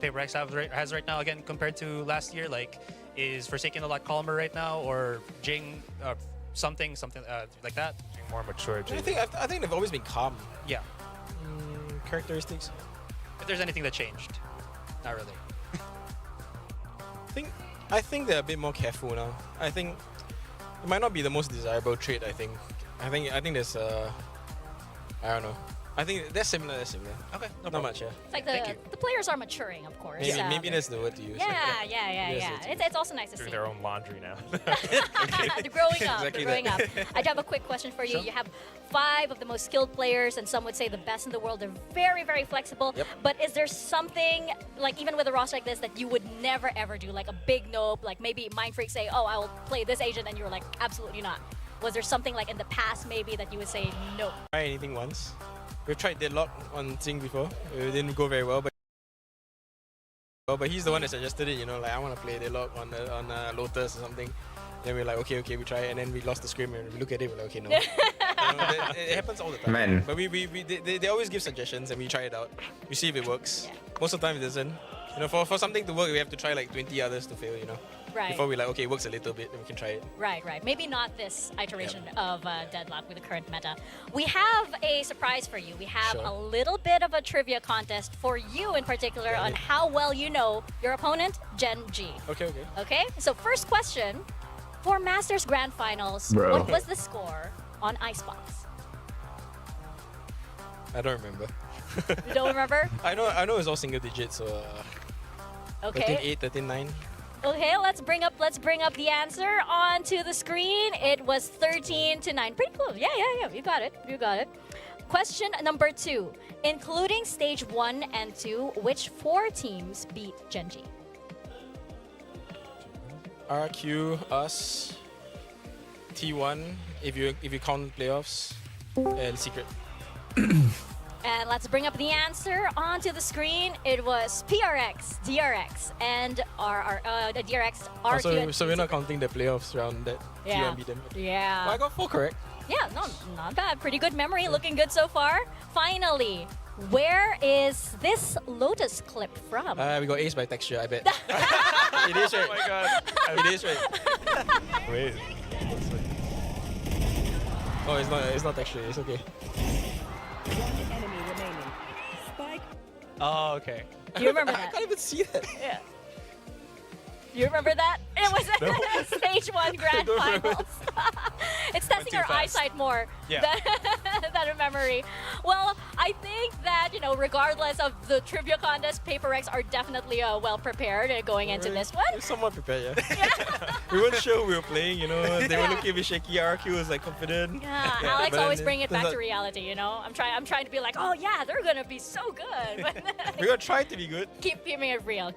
PRX has right now again compared to last year? Like, is Forsaken a lot calmer right now, or Jing something like that? More mature. I think they've always been calm. Yeah. Characteristics. If there's anything that changed, not really. I think they're a bit more careful now. I think it might not be the most desirable trait. I think there's I don't know. I think they're similar. Okay, no Not problem. much, yeah. It's like the players are maturing, of course. Maybe that's the word to use. Yeah. It's also nice to see. Doing their own laundry now. They're growing up. Exactly They're growing that. up. I do have a quick question for you. Sure. You have 5 of the most skilled players, and some would say the best in the world. They're very, very flexible. Yep. But is there something, like even with a roster like this, that you would never ever do? Like a big nope, like maybe Mind Freak say, oh, I will play this agent, and you were like, absolutely not. Was there something like in the past maybe that you would say no? Try anything once. We've tried Deadlock on Zing before. It didn't go very well, but he's the one that suggested it. You know, like I want to play Deadlock on Lotus or something. Then we're like, okay, we try, and then we lost the scrim, and we look at it, we're like, okay, no. It happens all the time. Man. But they always give suggestions, and we try it out. We see if it works. Yeah. Most of the time it doesn't. You know, for something to work, we have to try like 20 others to fail. You know. Right. Before we're like, okay, it works a little bit, then we can try it. Right. Maybe not this iteration of Deadlock with the current meta. We have a surprise for you. We have Sure. a little bit of a trivia contest for you in particular on how well you know your opponent, GenG. Okay. Okay? So first question, for Masters Grand Finals, Bro. what was the score on Icebox? I don't remember. You don't remember? I know it's all single digits, so Okay. 13-8, 13-9. Okay, let's bring up the answer onto the screen. It was 13-9. Pretty close. Yeah. You got it. Question number 2. Including stage 1 and 2, which 4 teams beat GenG? RQ, us, T1, if you count playoffs, and Secret. And let's bring up the answer onto the screen. It was PRX, DRX, and the DRX, RQ. and So we're not Secret. counting the playoffs round that Yeah. T1 beat them. Yeah. Well, I got 4 correct. Yeah, no, not bad. Pretty good memory. Looking good so far. Finally, where is this Lotus clip from? We got ace by texture, I bet. It is right. Oh my god. It is right. Wait. Oh, it's not texture. It's okay. One enemy remaining. Spike. Oh, okay. Do you remember I that? can't even see that. Yeah. You remember that? It was stage 1 grand finals. It's testing too our fast. eyesight more Yeah. than a memory. Well, I think that, regardless of the trivia contest, PaperX are definitely well prepared going into this one. We're somewhat prepared, yeah. We weren't sure we were playing, They were looking a bit shaky. RQ was like confident. Yeah, Yeah, Alex but always then bring it back turns to out- reality, I'm trying to be like, oh yeah, they're gonna be so good. But We're gonna try to be good. keeping it real.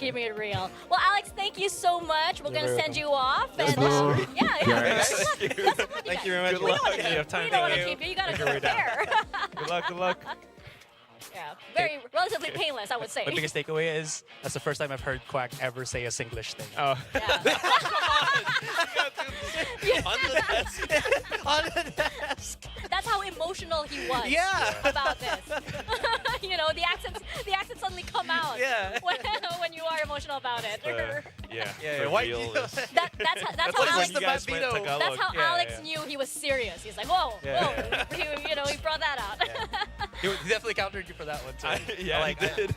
Well, Alex, thank you so much. We're You're gonna very send you off. That's And, awesome. yeah. Thank you very much. Good luck. wanna You keep- have time we to don't want to go. keep you. You gotta Make your way down. prepare. Good luck. Yeah, very relatively painless, I would say. My biggest takeaway is that's the first time I've heard Quack ever say a Singlish thing. Oh. Yeah. On the desk. On the desk. That's how emotional he was Yeah. about this. The accents suddenly come out Yeah. when you are emotional about it. Yeah, why do you- reveal is- That's how What is Alex. this about went Vito? Tagalog. That's how Yeah, Alex yeah. knew he was serious. He's like, whoa, Yeah, whoa. He brought that out. He definitely countered you for that one too. Yeah, I like he that. did.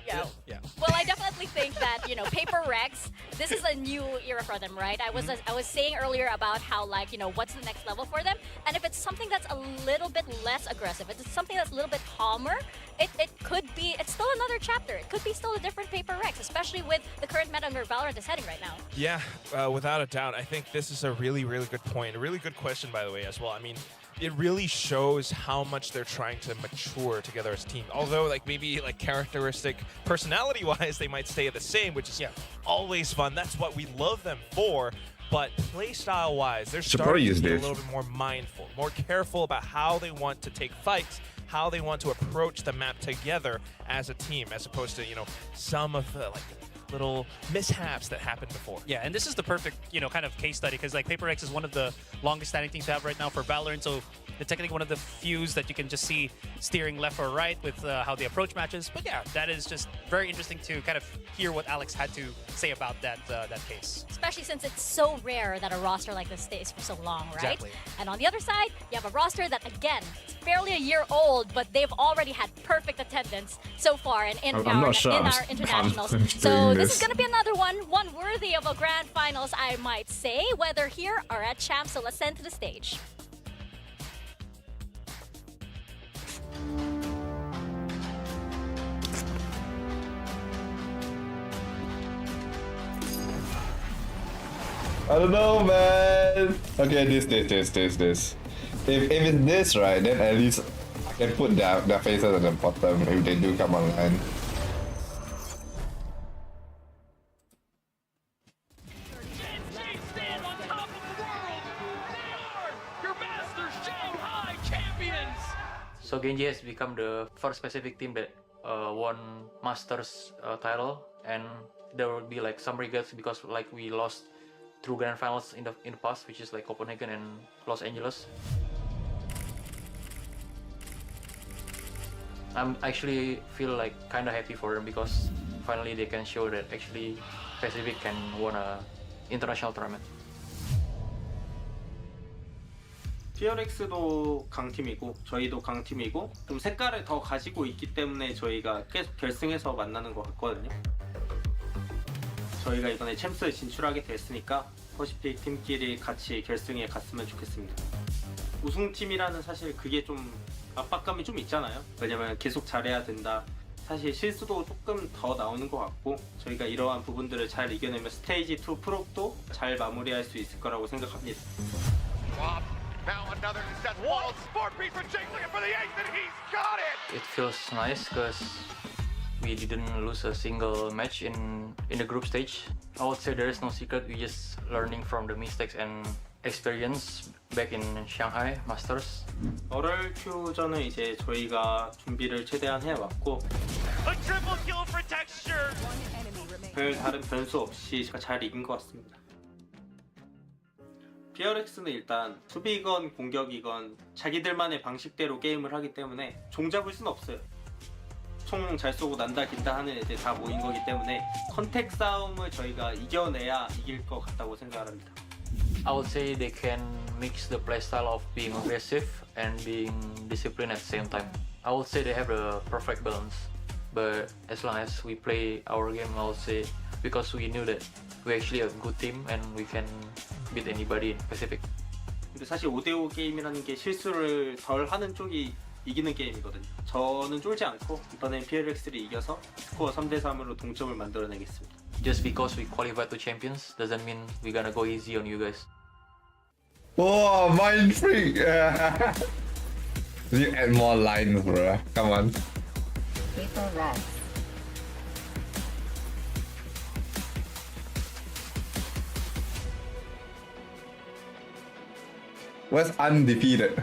Yeah. Yeah. Well, I definitely think that PaperX, this is a new era for them, right? I was saying earlier about how what's the next level for them, and if it's something that's a little bit less aggressive, if it's something that's a little bit calmer, it could be. It's still another chapter. It could be still a different PaperX, especially with the current meta where Valorant is heading right now. Yeah, without a doubt. I think this is a really, really good point. A really good question, by the way, as well. I mean, it really shows how much they're trying to mature together as a team. Although, maybe characteristic, personality-wise, they might stay the same, which is always fun. That's what we love them for. But playstyle-wise, they're Should probably starting to use be a this. little bit more mindful, more careful about how they want to take fights, how they want to approach the map together as a team, as opposed to, some of the little mishaps that happened before. Yeah, and this is the perfect, kind of case study because PaperX is one of the longest standing teams to have right now for Valorant. So They're technically one of the few that you can just see steering left or right with how the approach matches. But yeah, that is just very interesting to kind of hear what Alex had to say about that case. Especially since it's so rare that a roster like this stays for so long, right? Exactly. And on the other side, you have a roster that, again, is barely a year old, but they've already had perfect attendance so far in I'm our not sure I'm internationals. doing So this this. is going to be another one worthy of a grand finals, I might say, whether here or at Champs. So let's send to the stage. I don't know, man. Okay, this. If it's this, right, then at least I can put their faces at the bottom if they do come online. So GenG has become the first Pacific team that won Masters title, and there will be like some regrets because like we lost through grand finals in the past, which is like Copenhagen and Los Angeles. I'm actually feel like kind of happy for them because finally they can show that actually Pacific can win a international tournament. PRX도 강팀이고 저희도 강팀이고 좀 색깔을 더 가지고 있기 때문에 저희가 계속 결승에서 만나는 것 같거든요. 저희가 이번에 챔스 진출하게 됐으니까 퍼시픽 팀끼리 같이 결승에 갔으면 좋겠습니다. 우승팀이라는 사실 그게 좀 압박감이 좀 있잖아요. 왜냐면 계속 잘해야 된다. 사실 실수도 조금 더 나오는 것 같고 저희가 이러한 부분들을 잘 이겨내면 스테이지 2 프로도 잘 마무리할 수 있을 거라고 생각합니다. Now another successful 4-piece for Jake looking for the ace and he's got it! It feels nice because we didn't lose a single match in the group stage. I would say there is no secret, we just learning from the mistakes and experience back in Shanghai Masters. 어럴 큐전은 이제 저희가 준비를 최대한 해왔고 A triple kill for texture! 별 다른 변수 없이 잘 이긴 것 같습니다. PRX는 일단 수비건 공격이건 자기들만의 방식대로 게임을 하기 때문에 종잡을 수는 없어요. 총 잘 쏘고 난다 긴다 하는 애들 다 모인 거기 때문에 컨택 싸움을 저희가 이겨내야 이길 것 같다고 생각합니다. I would say they can mix the playstyle of being aggressive and being disciplined at the same time. I would say they have the perfect balance. But as long as we play our game, I would say because we knew that we're actually a good team and we can beat anybody in Pacific. 근데 사실 5대5 게임이라는 게 실수를 덜 하는 쪽이 이기는 게임이거든요. 저는 쫄지 않고 이번엔 PRX를 이겨서 스코어 3대3으로 동점을 만들어내겠습니다. Just because we qualified to champions doesn't mean we're gonna go easy on you guys. Oh, mind freak! You add more lines, bro. Come on. PRX. What's undefeated?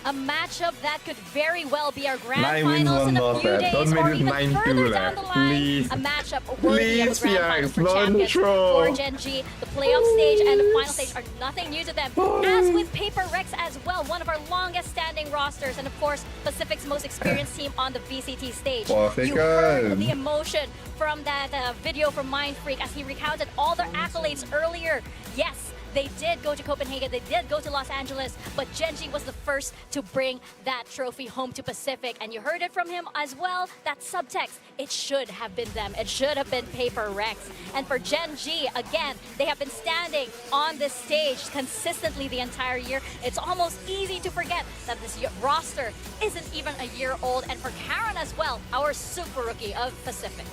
A matchup that could very well be our grand 9 wins, finals 1 in a loss, few man. days, Don't make or it even 9-2, further down the lad. line. Please. A matchup worthy of a Please, grand finals PRX, for don't champions. troll. For GenG, the playoff stage and the final stage are nothing new to them. As with PRX as well, one of our longest standing rosters, and of course, Pacific's most experienced team on the VCT stage. You heard the emotion from that video from Mind Freak as he recounted all their accolades earlier. Yes, they did go to Copenhagen, they did go to Los Angeles, but GenG was the first to bring that trophy home to Pacific. And you heard it from him as well, that subtext, it should have been them. It should have been PRX. And for GenG, again, they have been standing on this stage consistently the entire year. It's almost easy to forget that this roster isn't even a year old. And for Karen as well, our super rookie of Pacific.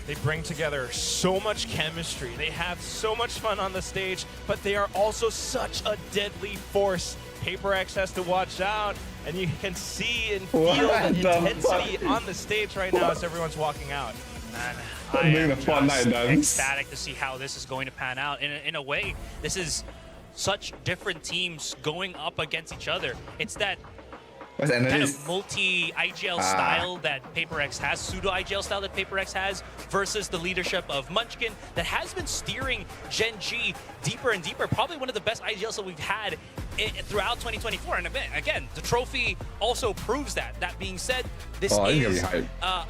They bring together so much chemistry. They have so much fun on the stage, but they are also such a deadly force. PRX has to watch out, and you can see and feel the intensity on the stage right now as everyone's walking out. Man, I'm doing the Fortnite dance. Ecstatic to see how this is going to pan out. In a way, this is such different teams going up against each other. It's that What's kind analyst? of multi-IGL style that PaperX has, pseudo-IGL style that PaperX has, versus the leadership of Munchkin that has been steering GenG deeper and deeper. Probably one of the best IGLs that we've had throughout 2024. And again, the trophy also proves that. That being said, this is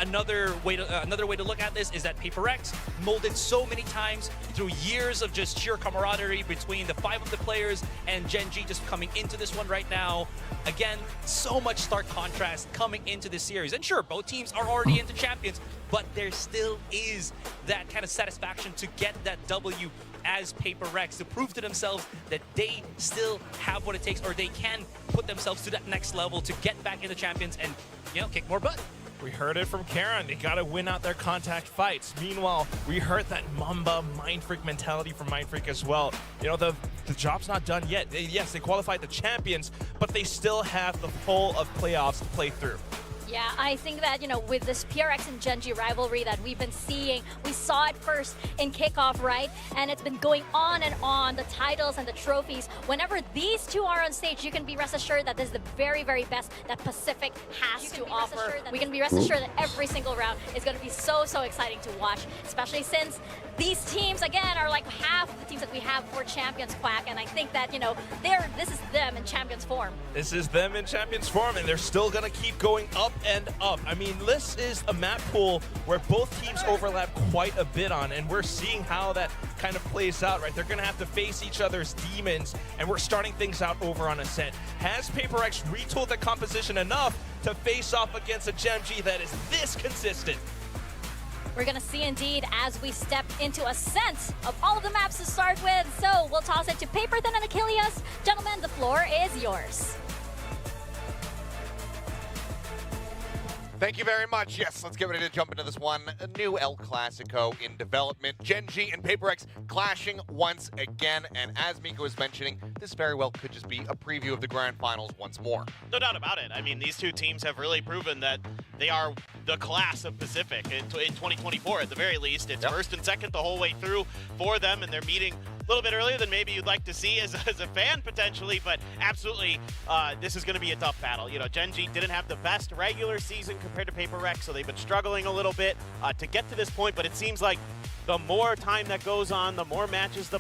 another way to look at this is that PaperX molded so many times through years of just sheer camaraderie between the 5 of the players and GenG just coming into this one right now. Again, so much stark contrast coming into this series. And sure, both teams are already into champions, but there still is that kind of satisfaction to get that W as PaperX, to prove to themselves that they still have what it takes, or they can put themselves to that next level to get back into champions and, you know, kick more butt. We heard it from Karen. They got to win out their contact fights. Meanwhile, we heard that Mamba Mind Freak mentality from Mind Freak as well. You know, the job's not done yet. Yes, they qualified the champions, but they still have the whole of playoffs to play through. Yeah, I think that, you know, with this PRX and GenG rivalry that we've been seeing, we saw it first in kickoff, right? And it's been going on and on, the titles and the trophies. Whenever these two are on stage, you can be rest assured that this is the very, very best that Pacific has to offer. We can be rest assured that every single round is going to be so, so exciting to watch, especially since these teams, again, are like half of the teams that we have for Champions Quack. And I think that, you know, this is them in Champions form. This is them in Champions form, and they're still going to keep going up and up. I mean, this is a map pool where both teams overlap quite a bit on, and we're seeing how that kind of plays out, right? They're going to have to face each other's demons, and we're starting things out over on Ascent. Has PaperX retooled the composition enough to face off against a GenG that is this consistent? We're going to see indeed as we step into Ascent of all of the maps to start with. So we'll toss it to Paper, then and Achilles. Gentlemen, the floor is yours. Thank you very much. Yes, let's get ready to jump into this one. A new El Clasico in development. GenG and PaperX clashing once again. And as Miko was mentioning, this very well could just be a preview of the Grand Finals once more. No doubt about it. I mean, these two teams have really proven that they are the class of Pacific in 2024 at the very least. It's first and second the whole way through for them, and they're meeting a little bit earlier than maybe you'd like to see as a fan potentially, but absolutely this is going to be a tough battle. You know, GenG didn't have the best regular season compared to PaperX, so they've been struggling a little bit to get to this point, but it seems like the more time that goes on, the more matches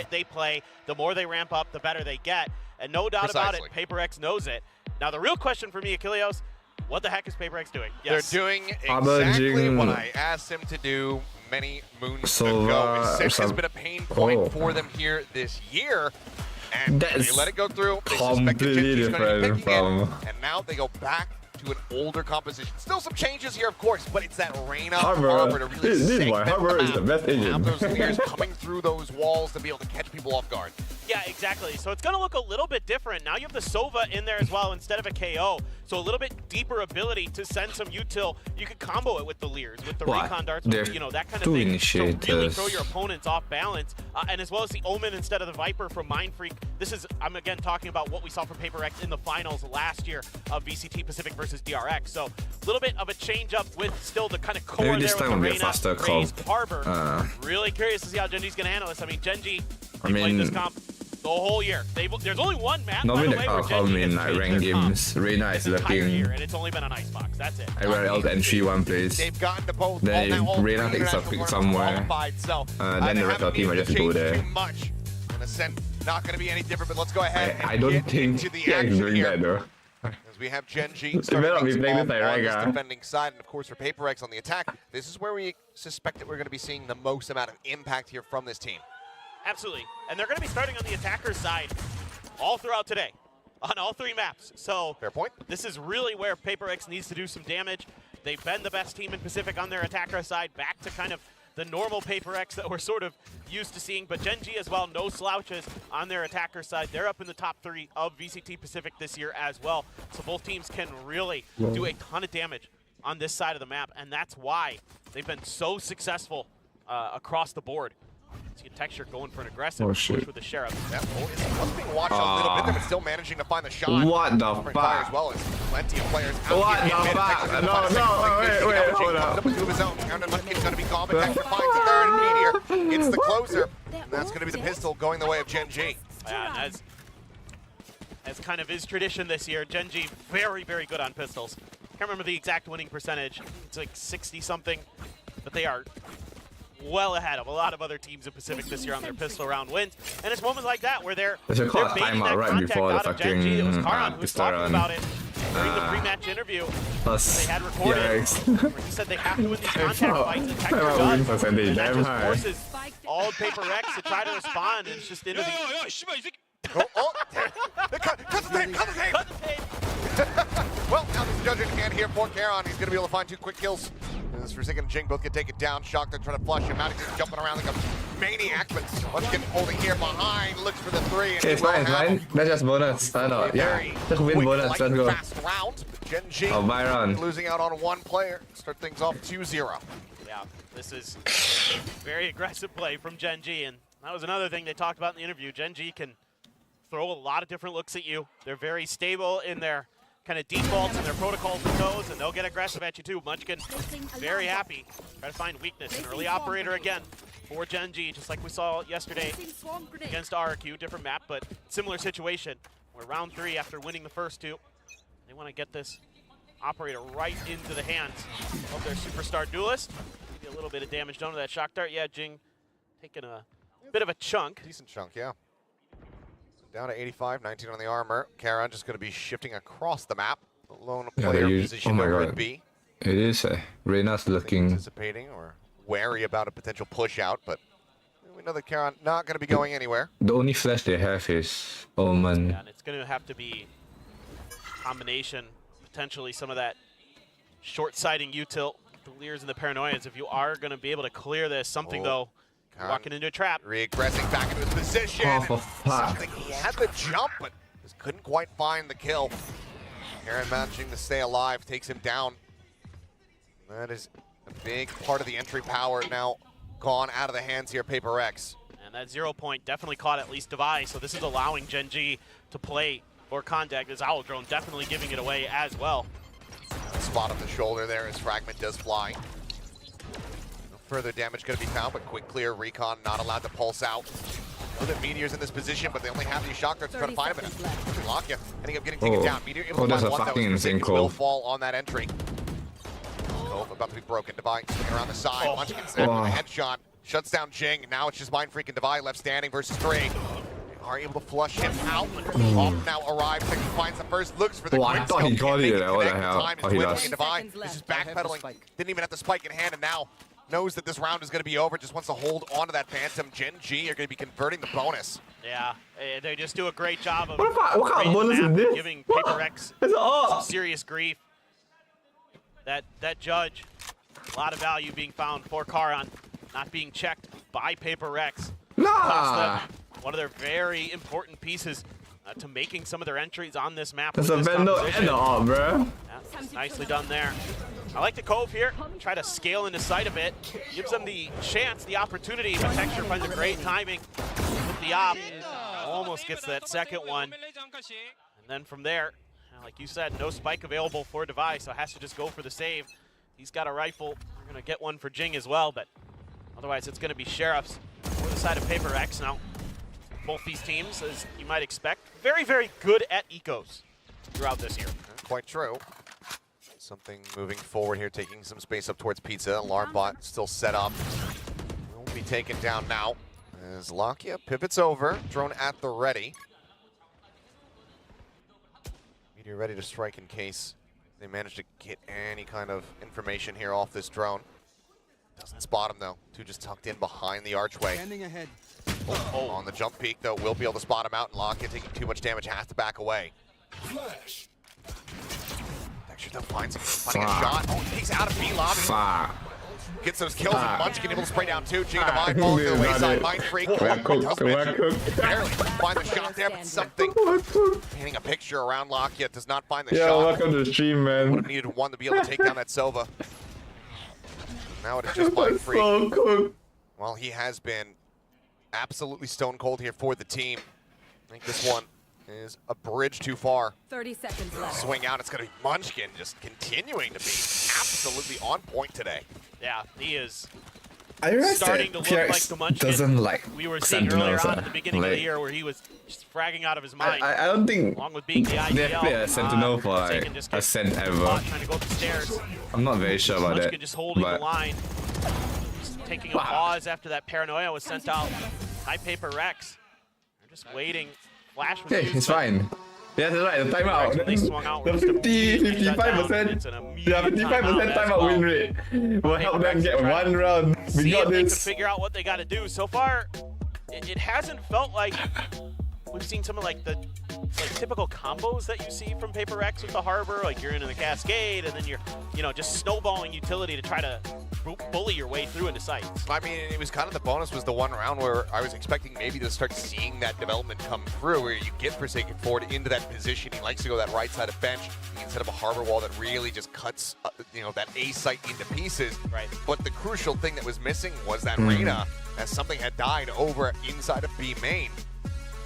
they play, the more they ramp up, the better they get. And no doubt about it, PaperX knows it. Now the real question for me, Achilles, what the heck is PaperX doing? Yes. They're doing exactly what I asked them to do many moons ago. 6 has been a pain point for them here this year. And they let it go through. They suspected GenG was going to be picking it. And now they go back to an older composition. Still some changes here, of course, but it's that Reyna Harbor to really segment Harbor is the best engine. have those leaders coming through those walls to be able to catch people off guard. Yeah, exactly. So it's going to look a little bit different. Now you have the Sova in there as well instead of a KO. So a little bit deeper ability to send some util. You could combo it with the Leers, with the recon darts, with, you know, that kind of thing. To really throw your opponents off balance. And as well as the Omen instead of the Viper from Mind Freak. This is, I'm again talking about what we saw from PaperX in the finals last year of VCT Pacific versus DRX. So a little bit of a change up with still the kind of core there with the Reyna, Raze, Harbor. Really curious to see how GenG's going to handle this. I mean, GenG, played this comp the whole year. There's only one map, by the way, where GenG has rank games. Reyna is looking. Year, and it's only been an icebox. That's it. I ran out entry one place. They've gotten to both. Then Reyna takes a pick somewhere. Then the rest of the team will just go there. Too much. And Ascent not going to be any different, but let's go ahead. I don't think he's doing that though. As we have GenG starting to on this defending side, and of course for PaperX on the attack, this is where we suspect that we're going to be seeing the most amount of impact here from this team. Absolutely. And they're going to be starting on the attacker side all throughout today on all 3 maps. So fair point. This is really where PaperX needs to do some damage. They've been the best team in Pacific on their attacker side, back to kind of the normal PaperX that we're sort of used to seeing. But GenG as well, no slouches on their attacker side. They're up in the top 3 of VCT Pacific this year as well. So both teams can really do a ton of damage on this side of the map. And that's why they've been so successful across the board. See a Texture going for an aggressive push with the Sheriff. That was being watched a little bit there, but still managing to find the shot. What the fuck? As well as plenty of players out what here. The fuck? No, wait, hold up. Up into his own. And Munchkin's going to be gone, but Texture finds the third and Meteor. It's the closer. And that's going to be the pistol going the way of GenG. Yeah, as kind of is tradition this year. GenG very, very good on pistols. Can't remember the exact winning percentage. It's like 60-something, but they are well ahead of a lot of other teams in Pacific this year on their pistol round wins. And it's moments like that where they're baiting that contact out of GenG. It was Karan who was talking about it during the pre-match interview they had recorded, where he said they have to win these contact fights and Hector does. And that just forces all PRX to try to respond, and it's just into the... Cut the tape! Well, now there's a judge in hand here for Karan. He's going to be able to find 2 quick kills. As Forsaken and Jing both can take it down. Shock, they're trying to flush him out. He's just jumping around like a maniac, but Munchkin holding here behind, looks for the 3. Okay, it's fine. That's just bonus. No, yeah. Just win bonus. Let's go. Fast round. GenG Byron losing out on 1 player. Start things off 2-0. Yeah, this is very aggressive play from GenG, and that was another thing they talked about in the interview. GenG can throw a lot of different looks at you. They're very stable in their kind of defaults and their protocols with those, and they'll get aggressive at you too. Munchkin very happy. Try to find weakness. An early operator again for GenG, just like we saw yesterday against RRQ. Different map, but similar situation. We're round 3 after winning the first 2. They want to get this operator right into the hands of their superstar duelist. Maybe a little bit of damage done to that shock dart. Yeah, Jing taking a bit of a chunk. Decent chunk, yeah. Down to 85, 19 on the armor. Karan just going to be shifting across the map. The lone player positioned over at B. It is. Reyna's looking... Anticipating or wary about a potential push out, but we know that Karan not going to be going anywhere. The only flash they have is Omen. Yeah, and it's going to have to be a combination, potentially some of that short-sighting util, the Leers and the Paranoias, if you are going to be able to clear this. Something, though, walking into a trap. Regressing back into his position. Oh, for fuck. Something he had the jump, but just couldn't quite find the kill. Karan managing to stay alive, takes him down. That is a big part of the entry power now gone out of the hands here, PRX. And that 0 point definitely caught at least Device, so this is allowing GenG to play for contact. This Owl Drone definitely giving it away as well. Spot on the shoulder there as Fragment does fly. Further damage going to be found, but quick clear. Recon not allowed to pulse out. Know that Meteor's in this position, but they only have these shock darts to try to find him. Lockya ending up getting taken down. Meteor able to find one that was will fall on that entry. Cove about to be broken. Divine swinging around the side. Munchkin with a headshot. Shuts down Jing. Now it's just Mind Freak and Divine left standing versus 3. They are able to flush him out. Off now arrives. He finds the first, looks for the quick I thought he got it. What the hell? Oh, he does. Divine. This is backpedaling. Didn't even have the spike in hand, and now knows that this round is going to be over, just wants to hold on to that Phantom. GenG are going to be converting the bonus. Yeah, they just do a great job of what kind of bonus is this? Giving PRX some serious grief. That judge, a lot of value being found for Karan, not being checked by PRX. Nah! One of their very important pieces to making some of their entries on this map. That's a Vendo and the AWP, bro. Yeah, nicely done there. I like the Cove here. Try to scale into sight a bit. Gives them the chance, the opportunity, but Texture finds a great timing with the op. Almost gets that second one. And then from there, like you said, no spike available for Device, so has to just go for the save. He's got a rifle. We're going to get one for Jing as well, but otherwise it's going to be Sheriffs for the side of PRX now. Both these teams, as you might expect, very, very good at ecos throughout this year. Quite true. Something moving forward here, taking some space up towards Pizza. Alarm bot still set up. Will be taken down now as Lockya pivots over. Drone at the ready. Meteor ready to strike in case they manage to get any kind of information here off this drone. Doesn't spot him though. 2 just tucked in behind the archway. Ahead. On the jump peak though, will be able to spot him out, and Lockya taking too much damage, has to back away. Flash. Texture though finds finding a shot. Oh, he's out of B lobby. Gets those kills, and Munchkin able to spray down 2. Jing Divine falls to the wayside. Mind Freak barely find the shot there, but something painting a picture around Lockya does not find the shot. Welcome to the stream, man. Would have needed 1 to be able to take down that Sova. Now it is just Mind Freak. Well, he has been absolutely stone cold here for the team. I think this one is a bridge too far. 30 seconds left. Swing out, it's going to be Munchkin just continuing to be absolutely on point today. Yeah, he is I realize starting to that look like PRX the Munchkin doesn't like we were seeing earlier Sentinels. on at the beginning of the Like, year, where he was just fragging out of his mind. I don't think Along with being the they've IGL, played a Sentinel for like Forsaken just a gets cent ever. caught trying to go up the stairs. I'm not very sure about Munchkin that. just holding the But line, just taking a pause after that paranoia was sent out by Paper Rex. They're just waiting. Flash was hey, used, it's but fine. Yeah, that's right. The timeout. When they swung out, The we're just 55%. It's an Yeah, immediate 55% timeout well. win rate will help them get Rex one round. We See got if they can this. figure out what they got to do. So far, it hasn't felt like we've seen some of like the typical combos that you see from Paper X with the Harbor. Like you're in the Cascade, and then you're just snowballing utility to try to bully your way through into sites. I mean, it was kind of the bonus was the one round where I was expecting maybe to start seeing that development come through, where you get Forsaken forward into that position. He likes to go that right side of bench instead of a Harbor wall that really just cuts, that A site into pieces. Right. But the crucial thing that was missing was that Reyna, as something had died over inside of B main.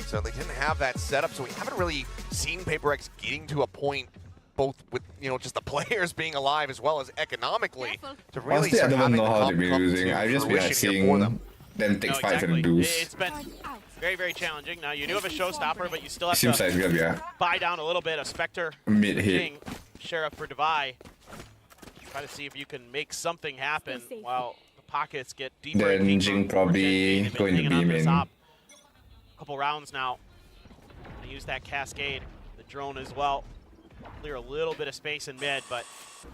So they didn't have that setup. So we haven't really seen Paper X getting to a point, both with just the players being alive as well as economically, to really Honestly, I start don't having know the how cup they've been come losing. to I just been like fruition here for them. seeing them take fights and lose. It's been very, very challenging. Now, you do have a showstopper, but you still have Seems like it's to gonna be a buy down a little bit. A Spectre, mid hit. King, Sheriff for Devi. Try to see if you can make something happen while the pockets get deeper. Then and deeper Jing for probably Gen G. They've been going to hanging B on the main. top. Couple rounds now. They use that Cascade, the drone as well. Clear a little bit of space in mid, but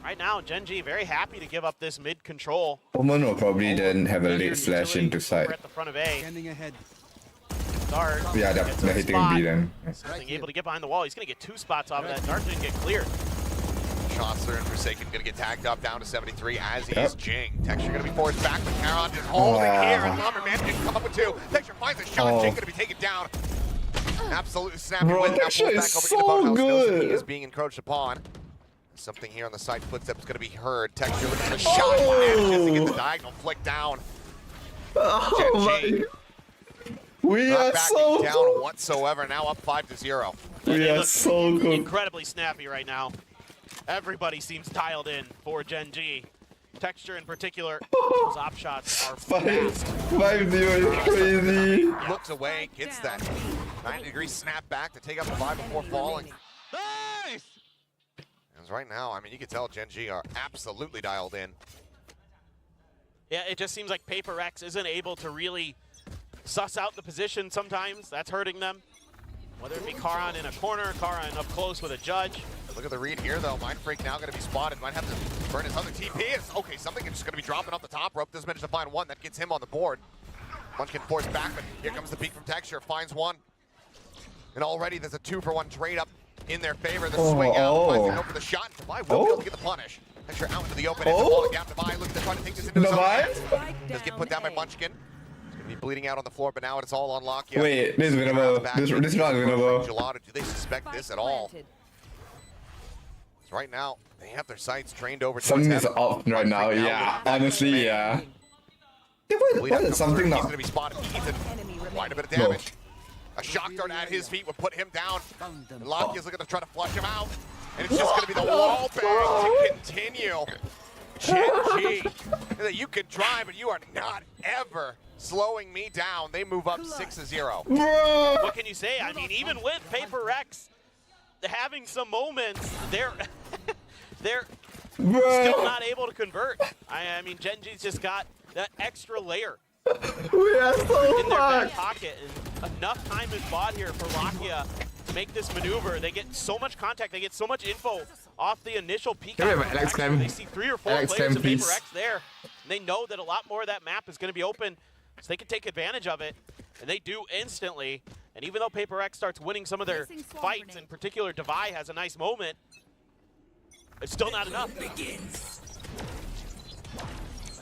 right now, GenG very happy to give up this mid control. Omen will probably then have a Measured late slash utility into side. over at the front of A. Standing ahead. Dart. Yeah, gets they're a hitting spot. B then. Something able to get behind the wall. He's going to get 2 spots off of that. Dart didn't get cleared. Shotzler and Forsaken gonna get tagged up down to 73, as is Yep. Jing. Texture gonna be forced back, but Caron is holding here, and Lumberman didn't come up with 2. Texture finds a shot, Jing gonna be taken down. Absolutely snappy Bro, win. Now Texture pulls back is over so into Boathouse. Knows that he good. is being encroached upon. Something here on the side footstep is gonna be heard. Texture looking for the shot, manages to get the diagonal flick down. Oh GenG my. We not are backing so down good. whatsoever, now up 5-0. We They are look so good. incredibly snappy right now. Everybody seems dialed in for GenG. Texture in particular, those op shots are fast. 5-0 is crazy. Looks away, gets that 90-degree snap back to take up the 5 before falling. Nice! As right now, I mean, you can tell GenG are absolutely dialed in. Yeah, it just seems like Paper X isn't able to really suss out the position sometimes. That's hurting them. Whether it be Karan in a corner, Karan up close with a judge. Look at the read here, though. Mind Freak now going to be spotted. Might have to burn his other TP. Okay, something is just going to be dropping off the top rope. Doesn't manage to find one. That gets him on the board. Munchkin forced back, but here comes the peek from Texture. Finds one. And already there's a 2-for-1 trade up in their favor. The swing out. Finds the go for the shot. And Devi will be able to get the punish. Texture out into the open. It's a ball gap. Devi looking to try to take this into his own hands. Does get put down by Munchkin. He's going to be bleeding out on the floor, but now it's all on lock. Wait, this is winnable. This round is winnable. Gelato, do they suspect this at all? Right now, they have their sights trained over. Something is up right now, yeah. Honestly, yeah. What is something He's now? going to be spotted. Ethan, quite a bit of damage. A shock dart at his feet would put him down. And Locky is looking to try to flush him out. And it's just going to be the wall bang to continue. GenG, you can try, but you are not ever slowing me down. They move up 6-0. What can you say? I mean, even with Paper X having some moments, they're still not able to convert. I mean, GenG's just got that extra layer We are so in their back fucked. pocket, and enough time is bought here for Lakia to make this maneuver. They get so much contact, they get so much info off the initial peek. Can we have Alex Clem? They see 3 or 4 Alex players Clem, of Paper please. X there, and they know that a lot more of that map is going to be open, so they can take advantage of it, and they do instantly. And even though Paper X starts winning some of their fights, in particular Devi has a nice moment, it's still not enough. That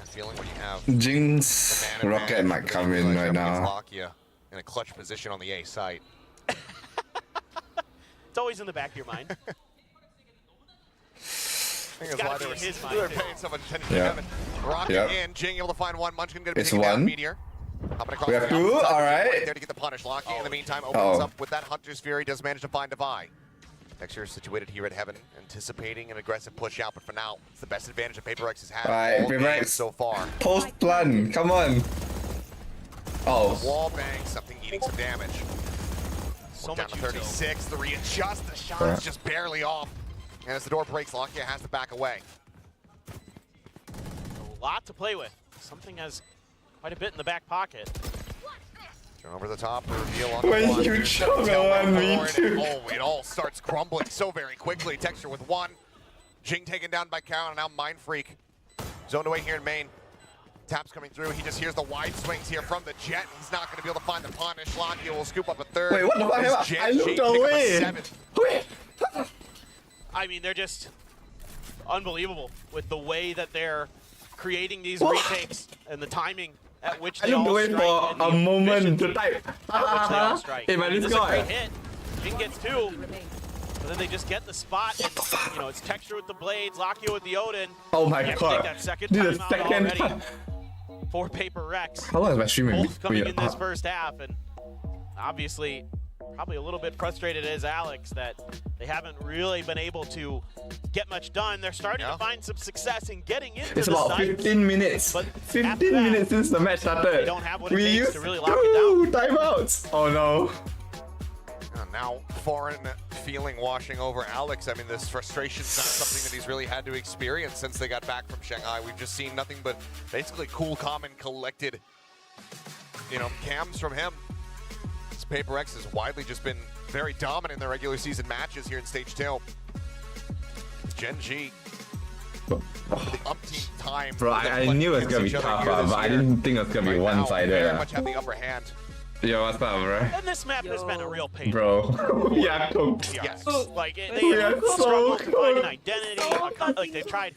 feeling when you have Jing's the man rocket advantage, might but come then you in realize right you're up now. against Lakia in a clutch position on the A site. It's always in the back of your mind. I think that's gotta why be they in his were mind, paying so much attention Yeah. to Kevin. Rocket Yep. in, Jing able to find one. Munchkin going to be It's taking down one. Meteor. Hopping across We have the two, outside, alright. right there to get the punish. Locky in the meantime opens up with that Hunter's Fury, does manage to find Devi. Texture situated here at Heaven, anticipating an aggressive push out, but for now, it's the best advantage that PRX has had Alright, all game PRX. so far. Post plan, come on. Oh. Wall bang, something eating some damage. So Down much to util. 36, the readjust, the shot's just barely off. And as the door breaks, Lakia has to back away. A lot to play with. Something has quite a bit in the back pocket. Turn over the top, reveal on the When one. you choke on me too. Oh, it all starts crumbling so very quickly. Texture with one. Jing taken down by Cow, and now Mind Freak. Zoned away here in main. Taps coming through. He just hears the wide swings here from the Jet. He's not going to be able to find the punish. Lakia will scoop up a third. Wait, what the fuck? As I looked pick up a away. seventh. Wait. I mean, they're just unbelievable with the way that they're creating these What? retakes and the timing at which I they looked all away strike for and the a moment to efficiency type. at which they all strike. Hey I man, mean, this this is a great guy. hit. Jing gets two, but then they just get the spot, and you know it's Texture with the blades, Lakia with the Odin. Oh my You have to god. take that second This is timeout second already time. for PRX. How long is my streaming? Both coming in this first half, and obviously probably a little bit frustrated as Alex that they haven't really been able to get much done. They're starting to find some success in getting into It's the about site. 15 minutes. But 15 after that, minutes since the match started. they don't have what it We takes used to really lock it down. timeouts. Oh no. Now, foreign feeling washing over Alex. I mean, this frustration's not something that he's really had to experience since they got back from Shanghai. We've just seen nothing but basically cool, calm, and collected, you know, cams from him. This PRX has widely just been very dominant in their regular season matches here in Stage 2. GenG, for the umpteenth time. Bro, I knew it was gonna be tough, but I didn't think it was gonna be one-sided. Very much have the upper hand. Yo, what's up, bro? And this map has been a real pain. Bro, we are cooked. Yes. Like they We are have so struggled to find an cooked. identity. Like they've tried.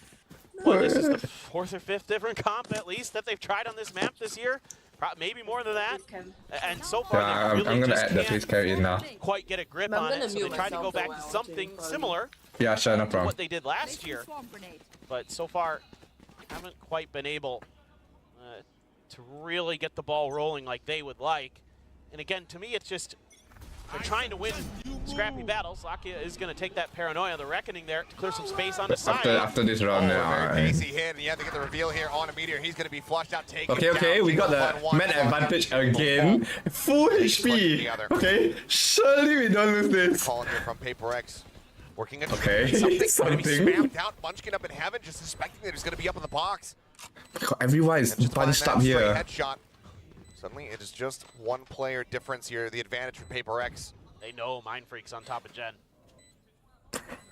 Well, this is the fourth or fifth different comp at least that they've tried on this map this year. Maybe more than that. And so far, Yeah, they really I'm gonna just add the can't face carry in now. quite get a grip on it. So they tried to go back to something similar Yeah, sure, no to problem. what they did last year. But so far, haven't quite been able to really get the ball rolling like they would like. And again, to me, it's just they're trying to win scrappy battles. Lakia is going to take that paranoia, the reckoning there, to clear some space on the side. After this round Very now. pacey hit, and you have to get the reveal here on a Meteor. He's going to be flushed out, taken Okay, down. we got Jingle the man advantage again. Full HP. Okay, surely we don't lose this. Calling here from PRX. Working a Okay, something. Gonna be something. spammed out. Munchkin up in heaven, just suspecting that he's going to be up in the box. Everyone is And just find bunched that up straight here. Headshot. Suddenly, it is just one player difference here. The advantage for PRX. They know Mind Freak's on top of Gen.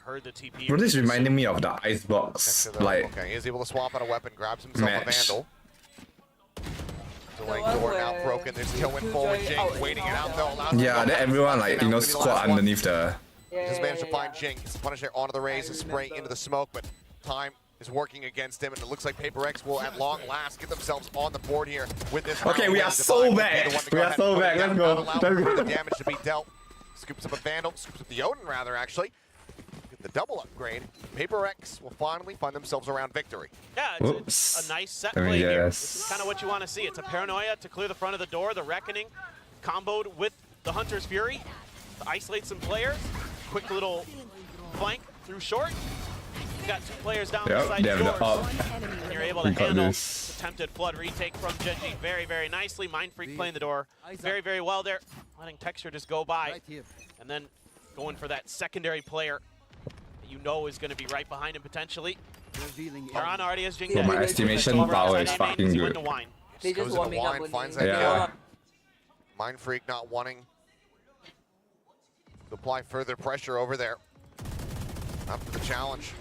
Heard the TP. Bro, this is reminding me of the icebox, like Okay, he's able to swap out a weapon, grabs himself a match. Vandal. Delaying door now broken. There's kill win forward. Jing waiting it out though. Allows him to Yeah, go then back. everyone like Now you know gonna be the squat last one. underneath the. He just managed to find Jing. Gets the Punisher onto the raise, a spray into the smoke, but time is working against him, and it looks like PRX will at long last get themselves on the board here with this. Okay, round we win. are so Divine will be back. the one to We go are ahead so and put back. it Let's down, go. not allow Let's for go. the damage to be dealt. Scoops up a Vandal, scoops up the Odin rather actually. Get the double upgrade. PRX will finally find themselves around victory. Yeah, it's a nice set I mean, play here. yes. This is kind of what you want to see. It's a paranoia to clear the front of the door, the reckoning, comboed with the Hunter's Fury to isolate some players. Quick little flank through short. You've got two players down the Yep, side they have the doors. up. And you're able We to got handle this. attempted flood retake from GenG very, very nicely. Mind Freak playing the door very, very well there. Letting Texture just go by. And then going for that secondary player that you know is going to be right behind him potentially. Taran already has Jing. Bro, my estimation power is fucking good. Just goes into wine, finds that Yeah. kill. Mind Freak not wanting to apply further pressure over there. Up for the challenge.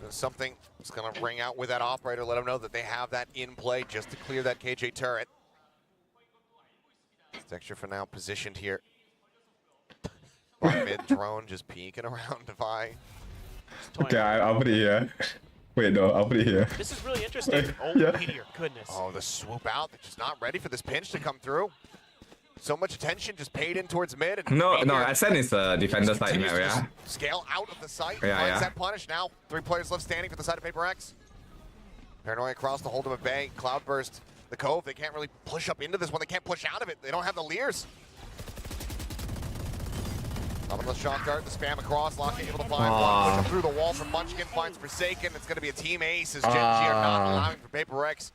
There's something that's going to ring out with that operator, let them know that they have that in play just to clear that KJ turret. Texture for now positioned here. Mid drone just peeking around Defy. Okay, I'll put it here. Wait, no, I'll put it here. This is really interesting. Oh, Yeah. Meteor, goodness. Oh, the swoop out. They're just not ready for this pinch to come through. So much attention just paid in towards mid. And No, no, Meteor Ascent is a defender side continues map, to yeah? just scale out of the site. Yeah, Finds yeah. that punish now. 3 players left standing for the side of PRX. Paranoia across to hold him at bay. Cloudburst, the Cove. They can't really push up into this one. They can't push out of it. They don't have the Leers. Up on the shock dart, the spam across, Locky able to find one, pushing through the wall from Munchkin, finds Forsaken. It's going to be a team ace as GenG are not allowing for PRX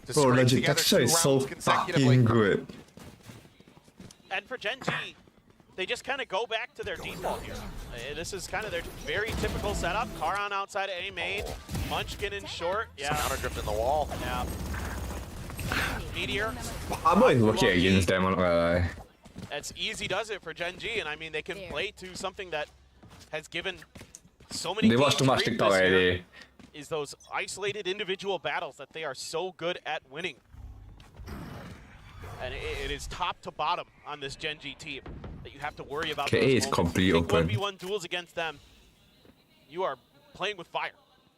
to Bro, scrape legit, together texture 2 is so rounds consecutively. fucking good. And for GenG, they just kind of go back to their default here. This is kind of their very typical setup. Karan outside of A main, Munchkin in short. Yeah. Counter drift in the wall. Yeah. Meteor. Armor is working against them, I'm not gonna lie. That's easy does it for GenG, and I mean they can play to something that has given so many. They watch too much teams TikTok this year, already. is those isolated individual battles that they are so good at winning. And it is top to bottom on this GenG team that you have to worry about. KA is completely open. 1v1 duels against them, you are playing with fire,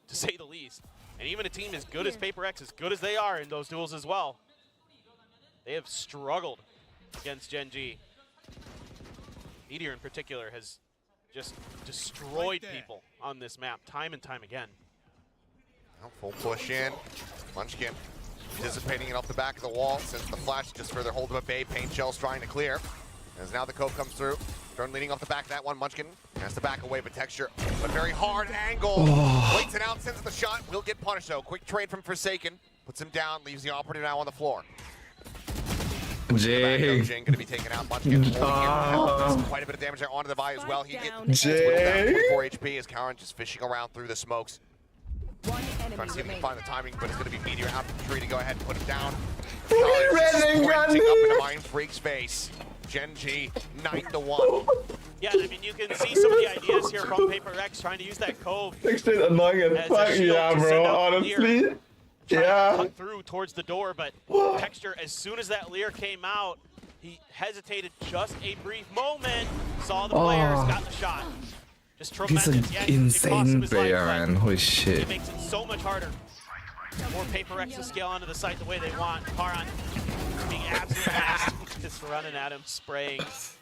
to say the least. And even a team as good as PRX, as good as they are in those duels as well, they have struggled against GenG. Meteor in particular has just destroyed people on this map time and time again. Well, full push in. Munchkin anticipating it off the back of the wall since the flash just further hold him at bay. Paint Shell's trying to clear. As now the Cove comes through. Turn leading off the back of that one. Munchkin has to back away, but Texture, a very hard angle. Waits it out, sends the shot. Will get punished though. Quick trade from Forsaken. Puts him down, leaves the operator now on the floor. GenG. GenG gonna be taken out. Munchkin holding in. Quite a bit of damage there onto the Vi as well. He gets GenG. 4 HP as Karan just fishing around through the smokes. Trying to see if he can find the timing, but it's going to be Meteor out the tree to go ahead and put him down. Sprinting up into Mind Freak's face. GenG 9-1. Yeah, I mean, you can see some of the ideas here from PRX trying to use that Cove. Texture is annoying as fuck, yeah, bro, honestly. Yeah. Cut through towards the door, but Texture, as soon as that Lear came out, he hesitated just a brief moment, saw the players, got the shot. Just He's an tremendous. insane player, man. Holy shit. It makes it so much harder for PRX to scale onto the site the way they want. Karan being absolutely fast, just running at him, spraying. Just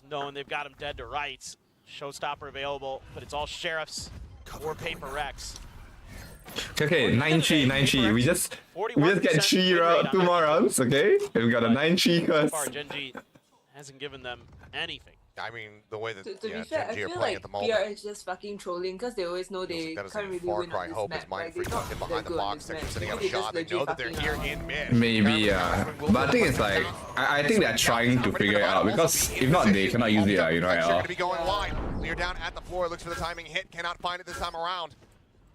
knowing they've got him dead to rights. Showstopper available, but it's all sheriffs or PRX. Okay, 9-3, 9-3. We just get 2 more rounds, okay? And we got a 9-3 So first. far, GenG hasn't given them anything. I mean, the way that To be fair, GenG I are feel playing like at the moment. PRX just fucking trolling because they always know they That is can't a really far win cry on hope this as map. Mind Like, Freak they're tucked in not behind the that good on box. this They're map. sitting out Maybe a they just shot. They legit know that they're fucking here around. in mid. Maybe, yeah. But I think it's like, I think they're trying to figure it out because if not, they cannot use it, you know, at Texture all. going to be going wide. Lear down at the floor, looks for the timing hit, cannot find it this time around.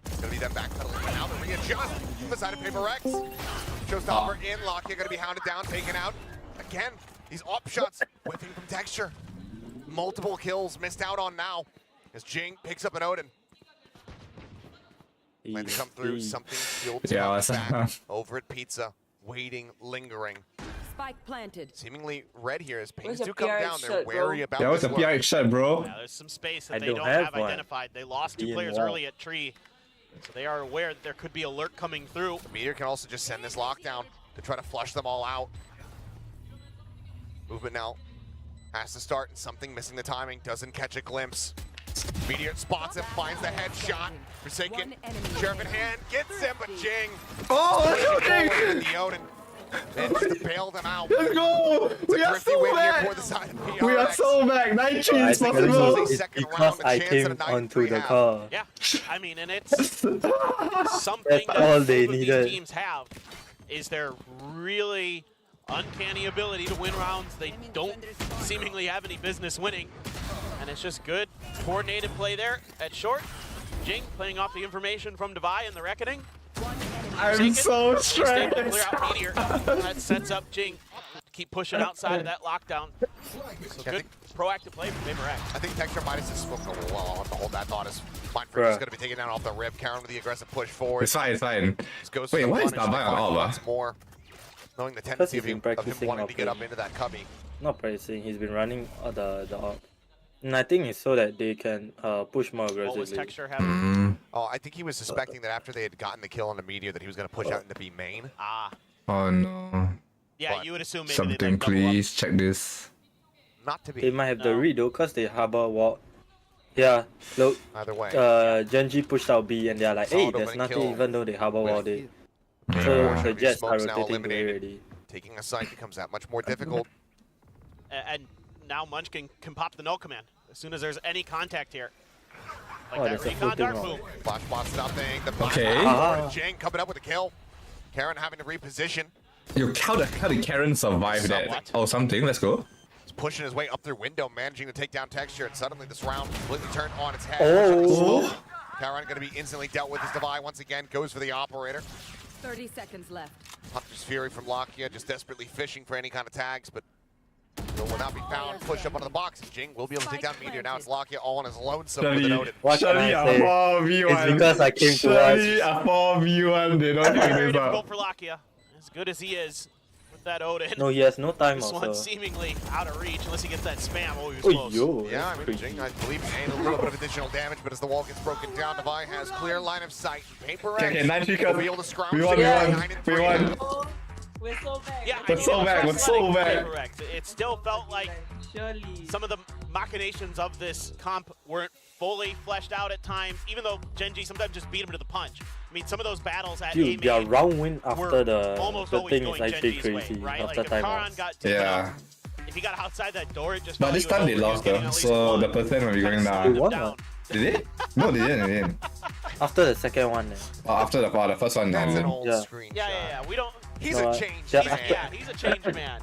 It's going to be them backpedaling, but now they readjust from the side of PRX. Showstopper in, Locky going to be hounded down, taken out. Again, these op shots whipping from Texture. Multiple kills missed out on now as GenG picks up an Odin. Plan to come through, something fueled back over at Pizza, waiting, lingering. Spike planted. Seemingly red here as Where's pains the do come PRX down. They're shot, wary bro? about That was a this one. PRX shot, bro. Yeah, there's some space that I they don't don't have have one. identified. They lost 2 Ian players Wall. early at tree, so they are aware that there could be alert coming through. Meteor can also just send this lockdown to try to flush them all out. Movement now has to start, and something missing the timing, doesn't catch a glimpse. Meteor spots him, finds the headshot. Forsaken, Sheriff in hand, gets him, but GenG. The Odin manages to bail them out. Let's go! We are so back! We are so back! 9-3 is possible! It's because I came onto the car. Yeah, I mean, and it's something That's all that they both of needed. these teams have is their really uncanny ability to win rounds they don't seemingly have any business winning. And it's just good coordinated play there at short. GenG playing off the information from Devi and the Reckoning. I'm so stressed! Clear out Meteor. That sets up GenG to keep pushing outside of that lockdown. So good proactive play from PRX. I think Texture might have just spoken a little well on to hold that thought as Mind Freak is going to be taken down off the rib. Karen with the aggressive push forward. It's fine, it's fine. Just goes Wait, for the why is punish, that they on find all, once more, knowing the tendency he's of him been practicing wanting to get up playing. into that cubby. Not practicing, he's been running the op. And I think it's so that they can push more What was aggressively. Texture having? Oh, I think he was suspecting that after they had gotten the kill on the Meteor that he was going to push out into B main. Ah, Oh no. yeah, But you would assume maybe Something, they'd double up. please. Check this. Not to They be. might have the No. read though, because they harbor wall. Yeah, look, Either way. GenG pushed out B and they're like, hey, Solid there's opening nothing kill even though they harbor wall. They so Yeah. the Jets are Smokes now rotating to A eliminated. already. Taking a site becomes that much more difficult. And now Munchkin can pop the no command as soon as there's any contact here. Like Oh, that there's a recon dart floating boom. Flash bots nothing. The Okay. GenG coming up with a kill. Karen having to reposition. Yo, how did Karen survive that? Somewhat. Oh, something. Let's go. He's pushing his way up through window, managing to take down Texture, and suddenly this round completely turned on its head. Oh. Karen going to be instantly dealt with as Divide once again goes for the operator. 30 seconds left. Hunter's Fury from Lakia just desperately fishing for any kind of tags, but will not be found. Push up onto the box, and GenG will be able to take down Meteor. Now it's Lakia all on his lonesome with the Odin. What can I say? It's because I came to watch. A 4v1, they don't Very, fuck very this up. difficult for Lakia. As good as he is with that Odin. No, he has no time This also. one's seemingly out of reach unless he gets that spam. Oh, he was Oh, close. yo, Yeah, I that's mean, crazy. GenG, I believe, aimed a little bit of additional damage, but as the wall gets broken down, Divide has clear line of sight. PRX Okay, 9 will seconds. be able to scrounge We won, to we won, 9 and we 3. won. Oh, we're so bad. Yeah, We're I mean, so it was bad, we're so athletic bad. PRX. It still felt like Surely. some of the machinations of this comp weren't fully fleshed out at times, even though GenG sometimes just beat him to the punch. I mean, some of those battles at Dude, their A-main round win after were the almost the always thing is going actually GenG's crazy way, right? after Like if time Karan out. got taken Yeah. up, if he got outside that door, it just But felt this he was time they over. He was lost getting though, at least so one. the percent will be going Kinda down. slowed They won, him down. Did it? No, they didn't. After the second one, Oh, after the first one, That's an then. old Yeah. screenshot. Yeah. We don't. He's No, a change yeah, man. Yeah, he's a change man.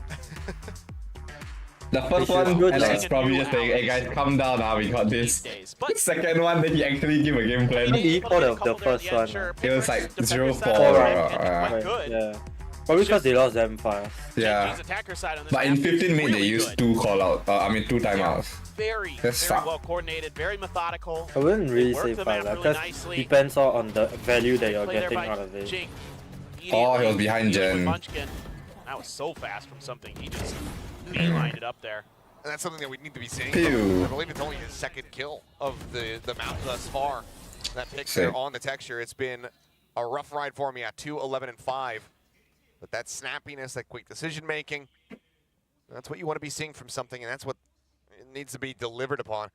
The first Which is one, good, Alex like- probably just saying, hey guys, calm down now, we got These this. days. The But second one, then he actually give a game plan. He thought of the first one. It was like 0-4, Right, good. yeah. Probably because they lost them fast. Yeah. GenG's attacker side on this But in map is 15 minutes, they really used good. 2 call out. Two timeouts. Very, That's very fast. well coordinated, very methodical. I wouldn't really They worked say the fast, map because really nicely. depends all on the value that you're Play there getting by out of it. GenG. Oh, he was Immediately behind dealing with Jen. Munchkin. That was so fast from something. He just beelined it up there. And that's something that we need to be seeing. Pew. I believe it's only his second kill of the map thus far. That pick Sick. there on the Texture. It's been a rough ride for me at 2, 11, and 5. But that snappiness, that quick decision making, that's what you want to be seeing from something, and that's what it needs to be delivered upon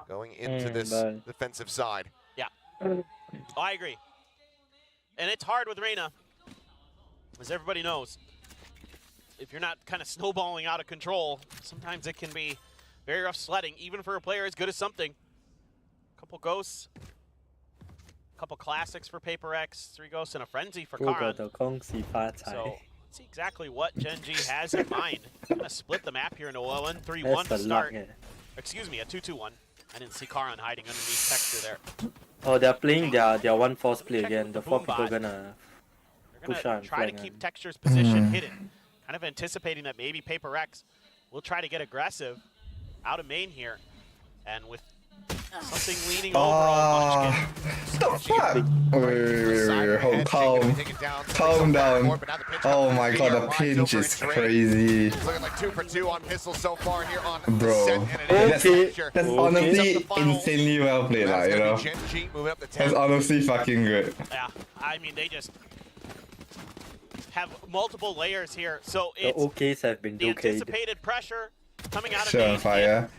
going into this but- defensive side. Yeah. Oh, I agree. And it's hard with Reyna, as everybody knows. If you're not kind of snowballing out of control, sometimes it can be very rough sledding, even for a player as good as something. Couple ghosts, couple classics for PRX, 3 ghosts, and a frenzy for 不 Karan. 过的恭喜发财。 So let's see exactly what GenG has in mind. I'm gonna split the map here into a 1-3-1 That's to the luck. start. Excuse me, a 2-2-1. I didn't see Karan hiding underneath Texture there. Oh, they're playing their one force play Check again. with The the 4 boom people bot. gonna They're push gonna on try to flank keep on. Texture's position hidden, kind of anticipating that maybe PRX will try to get aggressive out of main here, and with something leaning over on Munchkin. The fuck? Wait, calm down. Oh my god, the pinch is crazy. Looking like 2 for 2 on pistol so far here on Bro, Set, and it is that's, Texture. that's Okay. honestly insanely well played, That's you gonna know? be GenG moving up the That's 10. honestly fucking good. Yeah, I mean they just have multiple layers here, so The it's OKs have been the okayed. anticipated pressure coming out of Sure, main. fire.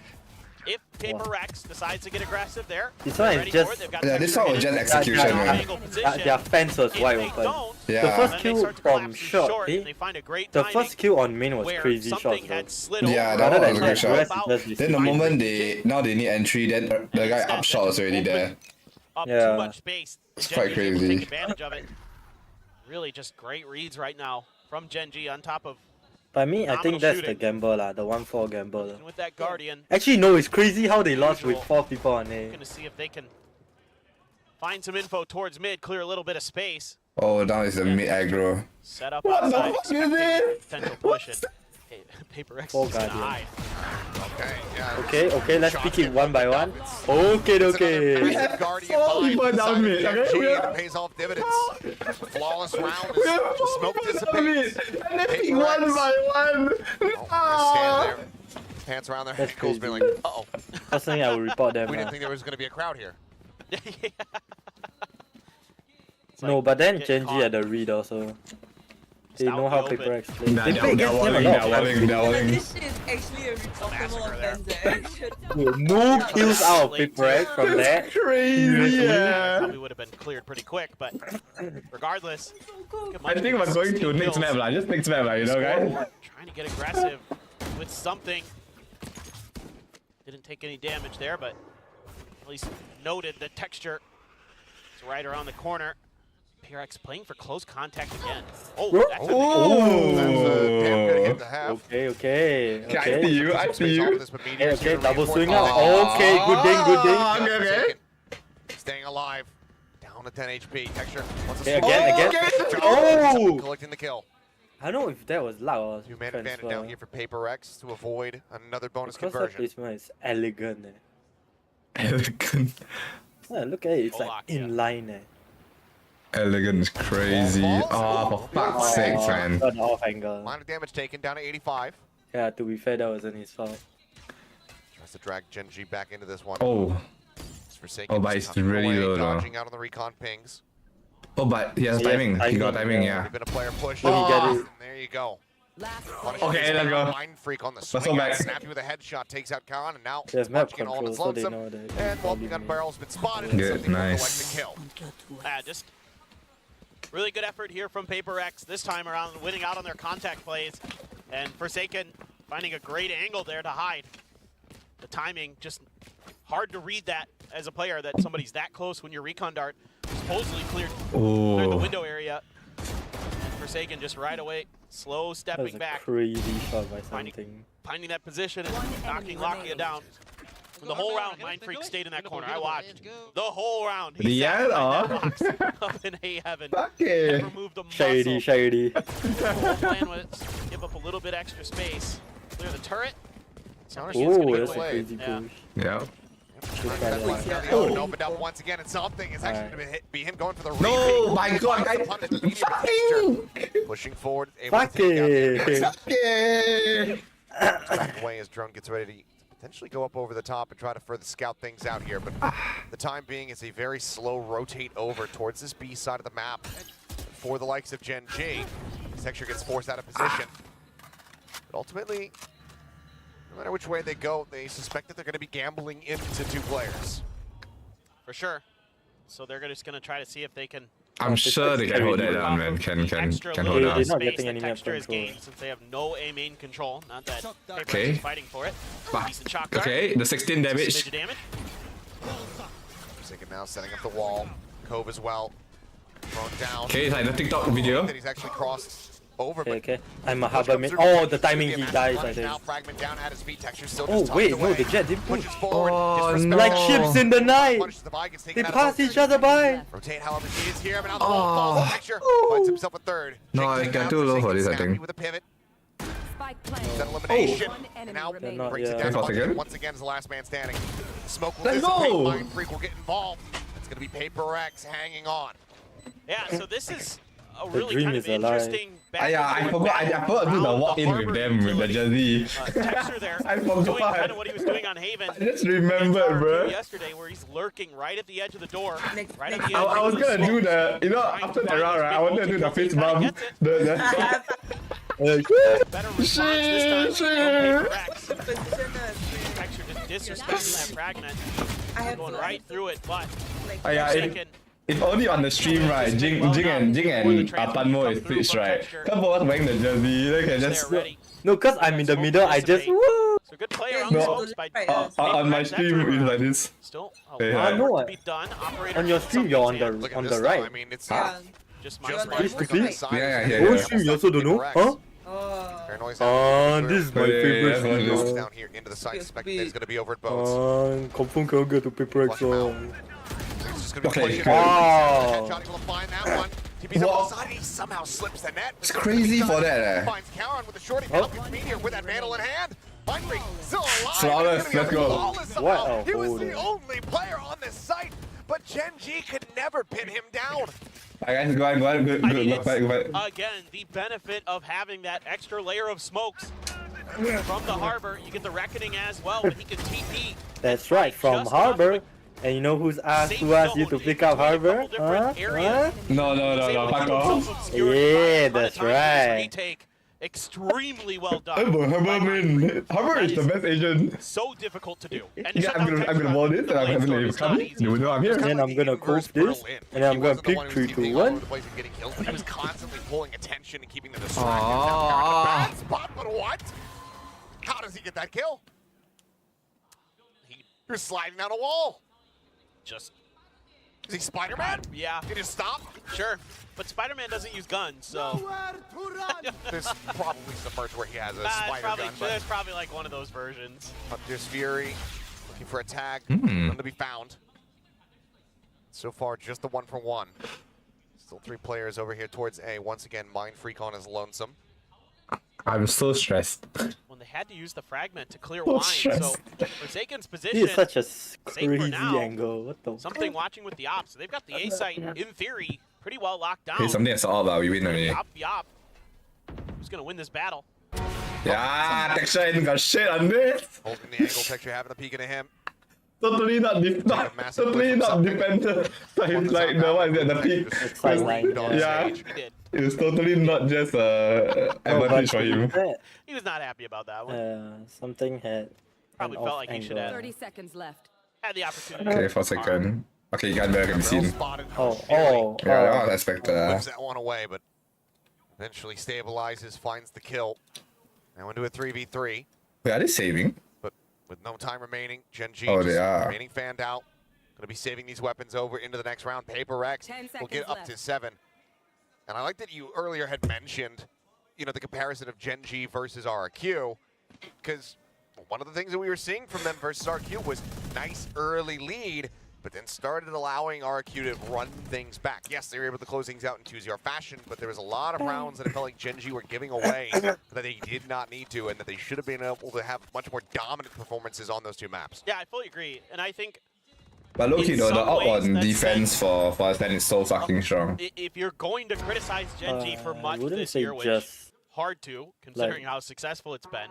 If PRX decides to get aggressive there, This they're one is ready just- for it. They've got Yeah, this Texture one was just hidden. execution, They're in man. angle position. Their fence was If wide they open. don't, Yeah. The first then they kill start to from collapse shot, short, eh? and they find a great The timing first kill on main was where crazy something shots had though. slid Yeah, over. that Other one than was a that, good the shot. rest is just Then the fine. moment now they need entry, then the guy up shot was already there. Up Yeah. too much space. It's GenG quite is able to crazy. take advantage of it. Really just great reads right now from GenG on top of By me, I Phenomenal think that's the shooting. gamble lah, the 1-4 gamble. with that Guardian. Actually, no, it's crazy how they lost with Usual. 4 people on A. Going to see if they can find some info towards mid, clear a little bit of space. Oh, now it's the mid aggro. Set up What the outside, fuck is expecting this? potential push. And PRX Four is going to Guardian. hide. Okay, yeah. Okay, let's pick it one by one. Okay. We have 4 people down mid, okay? We have pays off dividends. Flawless round We as have the smoke 4 people dissipates. mid, and they pick one by one. Oh, stand there, pants around their That's ankles, being like, crazy. uh-oh. Personally, I will report them. We didn't lah. think there was going to be a crowd here. It's No, like but then getting GenG caught had the read also. They out know in how the open. PRX play. Nah, They they're play against them a walling, lot they're of walling, times. they're walling. This shit is actually a reportable Massacre there. offense. No kills out of Late PRX from that. Crazy, yeah. Probably would have been cleared pretty quick, but regardless, I think we're going to next map, lah. Just next map, lah, you know, guys? Trying to get aggressive with something. Didn't take any damage there, but at least noted the texture is right around the corner. PRX playing for close contact again. Oh, that's a That's a damn good hit to have. Okay. I see you. Okay, double swing out. Okay, good thing. Okay. Staying alive. Down to 10 HP. Texture. Okay, again. Oh! Collecting the kill. I don't know if that was luck or Two-man advantage now here for PRX to avoid another bonus because that conversion. placement is elegant. Elegant. Yeah, look at it. It's like in line. Elegant is crazy. Oh, for fuck's sake, man. Not off angle. Minor damage taken down to 85. Yeah, to be fair, that wasn't his fault. Tries to drag GenG back into this one. Oh. Oh, but it's really low though. Dodging out on the recon pings. Oh, but he has timing. He got timing, yeah. Been a player push. Let me get it. There you go. Okay, let's go. Mind freak on the swing. Let's go back. Snappy with a headshot takes out Khan, and now There's map Munchkin all control, is so they lonesome. know that. And Welcome Gun Barrel's been spotted. Good, Something will nice. collect the kill. just really good effort here from PRX this time around, winning out on their contact plays. And Forsaken finding a great angle there to hide. The timing, just hard to read that as a player, that somebody's that close when your recon dart supposedly cleared the window area. And Forsaken just right away, slow That stepping was a back, crazy shot by something. finding that position and knocking Lakia down. And the whole round, Mind Freak stayed in that corner. I watched the whole round. He sat in that box up in A heaven. Never moved a muscle. Shady. The whole plan was give up a little bit extra space, clear the turret. Oh, that's a crazy push. Yeah. Opened up once again, and something is actually going to be him going for the No, my God, guys. Pushing forward, able to take out Okay. back away as Drone gets ready to potentially go up over the top and try to further scout things out here. But the time being is a very slow rotate over towards this B side of the map for the likes of GenG. Texture gets forced out of position. But ultimately, no matter which way they go, they suspect that they're going to be gambling into two players. For sure. So they're just going to try to see if they can. I'm sure they can hold that down, man. Can hold They're down. not getting any map Texture is control. gained since they have no A main control. Not that PRX Okay. is fighting for it. Decent shock dart. Okay, the 16 damage. Smidge of damage. Forsaken now setting up the wall. Cove as well. Thrown down. Okay, it's like the TikTok video. That he's actually crossed over. Okay. I'm a harbor man. Oh, the timing he dies, I Now think. fragment down at his feet. Texture still Oh, just wait, tucked no, away. the jet didn't push. Pushes forward. Oh, disrespects no. Like ships in the night. Punishes the bike, gets taken They out pass of each other by. Rotate, however, he is here, but now the wall falls. Texture finds himself a third. No, Jake I taken got out, too low for Forsaken this, I snappy think. with a pivot. Spike planted. That elimination. One And enemy now remaining. Not brings it yet. down to Once again? Munchkin once again as the last man standing. Smoke will Let's dissipate. go. Mind Freak will get involved. It's going to be PRX hanging on. Yeah, so this is a The really dream kind of is alive. interesting I forgot to do the walk-in with them, with the jersey. Texture there, I doing forgot. kind of what he was doing on Haven. I just remembered, bro. Yesterday, where he's lurking right at the edge of the door, right at the edge. I was gonna do the, you know, after the round, right, I wanted to do the fist bump. Better response this time from PRX. Texture just disrespecting that fragment, going right through it, but Yeah, Forsaken. if only on the stream, right, Jing and Panmo is Twitch, right? Come for us wearing the jersey, they can just... They're ready. No, cause I'm in the middle, I just woo! So good play around No, the smokes by on my stream, it's like this. Still Hey, a lot of no, work to be done. Operator On your stream, you're on the Look at on this, the though. I right. mean, it's just just my This Mind Freak the on feed? the side. Yeah, Oh, stream, you also don't know? Huh? Paranoia's This is my Yeah, favorite yeah, yeah. streamer. down here into the site, suspecting that he's going to be over at boats. Confirm cannot get to PRX. Flush him out. He's just going to be Okay, pushing good. it. Headshot able to find that one. TP's up Wow. on the side, he somehow slips the net. It's crazy for that, eh? Finds Karen with the shorty Falcon meteor with that vandal in hand. Mind Freak still alive. Flawless, He's gonna let's get go. flawless somehow. What a He was hold. the only player on this site, but GenG could never pin him down. Alright guys, go on, good, I mean, go fight. again, the benefit of having that extra layer of smokes from the harbor. You get the reckoning as well, but he can TP. That's right, from Just Harbor. And you know who's asked you to pick up Harbor? Huh? Huh? No, fuck off. Yeah, that's right. Retake. Extremely well done. Harbor is the best agent. So difficult to do. And Yeah, I'm gonna wall this, and I'm gonna leave coming. You know I'm here. Then I'm gonna cope this, and then I'm gonna pick 3, 2, 1. He was constantly pulling attention and keeping the distracted. Aww. Bad spot, but what? How does he get that kill? You're sliding down a wall. Just Is he Spider-Man? yeah, Can you just stop? sure. But Spider-Man doesn't use guns, so There's probably some merch where he has a spider gun. there's probably like one of those versions. There's Fury looking for a tag. None to be found. So far, just the 1-for-1. Still 3 players over here towards A. Once again, Mind Freak on his lonesome. I'm so stressed. When they had to use the fragment to clear So wine, so stressed. Forsaken's This position. is such a for crazy now. angle. What the? Something watching with the ops. So they've got the A site in theory pretty well locked down. Hey, something that's all about we win only. Op the op. Who's gonna win this battle? Yeah, texture ain't got shit on this. Holding the angle picture, having a peek into him. Totally not totally not dependent. But it's like the one at the peak. It's like line, Yeah, He did. it's totally not just advantage for him. He was not happy about that one. Something had. Probably an felt off like he should angle. have 30 seconds left. had the opportunity. Okay, for a second. Okay, you got better can be seen. Spotted Oh, Fury. Yeah, I was expected. Whips that one away, but eventually stabilizes, finds the kill. Now into a 3v3, Wait, are they saving? but with no time remaining, GenG Oh, just they are. remaining fanned out. Going to be saving these weapons over into the next round. PRX 10 will get seconds up to left. 7. And I like that you earlier had mentioned, you know, the comparison of GenG versus RQ, because one of the things that we were seeing from them versus RQ was nice early lead, but then started allowing RQ to run things back. Yes, they were able to close things out in 2-0 fashion, but there was a lot of rounds that it felt like GenG were giving away that they did not need to, and that they should have been able to have much more dominant performances on those 2 maps. Yeah, I fully agree, and I think But low-key In though, the some up ways, on that's defense for us then is so fucking strong. if you're going to criticize GenG for I much wouldn't this say year, which just hard to, considering how successful it's been.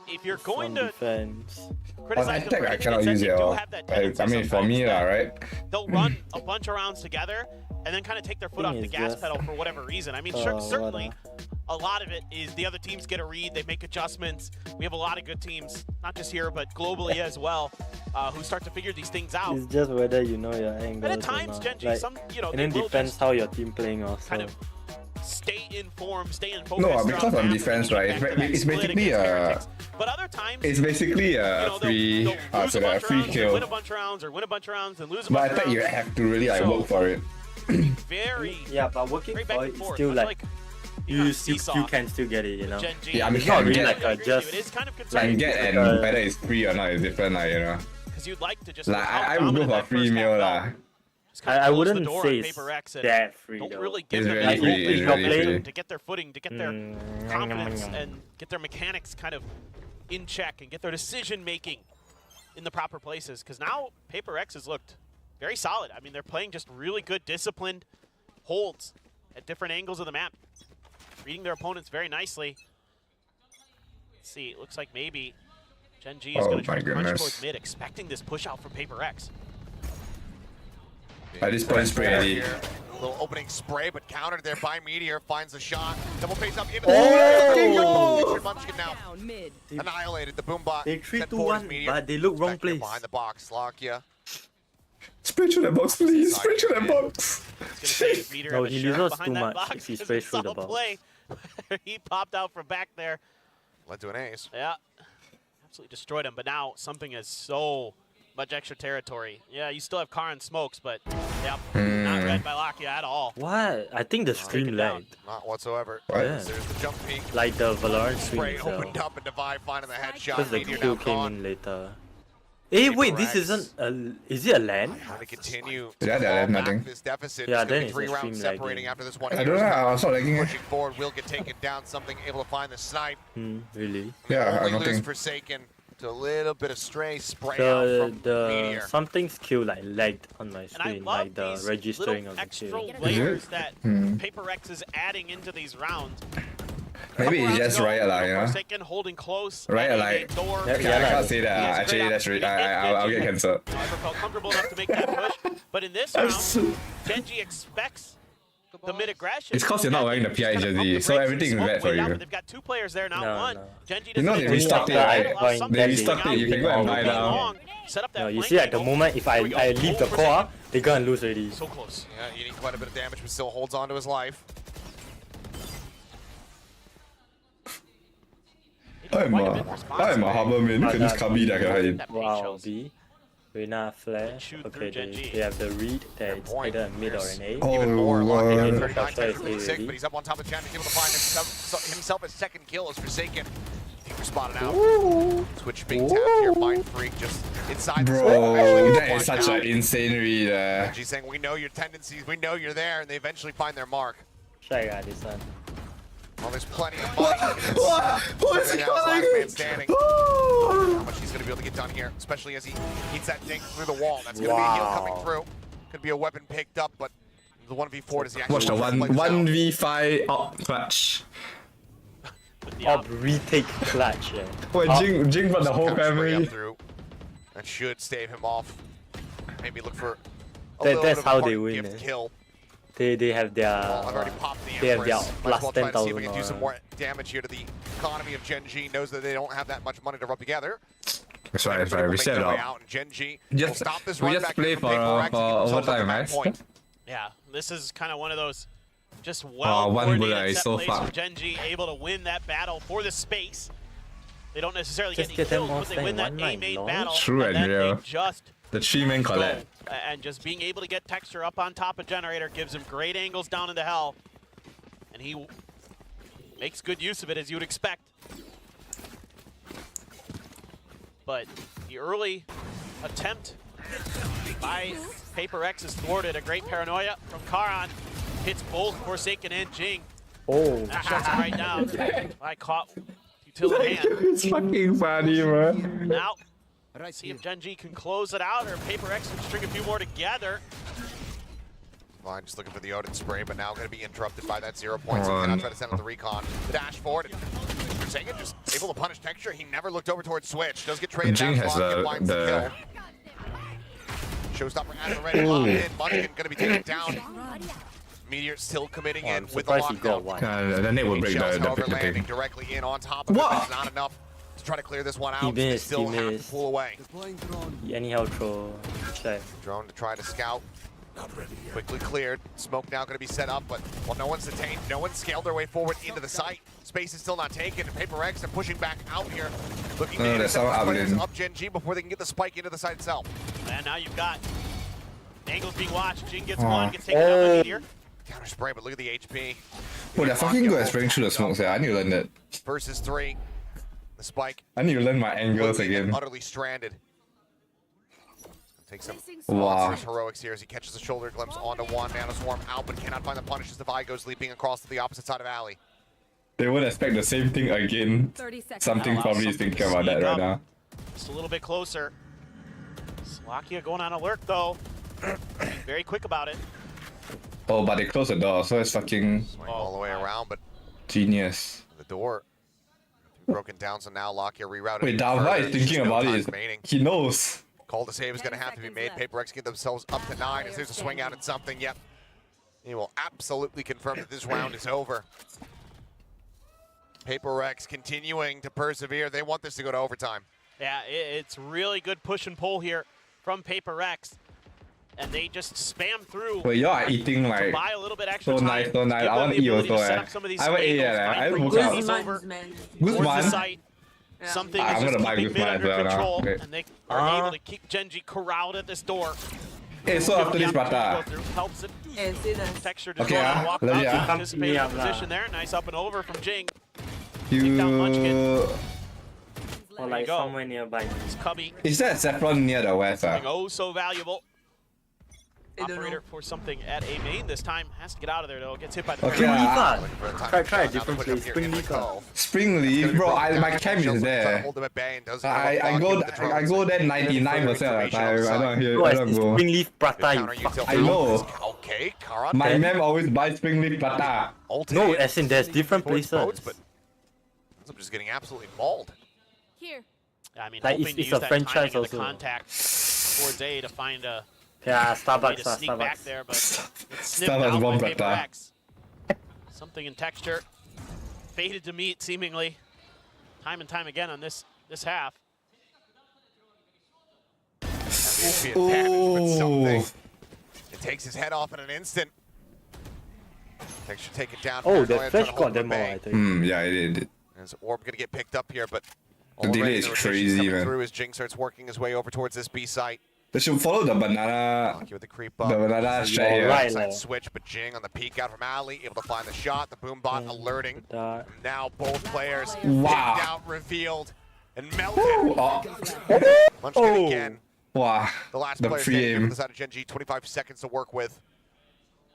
If you're going on to defense. On criticize them for attack, I anything, cannot it's that use they it do all. have that I tendency mean, for sometimes me that right? they'll run a bunch of rounds together and then kind of take their foot off Thing the is gas just- pedal for whatever reason. I mean, certainly a lot of it is the other teams get a read, they make adjustments. We have a lot of good teams, not just here, but globally as well, who start to figure these things out. It's just whether you know your angles. But at or times, not. GenG, Like, some, you know, and they then will depends just how your team playing also. kind of stay in form, stay in focus. No, throughout because the on map, and defense, then right, get back to that it's split basically against a- Heretics. But other times, It's basically you a know, free, they'll lose a bunch of rounds, free and kill. win a bunch of rounds, or win a bunch of rounds and lose a But I bunch of think you rounds. have to really like So- work for it. Very, Yeah, but working very for back it and is forth. still much like being on a you seesaw can still get it, you know. with GenG. Yeah, I mean, It's not can really get- like a just It is kind of Like concerning get and whether it's free or not is different, like, you know. because you'd like to just Like I would go for a free meal lah. I wouldn't say it's that free Don't though. really give It's them very that free, it's momentum very free. to get their footing, to get their confidence, and get their mechanics kind of in check, and get their decision making in the proper places. Because now PRX has looked very solid. I mean, they're playing just really good, disciplined holds at different angles of the map, reading their opponents very nicely. Let's see, it looks like maybe GenG is Oh going to try my to crunch goodness. towards mid, expecting this push out from PRX. At this point, it's pretty. Here. Little opening spray, but countered there by Meteor. Finds the shot. Double face up into Oh! the Munchkin now Down mid. annihilated the boombot. They sent 3-2-1, forward Meteor. but they look wrong Back here place. behind the box, Lakia. Spray through that box, please. Spray through that box. It's gonna save Meteor No, have a he shirt loses behind too that much box if he 'cause sprays we through saw the a box. play where he popped out from back there. Led to an ace. Yeah, absolutely destroyed him. But now something is so much extra territory. Yeah, you still have Karin smokes, but yeah, not read by Lakia at all. What? I think the stream it down. lagged. Not whatsoever. What? Yeah. There's the jump peak. Like the Valorant stream Spray itself. opened up and Divide finding the headshot. Because the Meteor kill now came gone. in later. Hey, wait, this PRX. isn't a... Is it a LAN? Trying to continue Yeah, to they claw have back nothing. this deficit. Yeah, It's gonna then be it's 3 a rounds stream separating lagging. after this one. I don't know. I was not liking it. Pushing forward, will get taken down. Something able to find the snipe. Really? Yeah, I Only don't lose think. Forsaken to a little bit of stray spray out from The Meteor. something's kill like lagged on my And I screen, love like the these registering little of the extra kill. layers that PRX is adding into these rounds. Maybe Couple it's rounds just ago, Riot, like, you know. Forsaken holding close. Riot, at like. a door. Yeah, Yeah, I like- can't say that. He has a Actually, great that's opportunity to I'll hit get GenG. cancelled. Never felt comfortable enough to make that push. But in this round, GenG expects the mid aggression. It's 'cause you're not wearing the PI Just kinda jersey, pump the so brakes everything's and bad smoke for way out, you. but they've got 2 players there, not No, one. no. GenG You know doesn't they need restocked to it, get right? out of something They restocked it, you can go and buy now. long, set up that No, you flank see at the angle. moment if I Here we go. leave the Oh, core, they're gonna lose already. So close. Yeah, eating quite a bit of damage, but still holds on to his life. I'm a Haberman. Look at this cubby that I can hide. That Wow, shows. B. Rina flash. Shoot Okay, through GenG. they have the read that it's point. either a mid or an A. Even more. Locked in Lord. 39 Sure, seconds it's sick, AOD. but he's up on top of Chen. He's able to find himself a second kill as Forsaken. Deeper spotted out. Twitch being tapped here. Mind Freak just inside the smoke. Bro, Actually that gets is such flushed an out. insane read. She's saying, we know your tendencies, we know you're there, and they eventually find their mark. Shy this one. Well, there's plenty of money. What's Right he now, it's last man calling? standing. How much he's going to be able to get done here, especially as he eats that dink through the wall. That's going to be a heal coming through. Could be a weapon picked up, but the 1v4 does he actually Watch the want to play this out? 1v5 up clutch. Up retake clutch. Yeah. Wait, Jing for the whole Comes straight family. up through. That should stave him off. Maybe look for a That- little that's bit of a how party they win, gift eh? kill. They have their Well, I've already popped the they have their Empress. Might as plus well try to see if we 10,000 can do some or- more damage here to the economy of GenG. Knows that they don't have that much money to rub together. That's right, Everybody will we make set their way up. out, and GenG will Just, stop this we run just back play from for PRX and get themselves up to overtime, that right? point. Yeah, this is kind of one of those just one well-coordinated bullet set so plays far. from GenG, able to win that battle for the space. They don't necessarily Just get get any them kills, all but they staying win that one line, A-main no? battle, True and and then real. they just The 3-man go. collab. And just being able to get Texture up on top of Generator gives him great angles down into hell. And he makes good use of it, as you would expect. But the early attempt by PRX is thwarted. A great paranoia from Karan. Hits both Forsaken and Jing. Oh, Shuts him right down. I caught Util in hand. It's fucking funny, man. Now, see if GenG can close it out, or PRX can string a few more together. Fine, just looking for the Odin spray, but now going to be interrupted by that 0 points. He cannot try to send out the recon. The dash forward. And Forsaken just able to punish Texture. He never looked over towards Switch. Does get traded Jing out. has Lock blinds the the kill. Showstopper has already locked in. Munchkin going to be taken down. Meteor still committing in with the surprised he got lockdown. one. The net will Eight break shells, the however, landing thing. directly in on top of it, but it's not enough to try to clear this one out. He They missed, still he have to missed. pull away. He anyhow throw. Shy. Drone to try to scout. Quickly cleared. Smoke now going to be set up, but well, no one's detained. No one's scaled their way forward into the site. Space is still not taken, and PRX are pushing back out here, looking to there's intercept someone the up players in. up GenG before they can get the spike into the site itself. And now you've got angles being watched. Jing gets one, gets taken out by Meteor. Counter spray, but look at the HP. Oh, they're fucking good at spraying through the smokes. Yeah, I need to learn that. Versus 3. The spike. I need to learn my angles completely and again. Utterly stranded. Take some Wow. monstrous heroics here as he catches a shoulder glimpse onto one. Nanoswarm out, but cannot find the punish as the Vi goes leaping across to the opposite side of Alley. They would expect the same thing again. 30 seconds. Something Allow probably is something thinking to about that sneak right up. now. Just a little bit closer. Slovakia going on alert, though. Very quick about it. Oh, but they closed the door, so it's fucking Swing all the way around, but genius. the door broken down, so now Lockyer rerouted. Wait, even Dava further. is There's thinking just no about time it. remaining. He knows. Call to save is going to have to be 10 made. seconds PRX get themselves up to 9 as there's a swing out at something. Yep. He will absolutely confirm that this round is over. PRX continuing to persevere. They want this to go to overtime. Yeah, it's really good push and pull here from PRX. And they just spam through. Wait, y'all are eating to like buy a little bit extra so time. nice, so nice. Give I them want the to eat ability also. to set up some of these I will eat. angles, I find will free cook. these over man. towards the Guzman. site. Something I'm is just gonna buy keeping mid Guzman under as well now. control, Okay. and they are able to keep GenG corralled at this door. Hey, so after this, brata. Helps it. Eh, see that? Texture just Okay, going ah. to walk Love out, ya. anticipating Yeah, the position there. Nice up and over from Jing. You. down Munchkin. Or like go. somewhere nearby. It's Cubby. Is that Saffron near the west? Something oh so valuable. I don't Operator know. for something at A main this time. Has to get out of there though. Gets hit by the Okay, Spring parry. leaf ah. Looking for a time Try to a shot, now different put it up place. here Spring in the leaf ah. cove. Spring leaf, bro. My camp is Trying to there. hold him at bay and doesn't I block go him with the drones. I go there 99% of the time. I don't hear. I don't It's go. spring leaf prata, Counter you fuck. util. I know. Okay, Karan. My mem always buys spring leaf prata. Ulted No, in as in there's different towards places. boats, but ends up just getting absolutely mauled. Here. I mean, Like, hoping to it's use a that franchise timing and the also. contact towards A to find a Yeah, way Starbucks, to sneak back Starbucks. there, but it's snipped Starbucks out bomb by prata. PRX. Something in texture. Fated to meet, seemingly, time and time again on this half. That'd be advantage, but something. It takes his head off in an instant. Texture take it down. Oh, Paranoia the trying flash to hold got him them at all, bay. I think. Yeah, it did. As Orb gonna get picked up here, but The delay already is rotation's crazy, coming man. through as Jing starts working his way over towards this B site. They should follow the banana. Lucky with the creep The up. banana straight here. Outside switch, but GenG on the peek out from Ali, able to find the shot. The boom bot alerting. Now both players Wow. picked out, revealed, and melted. Oh. Munchkin again. Wow. The last The player standing from pre-aim. the side of GenG, 25 seconds to work with.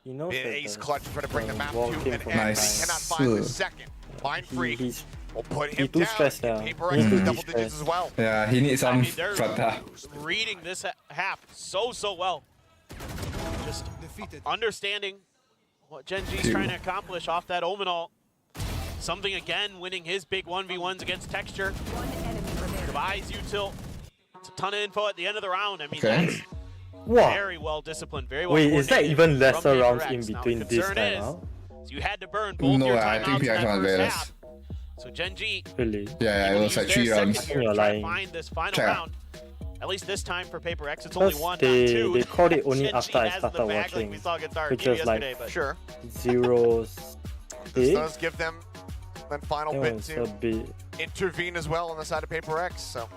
He knows An that ace the- clutch to try to bring the map to wall an came end. from He Nice. cannot find the second. Mind Freak he's will put he him too down. stressed now. PRX He's in too double digits stressed. as well. Yeah, he needs I some mean, they're prata. reading this half so well. Just understanding what GenG's trying to accomplish off that Omenal. Something again, winning his big 1v1s against Texture. Divides util. It's a ton of info at the end of the round. I mean, that's Wow. very well disciplined, very well Wait, is that coordinated even lesser from rounds PRX. in Now, between the this concern time is, out? so you had to burn both No, your I timeouts think in PRX that was first less. half. So GenG Really? Yeah, it was like 3 rounds. here, You're try to lying. find this final Check. round. At least this time for PRX, it's only Because one, they, not two. they called it only GenG after I has the started bag watching, like we saw against our which team was like yesterday, but Sure. 0-6. This does give them that final It bit was to a bit. intervene as well on the side of PRX. So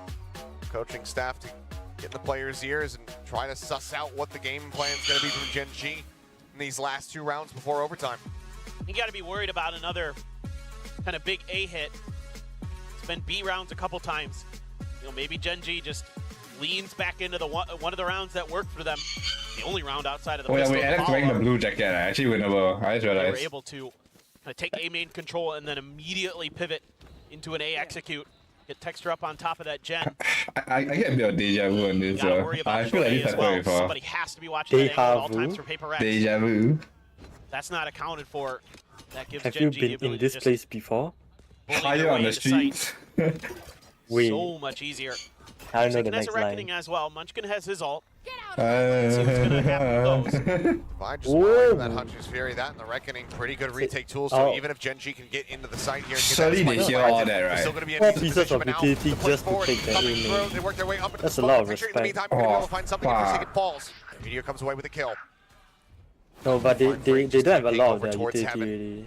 coaching staff to get in the players' ears and try to suss out what the game plan is going to be from GenG in these last 2 rounds before overtime. you got to be worried about another kind of big A hit. It's been B rounds a couple times. You know, maybe GenG just leans back into the one of the rounds that worked for them. The only round outside of the Oh yeah, pistol wait, Alex follow-up. wearing the blue jacket. Actually winnable. I just They were realized. able to kind of take A main control and then immediately pivot into an A execute. Get Texture up on top of that Gen. I get a bit of deja vu on this. Gotta worry about I feel like A this as I've well. heard before. Somebody has to be watching that angle at all Deja times vu? for PRX. Deja vu. That's not accounted for. That gives Have GenG you the been ability in to this just place before? bully Higher their on way the into sight. streets. Wait, So much easier. I know the Munchkin has next a reckoning line. as well. Munchkin has his ult. Let's see what's gonna happen with those. Fine, just away from that Hunter's Fury, that and the Reckoning, pretty good retake tools. So Oh. even if GenG can get into the site here and get Surely that they spike hear planted, all that, there's right? still going to be an 4 easy pieces position, of but now utility the push just to forward, take that coming in. through, they work their way up into That's the a lot of Texture. In the respect. meantime, Oh, will find something if fuck. Forsaken falls. Meteor comes away with a kill. No, but they don't have a lot of Over their towards utility heaven. already.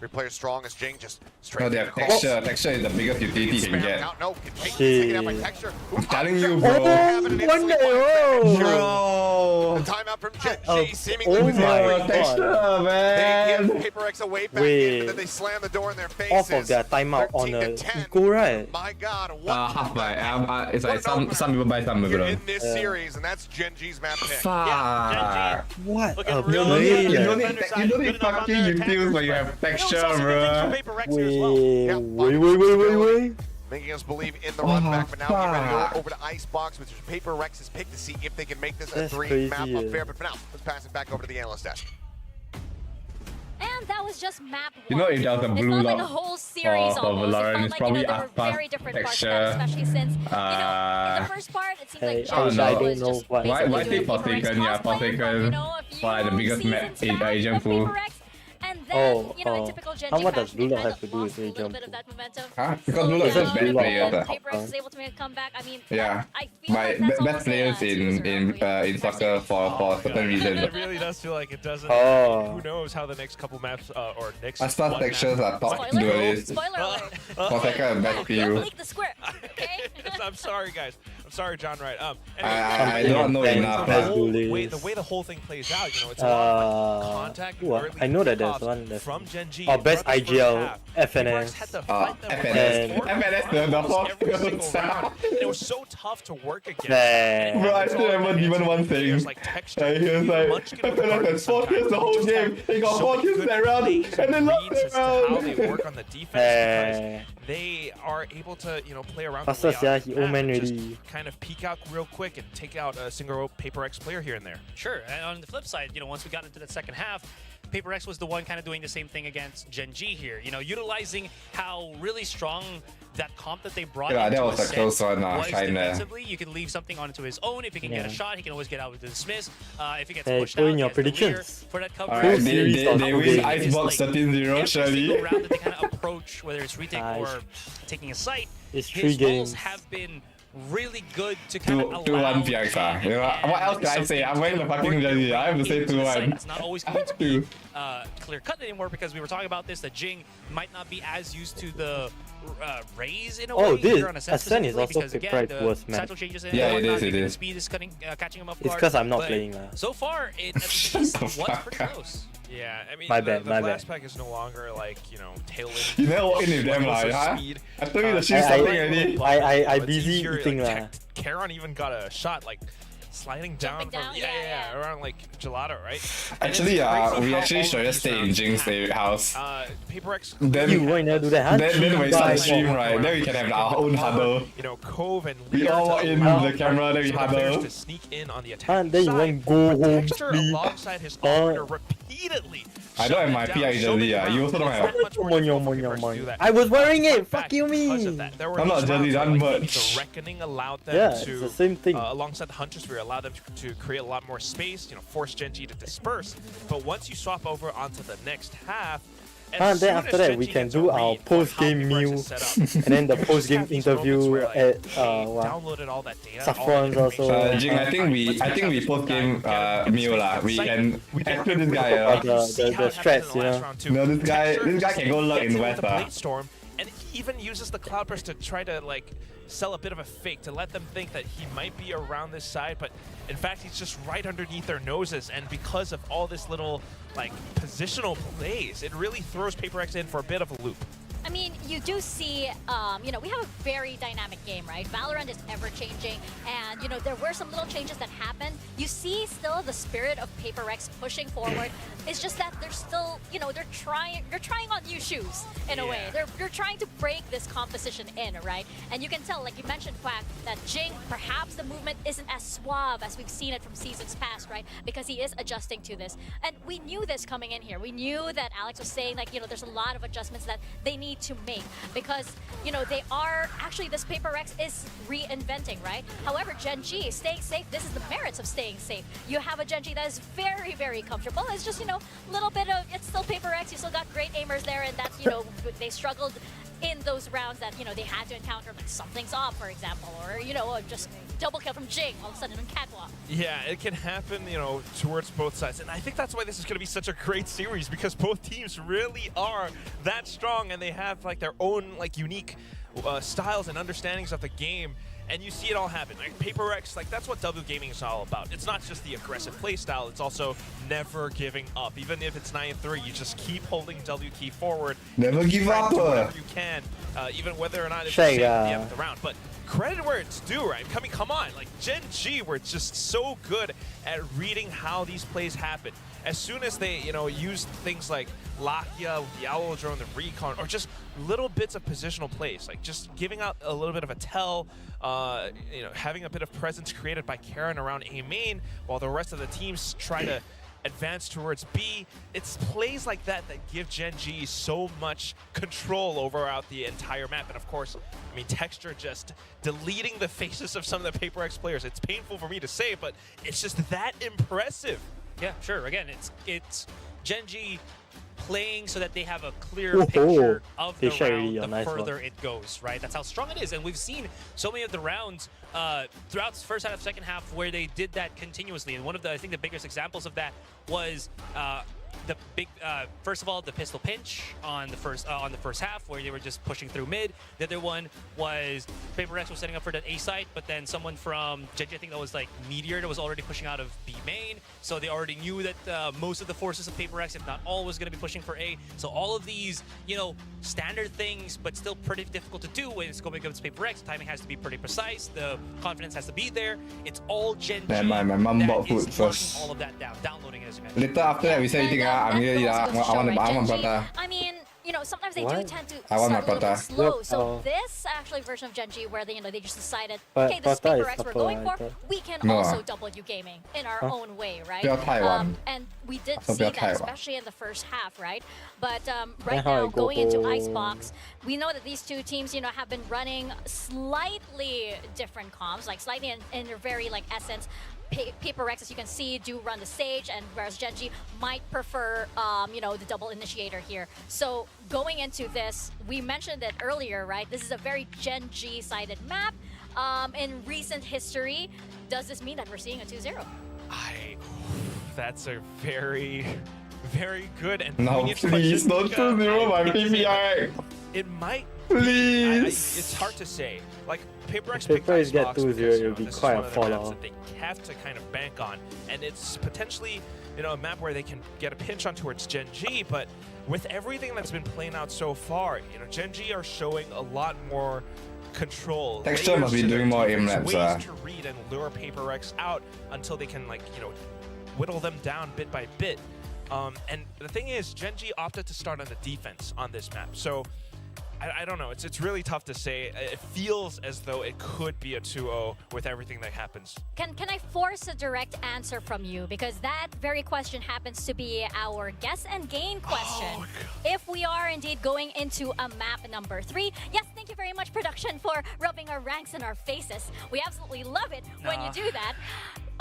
Three players strong as GenG just No, straight they have texture. Texture is the biggest utility you can get. out. No, taken out by Texture. I'm telling you, Oh, bro. one day, oh! Bro. The timeout from GenG Oh, seemingly oh was my it. God. Texture, They man. give PRX a way back in, Wait. and then they slam the door in their faces. Off of their timeout on 13 a to 10. eco, right? My God, what Half by. It's like What an some people buy some you're bro. in this series, and that's GenG's map pick. Fuck. What Looking a real You good. don't player! need fucking utils when you have texture, bro. Wait. Making us believe in the run back, but now get ready to fuck. go over to Icebox, which is PRX's pick to see if they can make this a That's 3-map crazy, affair. But for now, let's pass it back over to the analyst desk. And that was just map 1. You know, if there was a It's blue not like a lock whole series for almost. It Valorant, felt it's like, probably there were Aspas, very different parts of Texture, that, especially since, in the first part, it seemed Hey, like I don't GenG know. was just Why Why basically take doing Forsaken? PRX Yeah, cosplay from, Forsaken. a few Why the biggest map seasons in back Asian with pool? PRX. And then, in Oh, typical GenG and what does fashion, Blue they Lock kind have to of do with lost a little Asian bit of pool? that momentum. Huh? Because Blue Lock is Slowed just down, best player. and That. PRX was able to make a comeback. I mean, Yeah. I feel My like that's best almost players in soccer for certain reasons. It really does feel like it doesn't. Oh. Who knows how the next couple maps or next. Aspas one textures map- are top Spoiler, duelists. spoiler alert. Forsaken is best Don't PU. leak the script, okay? I'm sorry, guys. I'm sorry, John Wright. I don't know enough. Best The duelist. way the whole thing plays out, you know, it's a lot of contact. Who are- early I know that there's kickoffs one that's- from GenG. Oh, best throughout the first IGL, half. FNS. PRX had to fight them FNS. for FNS, the almost whole every field single sound. round. And it was so tough to work against. Nah. And Bro, I it's still all remember advanced even one players thing. like Texture, He was like, Munchkin with FNS Guardian has 4 kills the sometimes. whole Just game. have He got so 4 many kills good that round, plays and they and lost reads that as to how round. they work on the defense because they are able to, you know, play around Faster, the layout sia, of he the map omen and just already. kind of peek out real quick and take out a single PRX player here and there. Sure, and on the flip side, you know, once we got into the second half, PRX was the one kind of doing the same thing against GenG here. You know, utilizing how really strong that comp that they brought Yeah, into that was a close one, was Shine there. defensively. You can leave something onto his own. If he can get a Yeah. shot, he can always get out with the dismiss. If he gets Hey, pushed put out, in he your has the leader predictions. for that coverage. Alright, series they of win upgrades. Icebox 13-0, Every surely. single round that they kind of approach, whether it's retake or Nice. taking a site, It's 3 his roles games. have been really good to kind of allow 2-1 PRX. You know, what else can I say? I'm wearing the fucking jersey. I have to say 2-1. It's not always going to be clear cut anymore because we were talking about this, that GenG might not be as used to the raise in a way. Here on Ascent is also PRX worse, man. Yeah, it is. Speed is catching him off guard. It's because I'm not playing. So far, it at least was pretty close. Yeah, I mean, my the bad. blast pack is no longer like, you know, tailwind. You never walk in with them, like, huh? I told you to shoot something already. I busy eating, lah. Karon even got a shot, like, sliding down from around like gelato, right? Actually, we actually should just stay in GenG's house. PRX. Then you why not do that? Huh? Then we start the stream, right? Then we can have our own huddle. You know, Cove and we all walk in the camera, then we huddle. To sneak in on the attack. And then you won't go home. Alongside his operator repeatedly. I don't have my PRX jersey. You also don't have. I was wearing it. Fuck you, me. I'm not jersey, I'm merch. The Reckoning allowed them to, it's the same thing. Alongside the Hunter Sphere, allowed them to create a lot more space. You know, force GenG to disperse. But once you swap over onto the next half. And then after that, we can do our post-game meal, and then the post-game interview at Saffron's also. Jing, I think we post-game meal lah. We can exclude this guy. The strats, you know. No, this guy can go lurk in West. And he even uses the Cloud Burst to try to like sell a bit of a fake to let them think that he might be around this side, but in fact he's just right underneath their noses. And because of all this little like positional plays, it really throws PRX in for a bit of a loop. I mean, you do see, you know, we have a very dynamic game, right? Valorant is ever-changing, and, you know, there were some little changes that happened. You see still the spirit of PRX pushing forward. It's just that they're still, you know, they're trying on new shoes, in a way. They're trying to break this composition in, right? And you can tell, like you mentioned, Quack, that GenG, perhaps the movement isn't as suave as we've seen it from seasons past, right? Because he is adjusting to this. And we knew this coming in here. We knew that Alex was saying, like, you know, there's a lot of adjustments that they need to make because, you know, they are actually, this PRX is reinventing, right? However, GenG staying safe, this is the merits of staying safe. You have a GenG that is very, very comfortable. It's just, you know, a little bit of, it's still PRX, you still got great aimers there, and that's, you know, they struggled in those rounds that, you know, they had to encounter, like something's off, for example, or, you know, just double kill from GenG all of a sudden in Catwalk. Yeah, it can happen, you know, towards both sides. And I think that's why this is going to be such a great series, because both teams really are that strong and they have like their own like unique styles and understandings of the game. And you see it all happen. Like PRX, like that's what W Gaming is all about. It's not just the aggressive play style, it's also never giving up. Even if it's 9-3, you just keep holding W key forward. Never give up. Do whatever you can, even whether or not it's at the end of the round. But credit where it's due, right? I mean, come on, like GenG were just so good at reading how these plays happen. As soon as they, you know, use things like Lakia, the Owl Drone, the Recon, or just little bits of positional plays, like just giving out a little bit of a tell, you know, having a bit of presence created by Karon around A main, while the rest of the teams try to advance towards B. It's plays like that that give GenG so much control over out the entire map. And of course, I mean, Texture just deleting the faces of some of the PRX players. It's painful for me to say, but it's just that impressive. Yeah, sure. Again, it's GenG playing so that they have a clear picture of the round the further it goes, right? That's how strong it is. And we've seen so many of the rounds throughout the first half, second half, where they did that continuously. And one of the, I think the biggest examples of that was the big, first of all, the pistol pinch on the first half, where they were just pushing through mid. The other one was PRX was setting up for that A site, but then someone from GenG, I think that was like Meteor, that was already pushing out of B main. So they already knew that most of the forces of PRX, if not all, was going to be pushing for A. So all of these, you know, standard things, but still pretty difficult to do when it's going against PRX. Timing has to be pretty precise. The confidence has to be there. It's all GenG. My mom bought food first. All of that down, downloading it as you mentioned. Later after that, we say anything. I want prata. I mean, you know, sometimes they do tend to I want my start a little prata. slow. So this actually version of GenG, where they, you know, they just decided, okay, this is PRX we're going for. We can also W gaming in our own way, right? And we did see that, especially in the first half, right? But right now, going into Icebox, we know that these two teams, you know, have been running slightly different comms, like slightly in their very like essence. PRX, as you can see, do run the stage, and whereas GenG might prefer, you know, the double initiator here. So going into this, we mentioned it earlier, right? This is a very GenG-sided map. in recent history. Does this mean that we're seeing a 2-0? That's a very, very good and No, poignant please, question, not Mika. 2-0 by I hate to say PPRX. it might. Please. It's hard to say. Like PaperX If PaperX get 2-0, it'll be this is quite one a of the maps fallout. that they have to kind of bank on, and it's potentially a map where they can get a pinch on towards GenG. But with everything that's been playing out so far, GenG are showing a lot more control. Texture layers must be to their doing more defense, aim ways laps, to read and lure PaperX out until they can whittle them down bit by bit. And the thing is, GenG opted to start on the defense on this map, so I don't know. It's really tough to say. It feels as though it could be a 2-0 with everything that happens. Can I force a direct answer from you? Because that very question happens to be our guess and gain question. If we are indeed going into a map number 3, yes, thank you very much, production, for rubbing our ranks in our faces. We absolutely love it when you do that.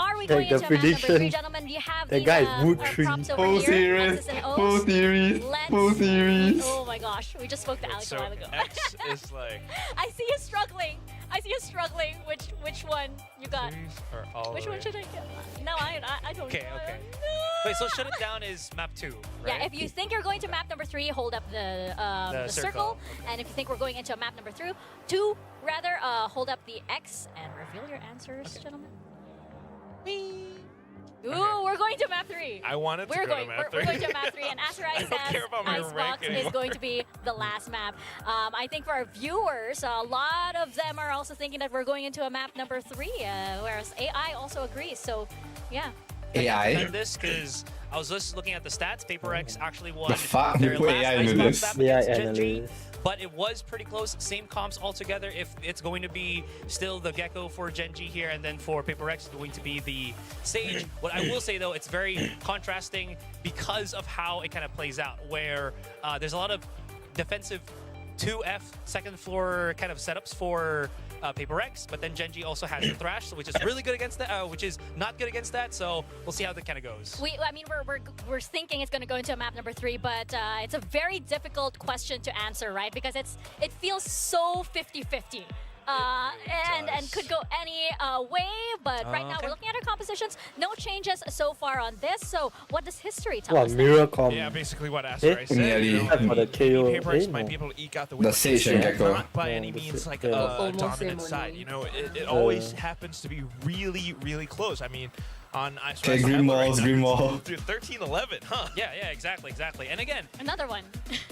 Are we going the into a map number 3, prediction. gentlemen? Do you have The the guy is mood prompts over Full here? series, X's and O's? full series, Let's- full series. Oh my gosh, we just spoke to Alex So a while ago. X is like I see you struggling. I see you struggling. Which one you got? these are all Which the one way- should I get? No, I don't Okay, know. okay. No. Wait, so shut it down is map 2, right? Yeah, if you think you're going to map number 3, hold up the circle. And if you think we're going into a map number 2, hold up the X and reveal your answers, gentlemen. Ooh, we're going to map 3. I wanted to We're go going. to map We're 3. going to map 3, and Azure I Ice don't care about my Icebox rank is anymore. going to be the last map. I think for our viewers, a lot of them are also thinking that we're going into a map number 3, whereas AI also agrees. So, yeah. AI? And this because I was just looking at the stats. PaperX actually won The fuck? their You put last AI into Icebox this? map AI against GenG, analyst. but it was pretty close. Same comps altogether. If it's going to be still the Gecko for GenG here, and then for PaperX it's going to be the Sage. What I will say though, it's very contrasting because of how it kind of plays out, where there's a lot of defensive 2F second floor kind of setups for PaperX, but then GenG also has the Thrash, which is really good against that, which is not good against that. So we'll see how that kind of goes. I mean, we're thinking it's going to go into a map number 3, but it's a very difficult question to answer, right? Because it feels so 50-50. And could go any way, but right now we're looking at our compositions. No changes so far on this. So what does history tell What us? miracle? Yeah, basically what Asteroid said. Nearly. For the KO. PaperX might be able to eke out the win. The Sage and Gecko. Not by any the means Sage, like yeah. a Almost dominant same side. one. It always happens to be really, really close. I mean, on Okay, green balls, green ball. Dude, 13-11, huh? Yeah, exactly. And again, Another one.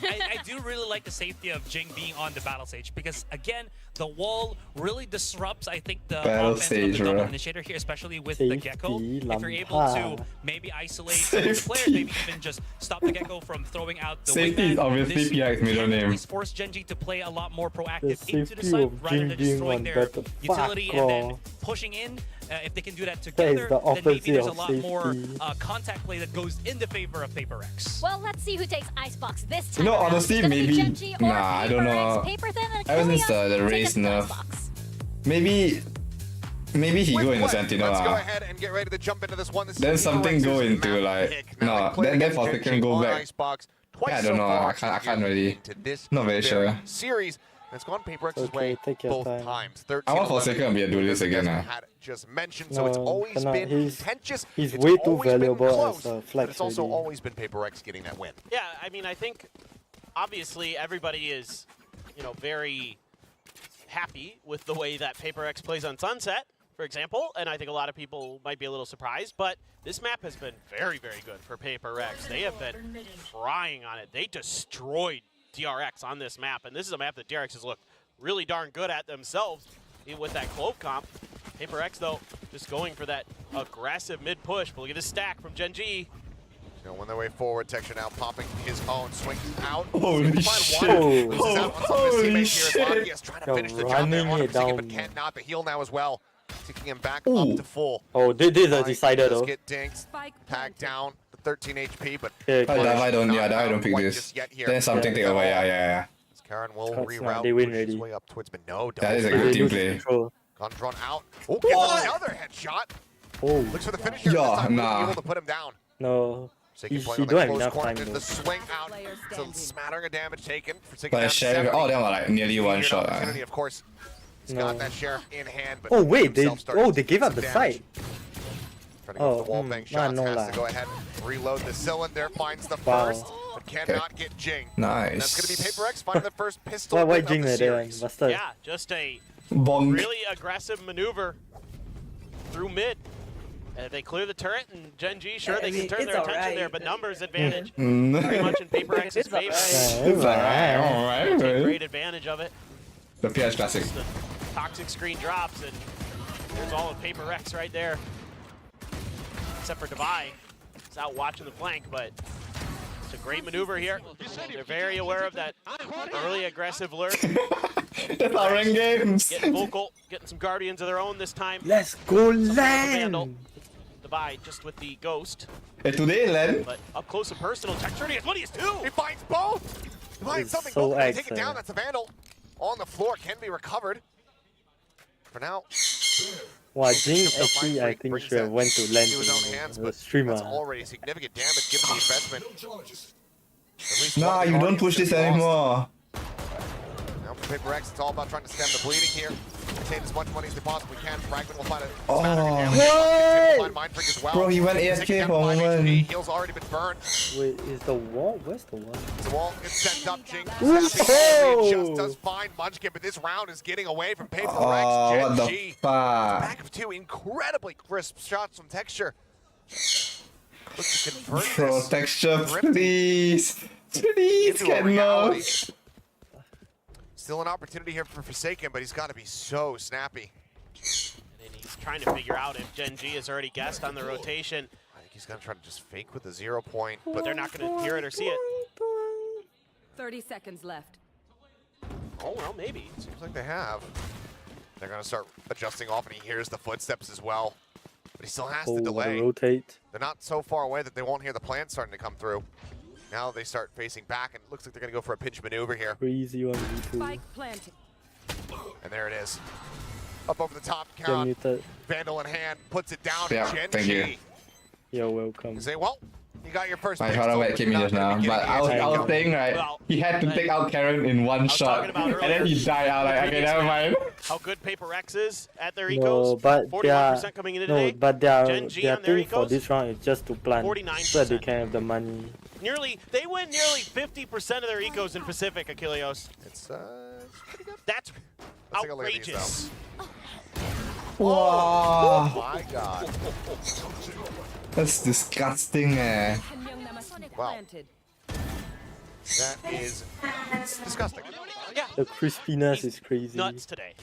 I do really like the safety of Jing being on the Battle Sage because, again, the wall really disrupts, I think, the Battle offense Sage, of the double bro. initiator here, especially with the Gecko. Safety, If you're able to Lampa. maybe isolate some of the players, maybe even just stop the Gecko from throwing out the Safety is wingman, obviously this PRX middle can name. at least force GenG to play a lot more The proactive into the safety site of rather than Jing just being throwing on their better. utility Fuck and then off. pushing in. If they can do that That is together, the then maybe opposite there's a of lot more safety. contact play that goes in the favor of PaperX. Well, let's see who takes Icebox this time. You know, around. honestly, It's gonna be maybe- GenG or nah, I don't PaperX. know. Paper Thin and Ever since Achilles the will take race us to nerf. Icebox. Maybe he With go in the play, Sentinel. let's go ahead and get ready to jump into this one. This Then is something go PRX's into, map like, pick. no, Now, they played then against Forsaken GenG go on back. Icebox twice Yeah, I so don't know. far I can't here really- into this not very sure. series. And it's gone PaperX's Okay, way take your both time. times. I want Forsaken to be a duelist again. As we had just mentioned, so No, it's always cannot. been He's- contentious. he's It's way too always been valuable close, as a but flex it's also already. always been PaperX getting that win. Yeah, I mean, I think obviously everybody is, very happy with the way that PaperX plays on Sunset, for example, and I think a lot of people might be a little surprised, but this map has been very, very good for PaperX. They have been frying on it. They destroyed DRX on this map, and this is a map that DRX has looked really darn good at themselves with that Clove comp. PaperX, though, just going for that aggressive mid-push, but look at this stack from GenG. Going win their way forward. Texture now popping his own, swings out. Holy Find shit. one, loses out on some of his Holy teammates here. shit. Latias trying to You're finish the job there running on it Forsaken, but down. cannot. The heal now as well. Taking him back Ooh. up to full. Oh, this is a Mike decider does though. get dinked, tagged down to 13 HP, but Yeah, Oh, correct. I don't pick quite this. just yet here. Then something take over, yeah. As Karen will That's reroute, not- they win push his already. way up towards, but no, That is a double good They team lose play. control. gun drawn out. Oh, gets another headshot. Oh, Looks for the finish here. Yeah, This time, nah. able to put him down. no. Forsaken He playing on the don't have close enough corner. time There's though. the swing out. Player It's a standing. smattering of damage taken. Forsaken But down Sheriff, 70. all of them are like nearly one Here, an shot. opportunity, of course, He's got that sheriff in hand, but Oh wait, they himself they gave up the damage. site. Trying to go for the wall bang shots, no has lie. to go ahead and reload the cylinder, finds the Wow. first, but cannot get Jing. Nice. And that's going to be PRX finding the first pistol Why win of Jing the like that one? series. Bastard. Yeah, just a Bonk. really aggressive maneuver through mid. They clear the turret, and GenG, sure, they can turn their attention there, but numbers advantage very much in PRX's favor. It's alright. Take great advantage of it. The PS Classic. The toxic screen drops, and there's all of PRX right there. Except for Devi. He's out watching the flank, but it's a great maneuver here. They're very aware of that early aggressive lurk. That's our rank games. Getting vocal, getting some Guardians of their own this time. Let's go Vandal. land. Devi just with the Ghost. Hey, today, Len. But up close and personal, Texture is what he is too. He finds both. He finds It's something. so Both take it excellent. down. That's a Vandal. On the floor, can be recovered. For now, Wow, Jing Picked up actually Mind I Freak, think brings should have that went to land to his own hands, in the but streamer. that's already significant damage given the investment. At least Nah, one of the you don't Guardians push gonna this be lost. anymore. Now for PRX, it's all about trying to stem the bleeding here. Retain as much money as they possibly can. Fragment will find a Oh. What? Mind Freak as well. Bro, he went AFK Taking down for a 5 moment. HP. Heal's already been burned. Wait, is the wall? Where's the wall? The wall gets sent up. Jing Oh. just does fine Munchkin, but this round is getting away from PRX. Oh, what the GenG. fuck? Back of two incredibly crisp shots from Texture. Look to convert Bro, this Texture, drifting please. Please, into a get reality. lost. Still an opportunity here for Forsaken, but he's got to be so snappy. And he's trying to figure out if GenG has already guessed on the rotation, I think he's going to try to just fake with the 0 point, but but they're not going to hear it or see it. 30 seconds left. Oh, well, maybe. seems like they have. They're going to start adjusting off, and he hears the footsteps as well. But he still has to delay. Rotate. They're not so far away that they won't hear the plant starting to come through. Now they start facing back, and it looks like they're going to go for a pinch maneuver here. Crazy 1v2. Spike planted. And there it is. Up over the top, Get count. muted. Vandal in hand, puts it down. Yeah, GenG. thank you. You're welcome. You say, well, you got your first I pistol, thought about but came in you're just not now, gonna be but getting I was anything. saying, right, Well, he had to take out Karen in one was shot, talking about and then he earlier, died out, like, okay, previous never match, mind. How good PRX is at their No, ecos. but 41% coming in today. no, but their GenG on their thing for ecos, this round is just to plant, so that they 49%. can have the money. They win nearly 50% of their ecos in Pacific, Achilleos. It's pretty good. That's Let's take a look at these, outrageous. Wow, My God. that's disgusting, eh. Wow. That is disgusting. Yeah, The crispiness he's is crazy. nuts today.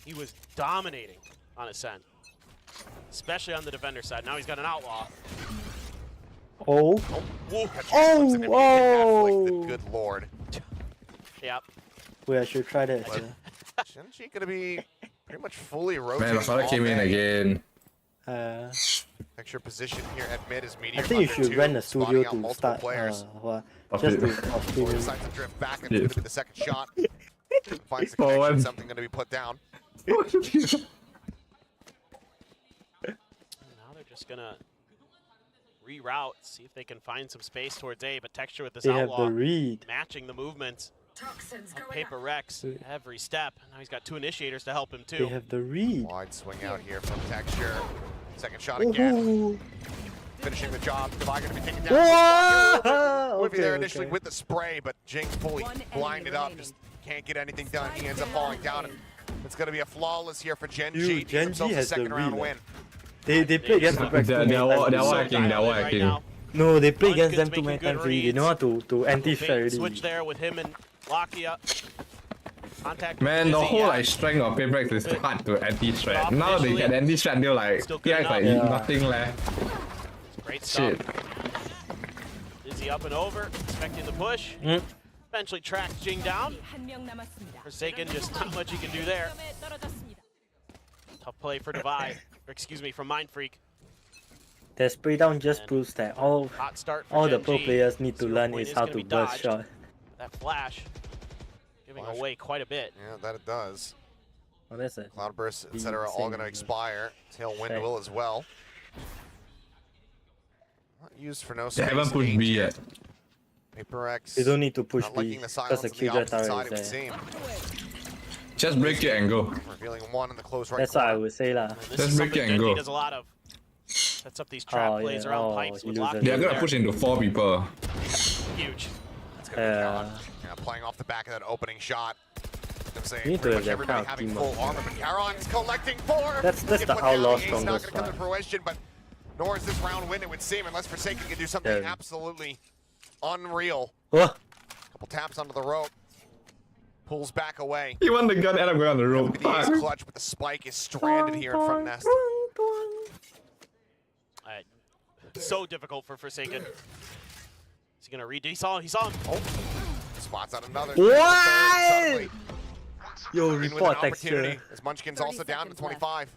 He was dominating on Ascent, especially on the defender side. Now he's got an outlaw. Oh, Woo. oh. Good lord. Yep. wait, I should try that. But GenG gonna be pretty much fully rotating. Man, my father came in again. Extra position here at mid is I Meteor. think you under should two, rent a spotting studio out to multiple start, players. just to Or streaming. decides to drift back, and it's gonna be the second shot. Finds the For connection, one. something gonna be put down. Now they're just gonna reroute, see if they can find some space towards A, but Texture with this They have outlaw the read. matching the movements of PRX every step. Now he's got two initiators to help him They too. have the read. Wide swing out here from Texture. Second shot again. Ooh. Finishing the job. Devi gonna be taken down. Whoa! Would be there Okay, initially okay. with the spray, but Jing fully One enemy blinded up. remaining. Just can't get anything done. He ends up falling down. And it's gonna be a flawless here for GenG. Dude, to give themselves GenG a has the second round read, win. They play against the Black too many They're times. hacking, they're Right hacking. now. No, they play against them Munchkin's too many making good times already. They know how to anti-strat Bait already. switch there with him and Lakia. Contact Man, the busy, whole yeah. like strength of PRX is hard to anti-strat. Now they can anti-strat, they're like, Still good PRX like enough. Yeah. nothing left. Great stuff. Shit. Dizzy up and over, expecting the push. Mm. Eventually tracks Jing down. Forsaken, just not much he can do there. Tough play for Devi. Or excuse me, from Mind Freak. Their spray down just proves that all Hot start for the pro GenG. players need to 0 learn point is how gonna to be burst dodged. shot. That flash giving Flash. away quite a bit. Yeah, that it does. Oh, that's a Cloudburst, etc. all gonna expire. Tailwind Right. will as well. Not used for no They space. haven't pushed gain B here. yet. PRX They don't need to push not B liking the because silence the on the Killjoy opposite side, tower it would is there. seem. Just break it and go. Revealing one in the close right That's corner. what I would say lah. This Just is break something it and GenG go. does a lot of. Sets up these trap Oh, plays yeah. around Oh, pipes he with loses. They're locked gonna push into 4 people. Huge. That's gonna be Charon. Yeah, playing off the back of that opening shot. I'm saying You need to pretty have much that everybody kind of having team full up. armor, but Charon's collecting 4. That's He the put down outlaw the ace, not strongest gonna come to one. fruition, but nor is this round win, it would seem, unless Forsaken can do something Yeah. absolutely unreal. Oh, Couple taps onto the rope. Pulls back away. He won the gun and I'm going on the rope. The ace clutch, but the spike is stranded here in front of Nest. So difficult for Forsaken. Is he gonna read? He saw him. Oh, spots out another. What? Yo, In with report an opportunity, texture. as Munchkin's 30 also down to seconds left. 25.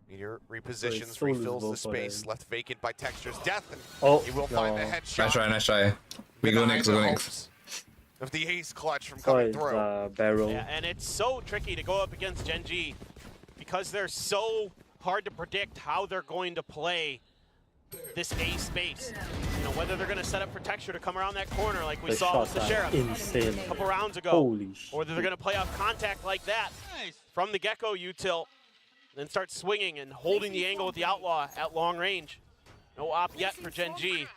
Meteor repositions, so refills losable the for space, them. left vacant by Texture's death, and Oh, he will find the no. headshot. Nice try. We go next, Of the ace clutch from Oh, coming it's through. barrel. Yeah, and it's so tricky to go up against GenG because they're so hard to predict how they're going to play this A space. You know, whether they're going to set up for Texture to come around that corner like we The saw with shots the are Sheriff insane. a couple rounds ago. Holy shit. Or whether they're going to play off contact like that from the Gecko util, then start swinging and holding the angle with the Outlaw at long range. No op yet for GenG.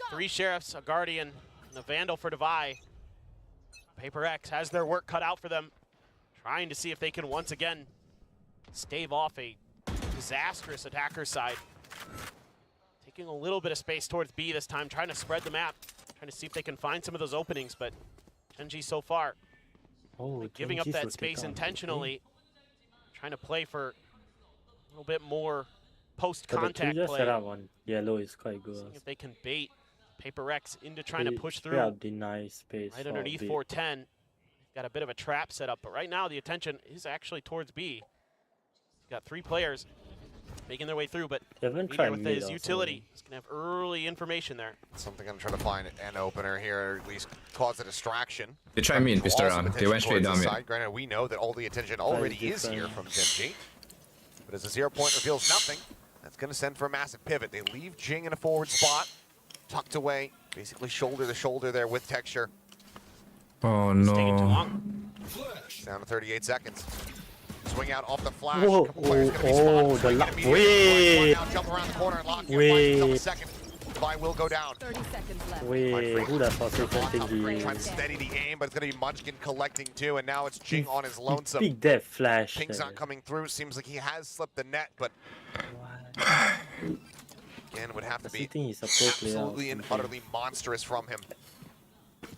3 Sheriffs, a Guardian, and a Vandal for Devi. PRX has their work cut out for them, trying to see if they can once again stave off a disastrous attacker side. Taking a little bit of space towards B this time, trying to spread the map, trying to see if they can find some of those openings, but GenG so far Oh, giving up GenG's that will space take on. intentionally, trying to play for a little bit more But the post-contact Killjoy play. setup on yellow is quite good. Seeing if they can bait PRX into trying to push Straight through up deny space right for underneath B. 410. Got a bit of a trap set up, but right now the attention is actually towards B. Got 3 players making their way through, but They haven't Meteor tried with mid his or utility is going to have early information there. Something I'm trying to find an opener here, or at least cause a distraction. They tried me in pistol Draw some round. They attention went straight towards down the mid. side. Granted, we know that all the attention already is here from GenG. But as the 0 point reveals nothing, that's going to send for a massive pivot. They leave Jing in a forward spot, tucked away, basically shoulder to shoulder there with Texture. Oh It's taking too no. long. Down to 38 seconds. Swing out off the flash. Whoa, Couple players gonna be oh, spotted. the Swing lock. in immediately. Wait. Now jump around the corner and lock in. Finds himself a second. Devi will go down. 30 seconds left. Wait, who the fuck is Trying thinking to steady the aim, but it's going to be Munchkin collecting too, and now it's Jing on his lonesome. Big dead flash. Ping's there. not coming through. Seems like he has slipped the net, but again, would have to Does he be think he's a pro player or absolutely and something? utterly monstrous from him.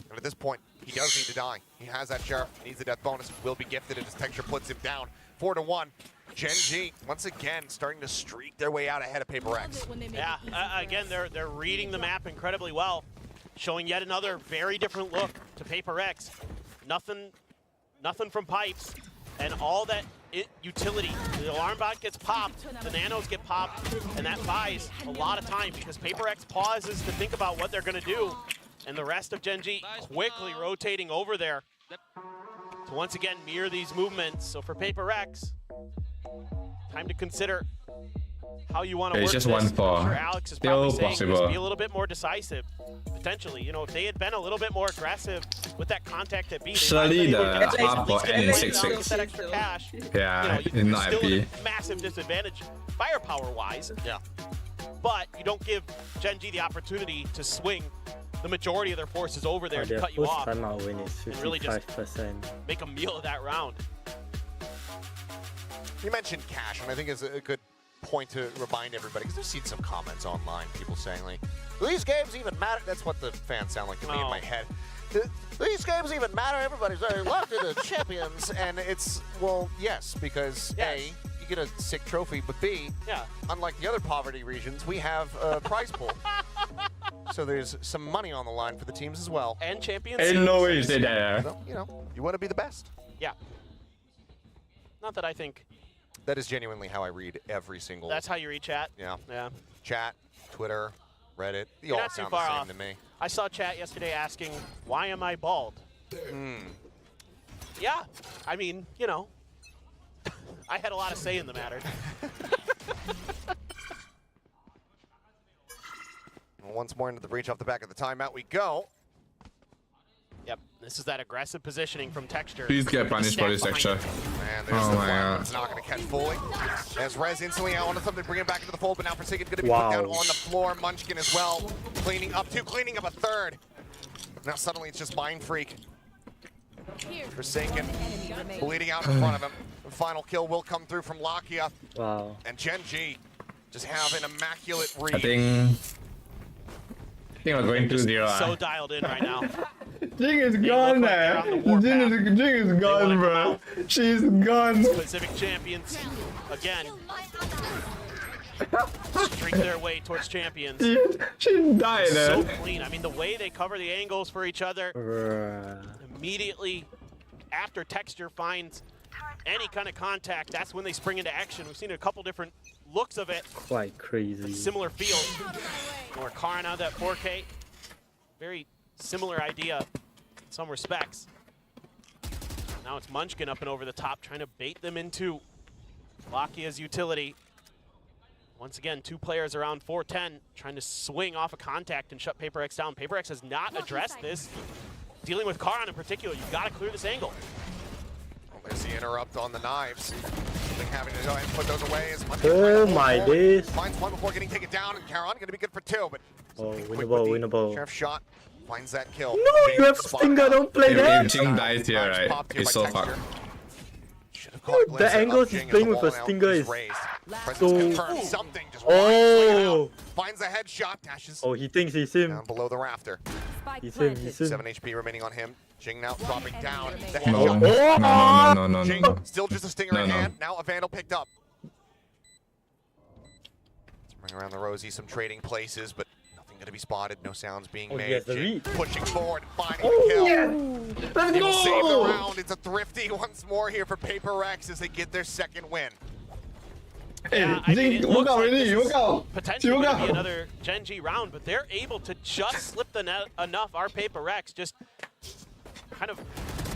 And at this point, he does need to die. He has that Sheriff, needs the death bonus, will be gifted, and his Texture puts him down. 4-1. GenG, once again, starting to streak their way out ahead of PRX. Yeah, again, they're reading the map incredibly well, showing yet another very different look to PRX. Nothing from pipes, and all that utility. The alarm bot gets popped, the nanos get popped, and that buys a lot of time because PRX pauses to think about what they're going to do, and the rest of GenG quickly rotating over there to once again mirror these movements. So for PRX, time to consider how you want to work It's just this. one I'm for sure Alex is probably still saying possible. just be a little bit more decisive, potentially. You know, if they had been a little bit more aggressive with that contact at B, they might have Surely been able to the get up or at N in least 6-6. get that extra cash. Yeah, You he's know, not still happy. in a massive disadvantage firepower-wise. Yeah. But you don't give GenG the opportunity to swing the majority of their forces over there to Their cut you first off, timeout win is and really just 55%. make a meal of that round. You mentioned cash, and I think it's a good point to remind everybody, because I've seen some comments online, people saying, like, do these games even matter? That's what the fans sound like to me in my head. Do these games even matter? Everybody's very left to the champions, and it's, well, yes, because A, you get a sick trophy, but B, unlike the other poverty regions, we have a prize pool. So there's some money on the line for the teams as well. And champions. Ain't no way you say that. So, you know, you want to be the best. Yeah. Not that I think That is genuinely how I read every single. that's how you read chat. Yeah. Yeah. Chat, Twitter, Reddit. They You're all not too sound far the same off. to me. I saw chat yesterday asking, why am I bald? Yeah, I mean, you know, I had a lot of say in the matter. Once more into the breach off the back of the timeout we go. Yep. This is that aggressive positioning from Texture. Please get punished for this Texture. And there's the flag. It's not going to catch fully. As Rez instantly out onto something to bring him back into the fold, but now Forsaken's going to be put down on the floor. Munchkin as well, cleaning up a third. Now suddenly it's just Mind Freak. Forsaken bleeding out in front of him. The final kill will come through from Lakia. Wow. And GenG just have an immaculate read. I think we're going 2-0. So dialed in right now. Jing is gone there. Jing is gone, bro. She's gone. Pacific champions again. Streak their way towards champions. She died. So clean. I mean, the way they cover the angles for each other. Immediately after Texture finds any kind of contact, that's when they spring into action. We've seen a couple different looks of it. Quite crazy. Similar feel. Or Kara now that 4K. Very similar idea in some respects. Now it's Munchkin up and over the top, trying to bait them into Lakia's utility. Once again, 2 players around 410, trying to swing off a contact and shut PaperX down. PaperX has not addressed this. Dealing with Karan in particular, you've got to clear this angle. Well, there's the interrupt on the knives. Having to go ahead and put those away as much Oh my days. Finds one before getting taken down, and Karan going to be good for 2, but winnable. Sheriff shot finds that kill. No, you have Stinger, don't play that. If Jing dies here, right, it's so fucked. The angles he's playing with a Stinger is so... Something just finds a headshot, dashes. Oh, he thinks he's him. Down below the rafter. He's him. 7 HP remaining on him. Jing now dropping down. The No, headshot. no. Jing still just a stinger in hand. Now a Vandal picked up. Let's bring around the Rosie, some trading places, but nothing going to be spotted. No sounds being made. Jing pushing forward and finding the kill. Let's He will save the go! round. It's a thrifty once more here for PaperX as they get their second win. Hey, I mean, Jing, it look looks out, like this ready, is look out. potentially Look going to be out. another GenG round, but they're able to just slip the net enough. Our PaperX just kind of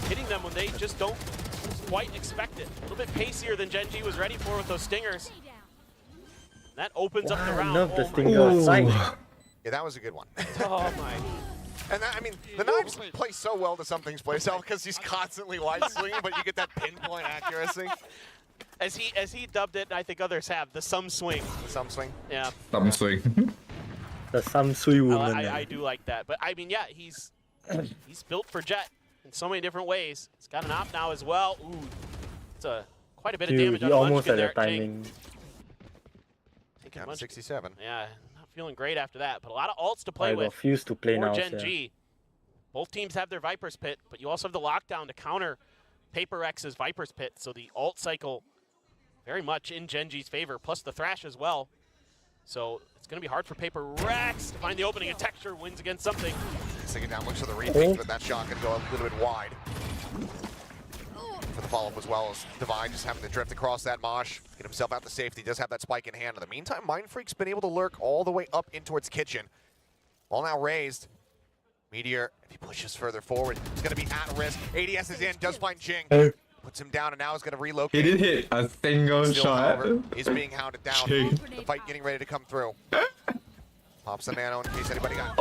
hitting them when they just don't quite expect it. A little bit pacier than GenG was ready for with those stingers. That opens up the round. I love the stinger. Yeah, that was a good one. Oh my. And that, I mean, the knives play so well to Something's play style because he's constantly light swinging, but you get that pinpoint accuracy. As he dubbed it, I think others have, the Sum Swing. The Sum Swing? Yeah. Sum Swing. The Sum Swing woman. I do like that. But I mean, yeah, he's built for Jet in so many different ways. He's got an op now as well. Ooh, it's quite a bit of damage he on almost Munchkin had there. the timing. Down to 67. Yeah, not feeling great after that, but a lot of ults to play I with. refuse to play for now. GenG. Both teams have their Viper's Pit, but you also have the lockdown to counter PaperX's Viper's Pit, so the ult cycle very much in GenG's favor, plus the Thrash as well. So it's going to be hard for PaperX to find the opening, and Texture wins against Something. Taking down looks for the repeat, but that shot could go a little bit wide. For the follow-up as well as Divine just having to drift across that mosh, get himself out to safety, does have that spike in hand. In the meantime, Mind Freak's been able to lurk all the way up in towards Kitchen. Ball now raised. Meteor, if he pushes further forward, he's going to be at risk. ADS is in, does find Jing. Puts him down and now is going to relocate. He did hit a single shot. However, he's being hounded down. Jing. The fight getting ready to come through. Pops the nano in case anybody got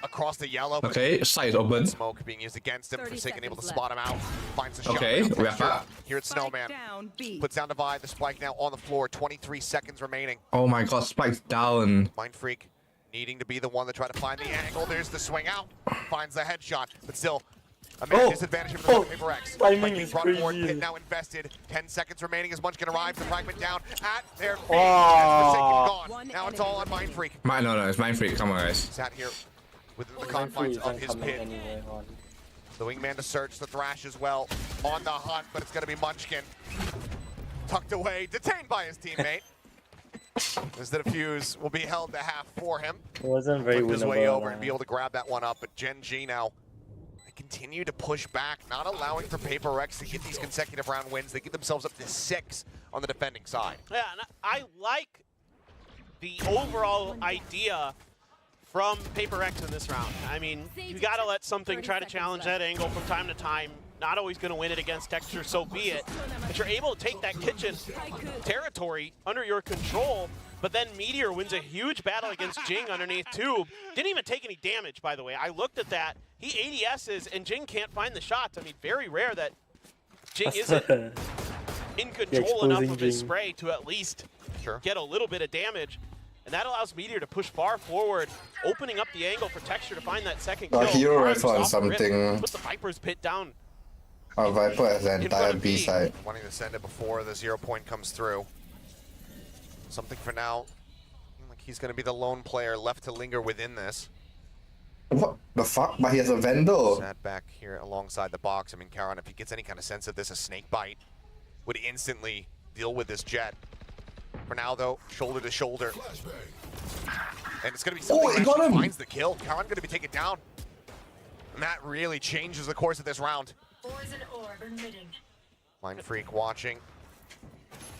across the yellow. Okay, side open. Smoke being used against him. Forsaken able to spot him out. Finds the shot. Okay, we are back. Here at Snowman. Puts down Divide. The spike now on the floor. 23 seconds remaining. Oh my god, Spike's down. Mind Freak needing to be the one to try to find the angle. There's the swing out. Finds the headshot. But still, a major disadvantage for the PaperX. Timing is brought forward, crazy. Pit now invested. 10 seconds remaining as Munchkin arrives. The fragment down at their feet. Oh. Gone. Now it's all on Mind Freak. No, it's Mind Freak. Come on, guys. Sat here within the confines of his pit. The wingman to search, the Thrash as well. On the hunt, but it's going to be Munchkin. Tucked away, detained by his teammate. As the defuse will be held to half for him. It wasn't very His way winnable. over and be able to grab that one up, but GenG now they continue to push back, not allowing for PaperX to get these consecutive round wins. They get themselves up to 6 on the defending side. Yeah, and I like the overall idea from PaperX in this round. I mean, you got to let Something try to challenge that angle from time to time. not always going to win it against Texture, so be it. But you're able to take that kitchen territory under your control, but then Meteor wins a huge battle against GenG underneath Tube. Didn't even take any damage, by the way. I looked at that. He ADS's, and GenG can't find the shots. I mean, very rare that GenG isn't in control enough of his spray to at least get a little bit of damage. And that allows Meteor to push far forward, opening up the angle for Texture to find that second kill. Hero rifle on something. Put the Viper's pit down. Oh, Viper has the entire B side. Wanting to send it before the 0 point comes through. Something for now. Like he's going to be the lone player left to linger within this. What the fuck? But he has a Vandal. Sat back here alongside the box. I mean, Karan, if he gets any kind of sense of this, a snake bite would instantly deal with this Jet. For now, though, shoulder to shoulder. And it's going to be something that actually finds the kill. Karan going to be taken down. And that really changes the course of this round. Mind Freak watching.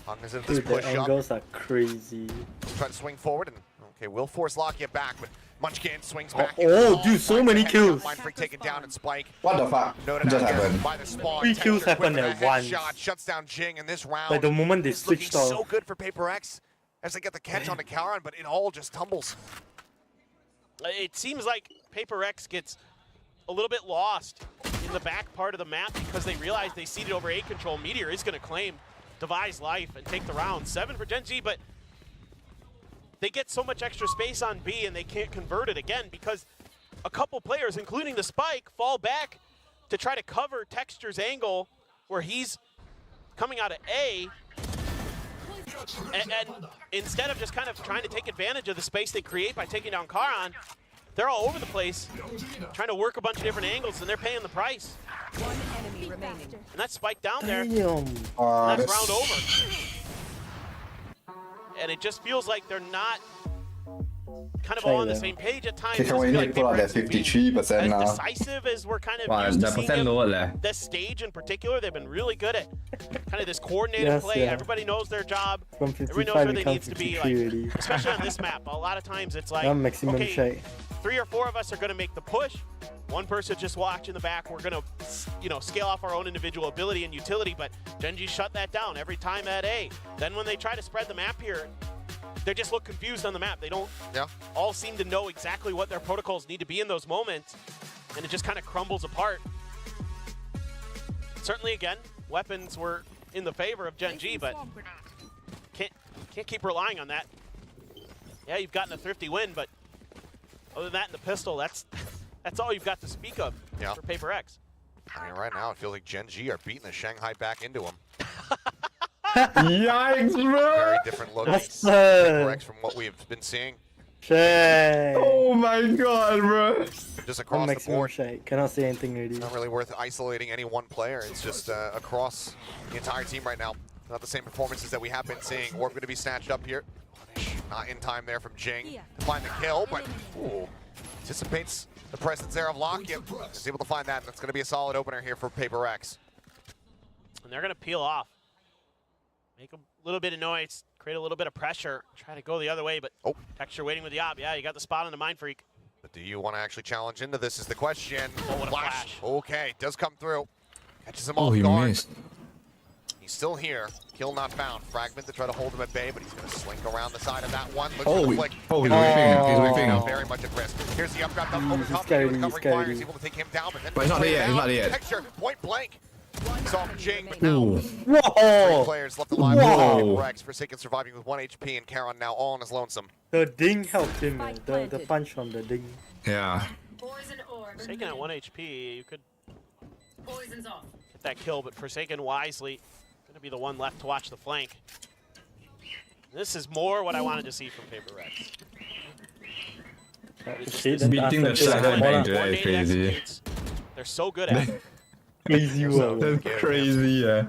Cognizant of this push the angles are crazy. Try to swing forward and okay, will force Lockyer back, but Munchkin swings back. Oh, dude, so many kills. Mind Freak taken down and Spike. What the fuck just happened? By the spawn. 3 kills happened at once. Shot shuts down GenG in this round. Like the moment they switched off. So good for PRX as they get the catch on the Karan, but it all just tumbles. It seems like PRX gets a little bit lost in the back part of the map because they realize they ceded over A control. Meteor is going to claim Devi's life and take the round. 7 for GenG, but they get so much extra space on B and they can't convert it again because a couple players, including the Spike, fall back to try to cover Texture's angle where he's coming out of A. And instead of just kind of trying to take advantage of the space they create by taking down Karan, they're all over the place, trying to work a bunch of different angles, and they're paying the price. One enemy remaining. And that Spike down there, Damn. that's round over. And it just feels like they're not kind of all on the same page at times. Can we pull out that 53% now? As decisive as we're kind of used to seeing them, this stage in particular, they've been really good at kind of this coordinated play. Yeah. Everybody knows their job. From Everybody 55 knows where they become need to be. 53 Like, already. especially on this map, a lot of times it's like, Maximum okay, shake. 3 or 4 of us are going to make the push. One person just watch in the back. We're going to, scale off our own individual ability and utility, but GenG shut that down every time at A. Then when they try to spread the map here, they just look confused on the map. They don't all seem to know exactly what their protocols need to be in those moments, and it just kind of crumbles apart. Certainly, again, weapons were in the favor of GenG, but can't keep relying on that. Yeah, you've gotten a thrifty win, but other than that and the pistol, that's all you've got to speak of for PRX. I mean, right now it feels like GenG are beating the Shanghai back into them. Yikes, bro! Very different look PRX from what we've been seeing. Shake. Oh my god, bro! Just across the board. Shake. Cannot say anything already. Not really worth isolating any one player. It's just across the entire team right now. Not the same performances that we have been seeing. Orb going to be snatched up here. Not in time there from GenG to find the kill, but anticipates the presence there of Lockyer. Is able to find that. That's going to be a solid opener here for PRX. And they're going to peel off. Make a little bit of noise, create a little bit of pressure, try to go the other way, but Texture waiting with the op. Yeah, you got the spot on the Mind Freak. But do you want to actually challenge into this is the question. Oh, what a flash. Okay, does come through. Catches him off guard. Missed. He's still here. Kill not found. Fragment to try to hold him at bay, but he's going to slink around the side of that one. Looks like he's whipping him. Very much at risk. Here's the upgrade. Recovering fire. He's able to take him down, but then he's not there yet. He's not there yet. Texture, point blank. Saw GenG, but Whoa. now 3 players left alive. PRX, Forsaken surviving with 1 HP, and Karan now all on his lonesome. The ding helped him, man. The punch from the ding. Yeah. Forsaken at 1 HP, you could get that kill, but Forsaken wisely going to be the one left to watch the flank. This is more what I wanted to see from PRX. Beating the Shanghai is crazy. They're so good at it. Crazy world. That's crazy, yeah.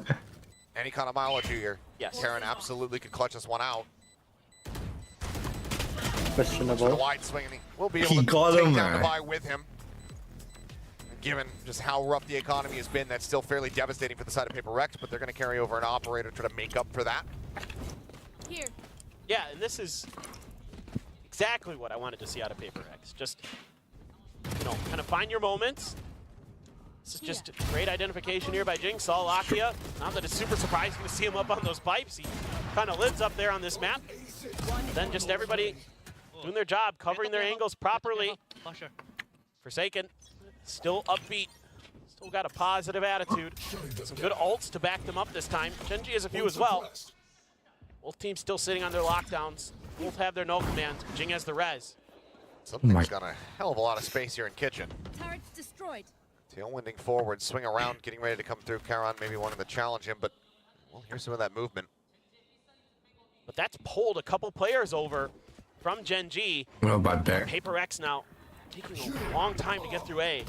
Any kind of mile or two here. Yes. Karan absolutely could clutch this one out. Questionable. The wide swing, and he will be able to take down Devi with him. And given just how rough the economy has been, that's still fairly devastating for the side of PRX, but they're going to carry over an operator to try to make up for that. Here. Yeah, and this is exactly what I wanted to see out of PRX. Just, kind of find your moments, This is just great identification here by GenG. Saw Lakia. Not that it's super surprising to see him up on those pipes. He kind of lives up there on this map. Then just everybody doing their job, covering their angles properly. Forsaken, still upbeat. Still got a positive attitude. Some good ults to back them up this time. GenG has a few as well. Both teams still sitting on their lockdowns. Both have their null commands. GenG has the res. Something's got a hell of a lot of space here in Kitchen. Turrets destroyed. Tailwinding forward, swing around, getting ready to come through. Karan maybe wanting to challenge him, but well, here's some of that movement. But that's pulled a couple players over from GenG. What about that? PRX now taking a long time to get through A.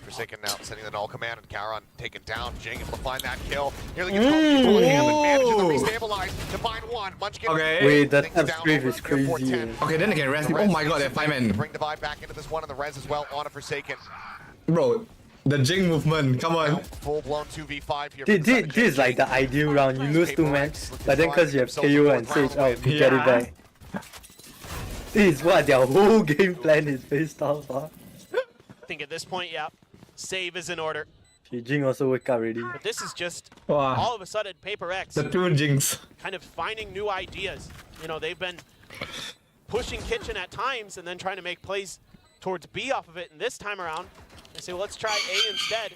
Forsaken now sending the null command, and Karan taken down. GenG able to find that kill. Nearly gets caught in hand, but manages to restabilize to find one. Munchkin. Okay. Wait, that upgrade is crazy. Okay, then they can rest him. Oh my god, they're 5 men. Bring Divide back into this one, and the res as well on a Forsaken. Bro, the GenG movement, come on. Full-blown 2v5 here. This is like the ideal round. You lose 2 men, but then because you have KO and Sage out, you get it back. This is what their whole game plan is based off of. I think at this point, yeah, save is in order. GenG also wake up already. But this is just Wow. all of a sudden PRX The 2 GenGs. kind of finding new ideas. You know, they've been pushing Kitchen at times and then trying to make plays towards B off of it. And this time around, they say, well, let's try A instead.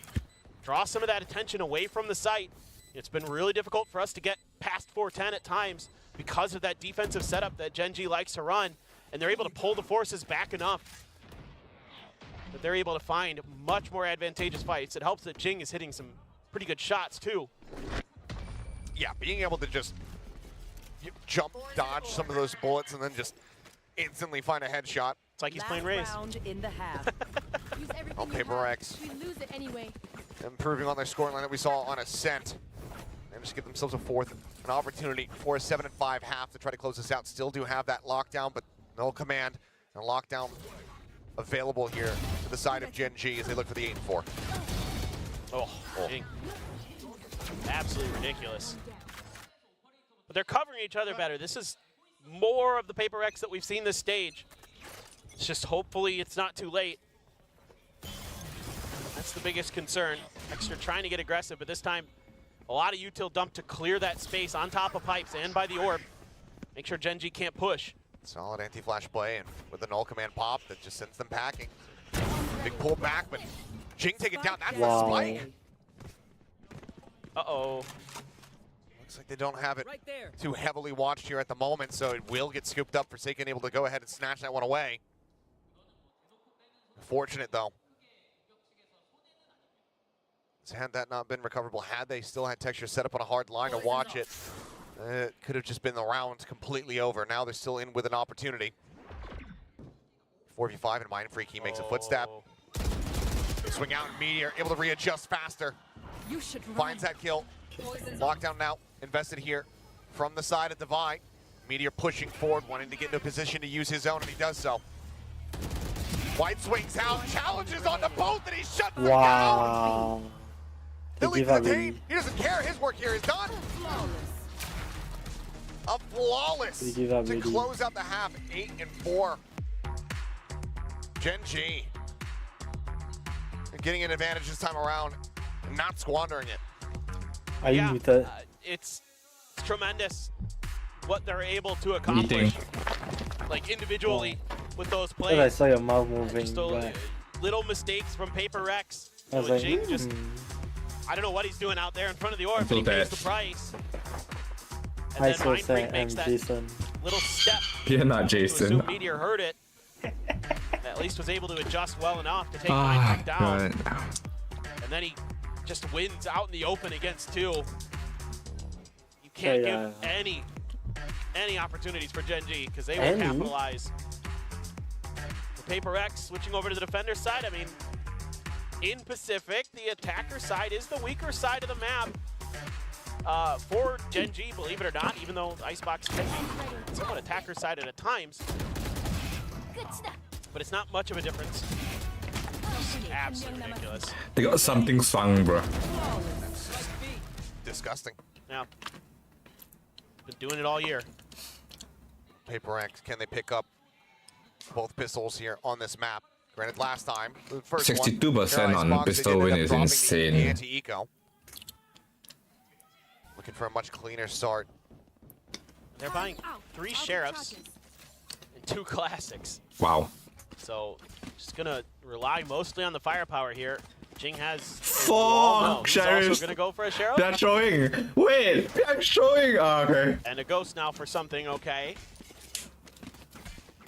Draw some of that attention away from the site. It's been really difficult for us to get past 410 at times because of that defensive setup that GenG likes to run. And they're able to pull the forces back enough that they're able to find much more advantageous fights. It helps that GenG is hitting some pretty good shots too. Yeah, being able to just jump, dodge some of those bullets, and then just instantly find a headshot. It's like he's playing Raze. Round in the half. Use everything On you have. PRX, We lose it anyway. improving on their scoring line that we saw on Ascent. And just give themselves a fourth, an opportunity for a 7-5 half to try to close this out. Still do have that lockdown, but no command and lockdown available here to the side of GenG as they look for the 8-4. Oh, GenG. Absolutely ridiculous. But they're covering each other better. This is more of the PRX that we've seen this stage. It's just hopefully it's not too late. That's the biggest concern. Extra trying to get aggressive, but this time a lot of util dumped to clear that space on top of pipes and by the orb. Make sure GenG can't push. Solid anti-flash play, and with the null command pop, that just sends them packing. Big pull back, but GenG take it down. That's a spike. Uh-oh. Looks like they don't have it too heavily watched here at the moment, so it will get scooped up. Forsaken able to go ahead and snatch that one away. Fortunate, though. Had that not been recoverable, had they still had Texture set up on a hard line to watch it, it could have just been the round completely over. Now they're still in with an opportunity. 4v5 and Mind Freak, he makes a footstep. Swing out and Meteor, able to readjust faster. You should run. Finds that kill. Lockdown now, invested here from the side of Divide. Meteor pushing forward, wanting to get into a position to use his own, and he does so. White swings out, challenges on the boat, and he's shut them down. He'll leave the team. He doesn't care. His work here is done. A flawless to close out the half, 8-4. GenG getting an advantage this time around, not squandering it. Are you muted? It's tremendous what they're able to accomplish, like individually with those plays. I saw your mouth moving. Just little mistakes from PRX. I was like, GenG just, I don't know what he's doing out there in front of the orb, but he pays the price. And then Mind Freak makes that little step. You're not Jason. Meteor heard it. At least was able to adjust well enough to take Mind Freak down. And then he just wins out in the open against 2. You can't give any opportunities for GenG because they will capitalize. The PRX switching over to the defender side. I mean, in Pacific, the attacker side is the weaker side of the map for GenG, believe it or not, even though Icebox can be somewhat attacker sided at times. But it's not much of a difference. Absolutely ridiculous. They got something swung, bro. Disgusting. Now, been doing it all year. PRX, can they pick up both pistols here on this map? Granted, last time, the first 62% on pistol win is insane. The anti-eco. Looking for a much cleaner start. They're buying 3 sheriffs and 2 classics. Wow. So just gonna rely mostly on the firepower here. Jing has Fuck, he's sheriffs. also gonna go for a sheriff. They're showing. Wait, they're showing. Oh, okay. And a ghost now for something, okay.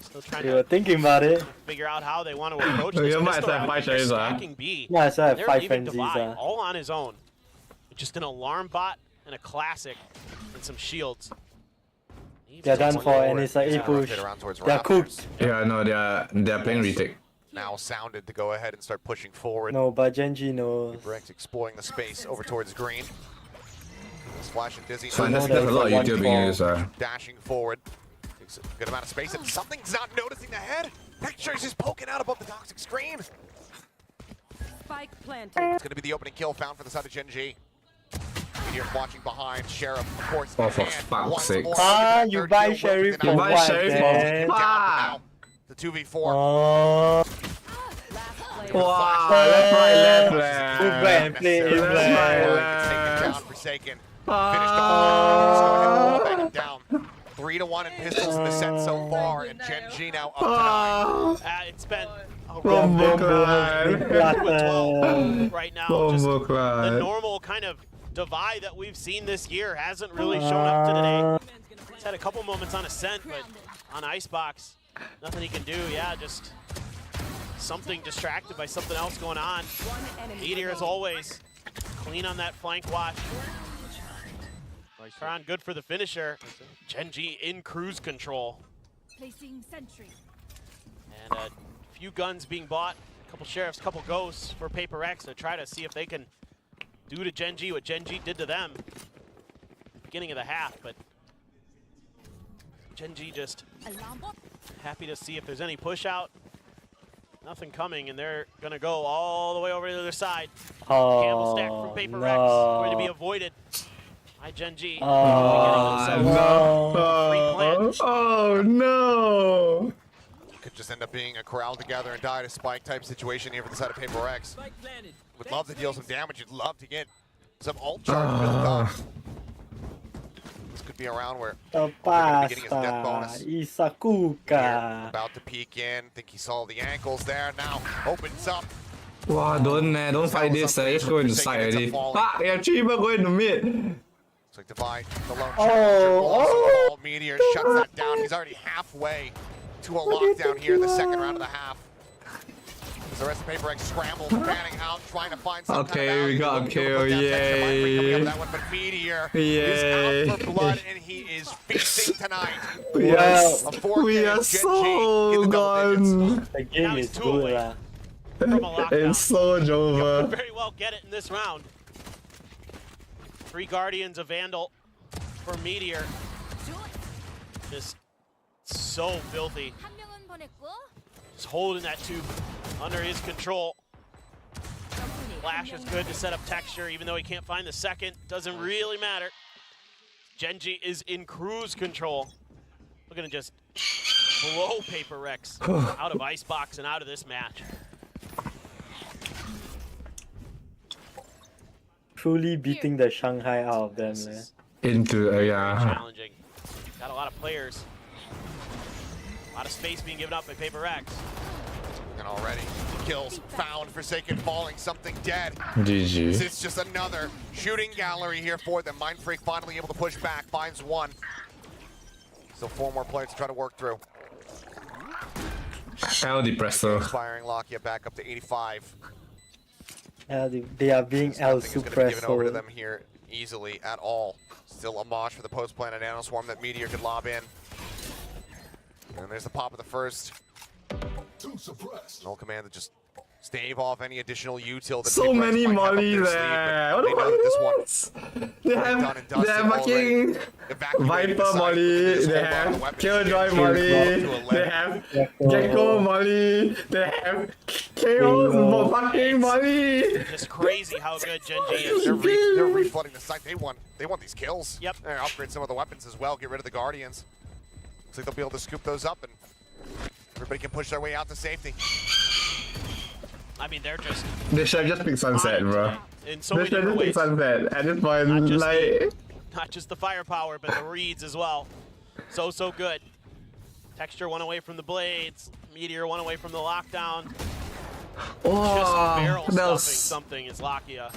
Still trying You were to thinking about it. figure out how they want to approach this You might pistol have round. 5 They're sheriffs, stacking B. Yeah, so I have They're 5 leaving frenzies. Divide all on his own. Just an alarm bot and a classic and some shields. They're done for, and it's like A push. They're cooked. Yeah, no, they're playing retake. Now sounded to go ahead and start pushing forward. No, but GenG knows. PRX exploring the space over towards green. Splash and Dizzy. So there's a lot of YouTube being used. Dashing forward. Takes a good amount of space, and something's not noticing the head. Picture is just poking out above the toxic screen. Spike planted. It's going to be the opening kill found for the side of GenG. You're watching behind. Sheriff, of course. Oh, for fuck's sake. Ah, you buy Sheriff for buy what, Sheriff for man? fuck. The 2v4. Oh. Wow, left, right, left, Move back and play aim Left, right, left. Take it down, Forsaken. Finished off. Back him down. 3-1 in pistols in the set so far, and GenG now up to 9. It's been a Bombo right now. Just the normal kind of divide that we've seen this year hasn't really shown up to today. He's had a couple moments on Ascent, but on Icebox, nothing he can do. Yeah, just something distracted by something else going on. Meteor, as always, clean on that flank watch. Kron good for the finisher. GenG in cruise control. Placing sentry. And a few guns being bought, a couple sheriffs, a couple ghosts for PRX to try to see if they can do to GenG what GenG did to them beginning of the half, but GenG just happy to see if there's any push out. Nothing coming, and they're gonna go all the way over to the other side. Camel stack from PRX going to be avoided by GenG. Oh no! Could just end up being a corral together and die to spike type situation here for the side of PRX. Would love to deal some damage. You'd love to get some ult charge built up. This could be a round where Pasta, getting his death bonus. Isakuka. About to peek in. Think he saw the ankles there. Now opens up. Wow, don't fight this. Just go into side already. Fuck, they have Chiba going to mid. Looks like Divide, the lone challenger, will also fall. Meteor shuts that down. He's already halfway to a lockdown here in the second round of the half. As the rest of PRX scrambles, panning out, trying to find some kind of we got a kill, yay. That one, but Meteor Yay. is out for blood, and he is feasting tonight. We are so gone. The game is good. From a lockdown. It's so Could over. very well get it in this round. 3 Guardians of Vandal for Meteor. Just so filthy. Just holding that tube under his control. Flash is good to set up texture, even though he can't find the second. Doesn't really matter. GenG is in cruise control. Looking to just blow PRX out of Icebox and out of this match. Truly beating the Shanghai out of them, man. Into, yeah. Challenging. Got a lot of players. A lot of space being given up by PRX. And already, kills found, Forsaken falling, something dead. GG. It's just another shooting gallery here for them. Mindfreak finally able to push back, finds one. Still 4 more players to try to work through. El Depresso. Expiring Lakia back up to 85. They are being El Nothing is going to be given over to Supresso. them here easily at all. Still a mosh for the post-planet Nano Swarm that Meteor could lob in. And there's the pop of the first. Null command to just stave off any additional util that So PRX many might have up molly their there. sleeve, but they know that this one They done have and dusted fucking evacuated the Viper site. molly, Just they hold on to have the weapons. Killjoy Get molly, to 11. they have Gecko molly, they have Chaos fucking molly. Just crazy how good GenG is. They're reflooding the site. They want these kills. Yep. They're upgrade some of the weapons as well. Get rid of the Guardians. Looks like they'll be able to scoop those up, and everybody can push their way out to safety. I mean, they're just They should have just picked Sunset, bro. in so They many should have different just picked ways. Sunset. At this point, Not just the firepower, but the reads as well. So good. Texture one away from the blades. Meteor one away from the lockdown. Just barrel stuffing something is Lakia.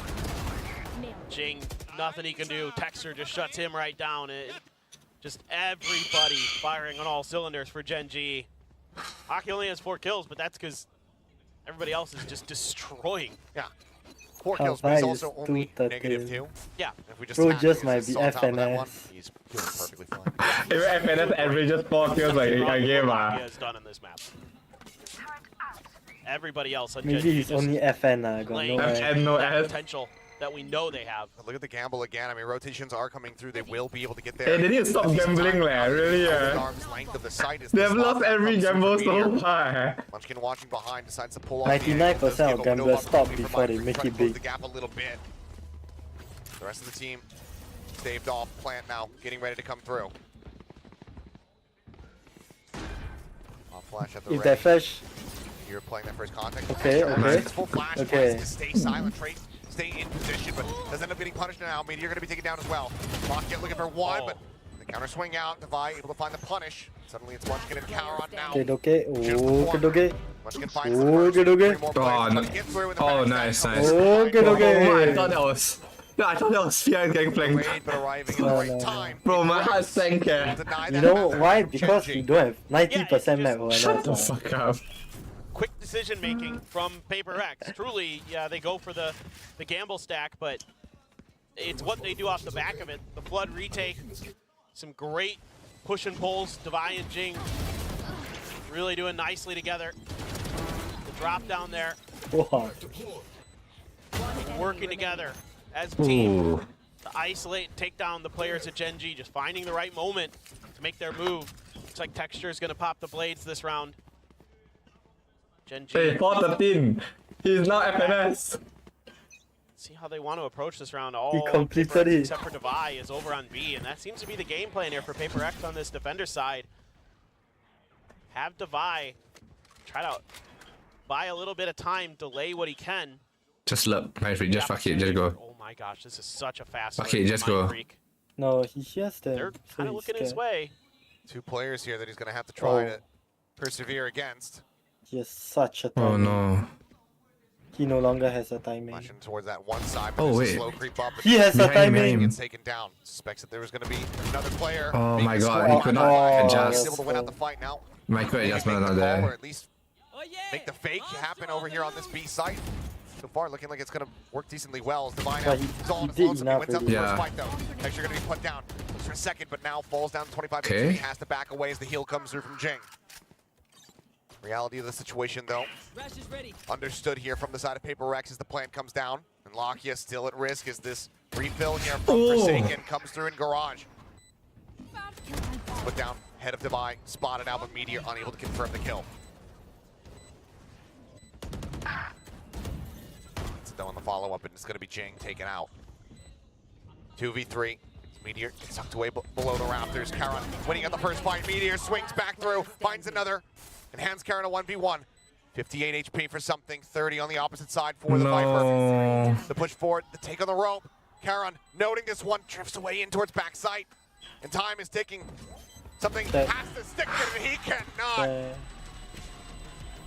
Jing, nothing he can do. Texture just shuts him right down. Just everybody firing on all cylinders for GenG. Lakia only has 4 kills, but that's because everybody else is just destroying. Yeah. 4 kills, but he's also only -2. Yeah. If we just Bro tap just his might be on top of that one, FNS. he's doing perfectly fine. If FNS averages 4 kills like a game, Lakia has done on this map. Everybody else on Maybe GenG he's just only FN, got laying no that no S. potential that we know they have. Look at the gamble again. I mean, rotations are coming through. They will be able to get there. Hey, they need to stop gambling, really. Arm's length of the site is They've lost every gamble so far. Munchkin watching behind decides to pull off. 99% of gamblers stop before they make it The big. gap a little bit. The rest of the team staved off. Plant now, getting ready to come through. I'll flash at the If they flash, You're playing that first contact. Okay, okay. Full flash Okay. to stay silent, stay in position, but does end up getting punished now. Meteor going to be taken down as well. Rocket looking for one, but the counter swing out. Devi able to find the punish. Suddenly it's Munchkin and Karon now. okay, okay. Munchkin finds the first. Okay. Three more players trying to get through with the backstab. nice. Okay. I thought that was... No, I thought that was Fear getting flanked. Delayed, but arriving in the right time. Bro, my heart sank here. Deny You that know method why? from Because GenG. you don't have 90% map awareness. Shut the fuck up. Quick decision making from PRX. Truly, yeah, they go for the gamble stack, but it's what they do off the back of it. The flood retake, some great push and pulls. Devi and Jing really doing nicely together. The drop down there, Wow. working together as a team to isolate and take down the players at GenG, just finding the right moment to make their move. Looks like Texture is going to pop the blades this round. GenG. Hey, 413. He's now FNS. See how they want to approach this round. All completed PRX it. except for Devi is over on B, and that seems to be the game plan here for PRX on this defender side. Have Devi try to buy a little bit of time, delay what he can. Just look, just fuck it, just go. Oh my gosh, this is such a fast Fuck it, one. just Mind go. Freak. No, he hears them. They're so kind of he's looking his scared. way. 2 players here that he's going to have to try to persevere against. He has such a Oh timing. no. He no longer has a timing. Flashing towards that one side, but Oh, there's a wait. slow creep up. He has a Behind timing. Gets taken down. Suspects that there was going to be another player. Oh being my the god, scorer. he could not Oh, He's adjust. able to win out the fight now. Micro Maybe adjustment make not the call, or there. at least make the fake happen over here on this B site. So far, looking like it's going to work decently well. As Divine But he's all on he his did lonesome. He enough wins out the already. first Yeah. fight, though. Actually going to be put down for a second, but now falls down to 25 Okay. HP. Has to back away as the heal comes through from Jing. Reality of the situation, though, understood here from the side of PRX as the plant comes down. And Lakia still at risk as this refill here from Ooh. Forsaken comes through in Garage. Put down, head of Devi, spotted out, but Meteor unable to confirm the kill. It's though on the follow-up, and it's going to be Jing taken out. 2v3. Meteor gets tucked away below the rafters. Karon winning at the first fight. Meteor swings back through, finds another, and hands Karon a 1v1. 58 HP for something, 30 on the opposite side for the Viper. No. The push forward, the take on the rope. Karon noting this one, drifts away in towards backside. And time is ticking. Something has to stick to him, he cannot.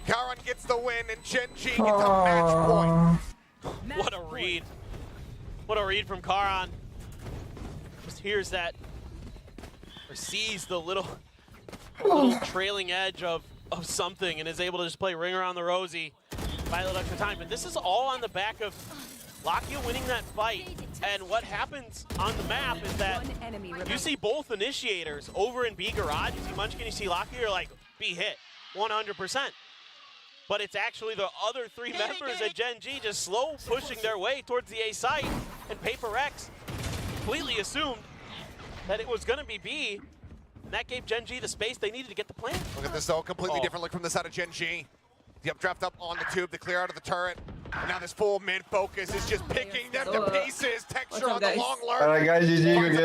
Karon gets the win, and GenG gets a match point. What a read. What a read from Karon. Just hears that, or sees the little trailing edge of something and is able to just play Ring Around the Rosie, buy a little extra time. But this is all on the back of Lakia winning that fight. And what happens on the map is that you see both initiators over in B Garage. You see Munchkin, you see Lakia, you're like, B hit, 100%. But it's actually the other 3 members at GenG just slow pushing their way towards the A site, and PRX completely assumed that it was going to be B, and that gave GenG the space they needed to get the plant. Look at this though, completely different look from the side of GenG. The updraft up on the tube to clear out of the turret. And now this full mid focus is just picking them to pieces. Texture on the long lurk. Alright guys, GG, good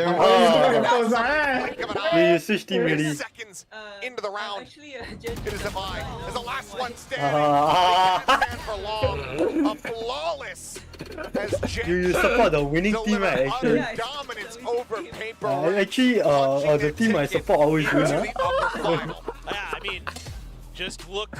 game. You switched team really. Seconds into the round. Actually, It is Devi as the last one standing. Ah. Stand for long. A flawless as You support the winning team, right? Actually, dominance over Paper. actually, the team I support always win. Huh? Yeah, I mean, just looked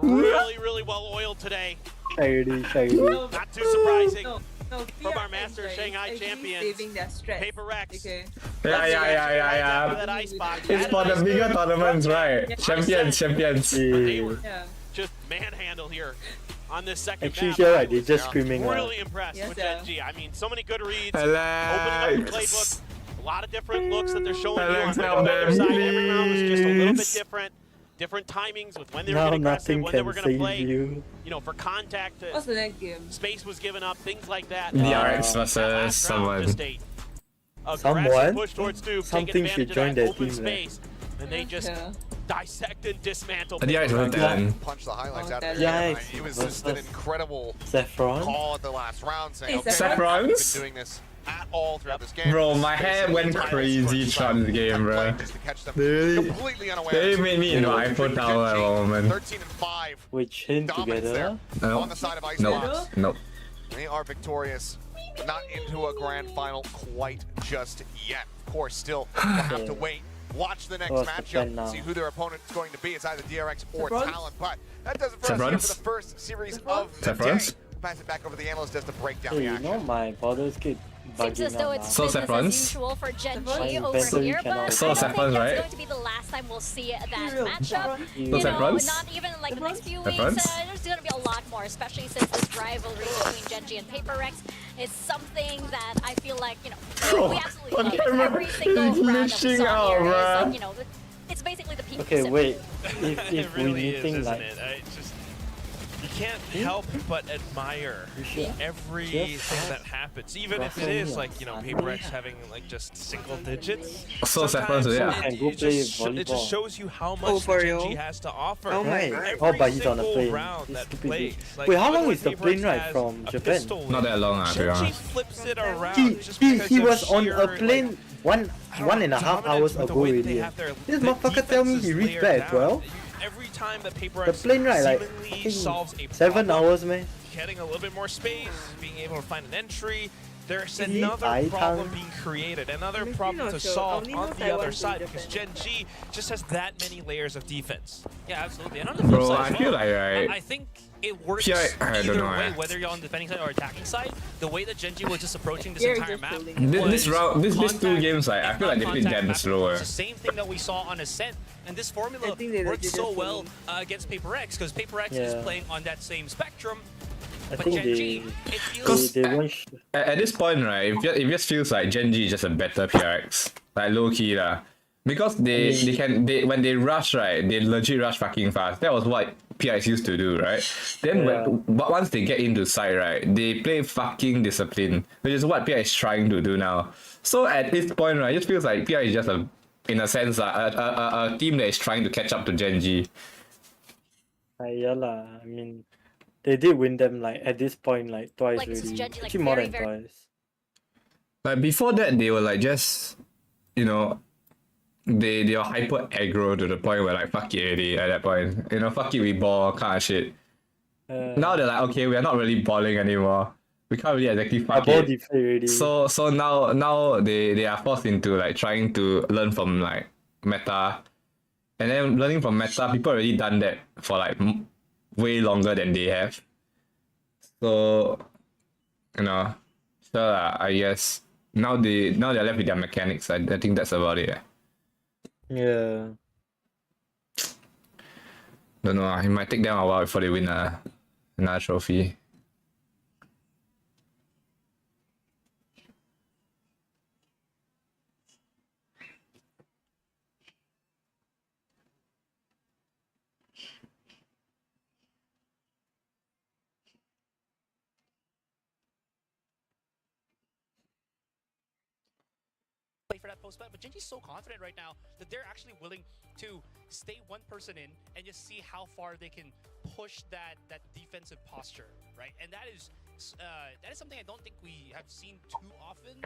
really, really well oiled today. Shady. Not too surprising. No, From our master Shanghai champions, saving their stress. Paper Rex. Okay. Yeah. That ice box. It's for the bigger tournaments, right? Champions. They were Yeah. just manhandled here on this second Actually, map. here, right, they're just screaming. Really impressed Yes, with sir. GenG. I mean, so many good reads, opening up the playbook, a lot of different looks that they're showing you on the other side. Every round was just a little bit different. Different timings with when they were Now getting aggressive, nothing when they can were going to save play. you. You know, for contact, What's the next game? space was given up, things like that. PRX That versus last round, someone. just a aggressive Someone? push towards Duke, Something take should advantage join of their that open team, space, and they just dissect and dismantle. PRX versus Talon. Punch the highlights out Oh, of yeah, it. It was just an incredible Saffron? call at the last round saying, Hey, okay, Saffron? we've been doing this at all throughout this game. Bro, my hair went crazy trying this game, bro. Just to catch them They completely unaware. they made me into Eiffel Tower at one moment. 13 and 5. We chain Dominance together. there on the side of Nope. Icebox. Nope. They are victorious, but not into a grand final quite just yet. Of course, still we'll have to wait. Watch the next What's the matchup, plan now? see who their opponent's going to be. It's either DRX or Saffron? Talon, but that does it for us here Saffron's? for the first series of the Saffron's? day. Pass it back over to the analyst just to break down Hey, the you action. know my borders keep Seems as bugging though out it's now. So business Saffron's? as usual for GenG My over inventory here, cannot but So I don't Saffron's, think right? it's going to be the last time we'll see that Real. matchup. You You know, Saffron's? not even like the next few weeks. Saffron's? There's going to be a lot more, especially since this rivalry between GenG and Paper Rex is something that I feel like, you know, Bro, we absolutely my love. camera Every single is round that we glitching saw out, here is bruh. like, you know, it's basically the peak Okay, of wait. It If we really is, meeting isn't like it? You can't help but admire everything that happens, even if it is like, you know, Paper X having like just single digits. So Sometimes Saffron's, yeah. Can go it play just shows you how much for GenG real? has to offer. Oh my Right. god. Oh, but he's on a Single plane. round He's that stupid. plays. Like, Wait, how even long when is the Paper plane X ride has from a Japan? pistol Not that long, to be GenG honest. flips it around just He because of was on sheer, a plane like, one and a half dominance hours with the ago way that they already. have their- This the motherfucker tell me defense he is reached layered back at down. 12. Every time that Paper The X plane ride like seemingly solves a 7 problem, hours, man. getting a little bit more space, being able to find an entry. There's Is he another eye problem tongue? being created, another Honestly problem not to sure. solve Only on knows the I other want to side defend. because GenG just has that many layers of defense. Yeah, absolutely. And on the flip Bro, side I as feel well, like, right, I think it works I don't either know, way, eh. whether you're on the defending side or attacking side. The way that GenG was just approaching this You're entire just map. holding This round, these two contact, games, like, I if feel not like they played contact them map, slower. It's the same thing that we saw on Ascent. And this formula I think they works legit so just well holding. against Paper X because Paper X is Yeah. playing on that same spectrum. I But think GenG, it feels they won't. At this point, right, it just feels like GenG is just a better PRX, like low key lah. Because they when they rush, right, they legit rush fucking fast. That was what PRX used to do, right? Then but once they get into sight, right, they play fucking discipline, which is what PRX is trying to do now. So at this point, right, it just feels like PRX is just in a sense, a team that is trying to catch up to GenG. Yeah lah. I mean, they did win them like at this point like twice Like, this is already. GenG, like, Actually more very, than very- twice. Like before that, they were like just, you know, they were hyper aggro to the point where like fuck it already at that point. You know, fuck it, we ball kind of shit. Now they're like, okay, we are not really balling anymore. We can't really exactly fuck ball it. deflate already. So now they are forced into like trying to learn from like meta, and then learning from meta, people already done that for like way longer than they have. So, you know, so I guess now they're left with their mechanics. I think that's about it. Yeah. Don't know. It might take them a while before they win another trophy. play for that post plant, but GenG's so confident right now that they're actually willing to stay one person in and just see how far they can push that defensive posture, right? And that is something I don't think we have seen too often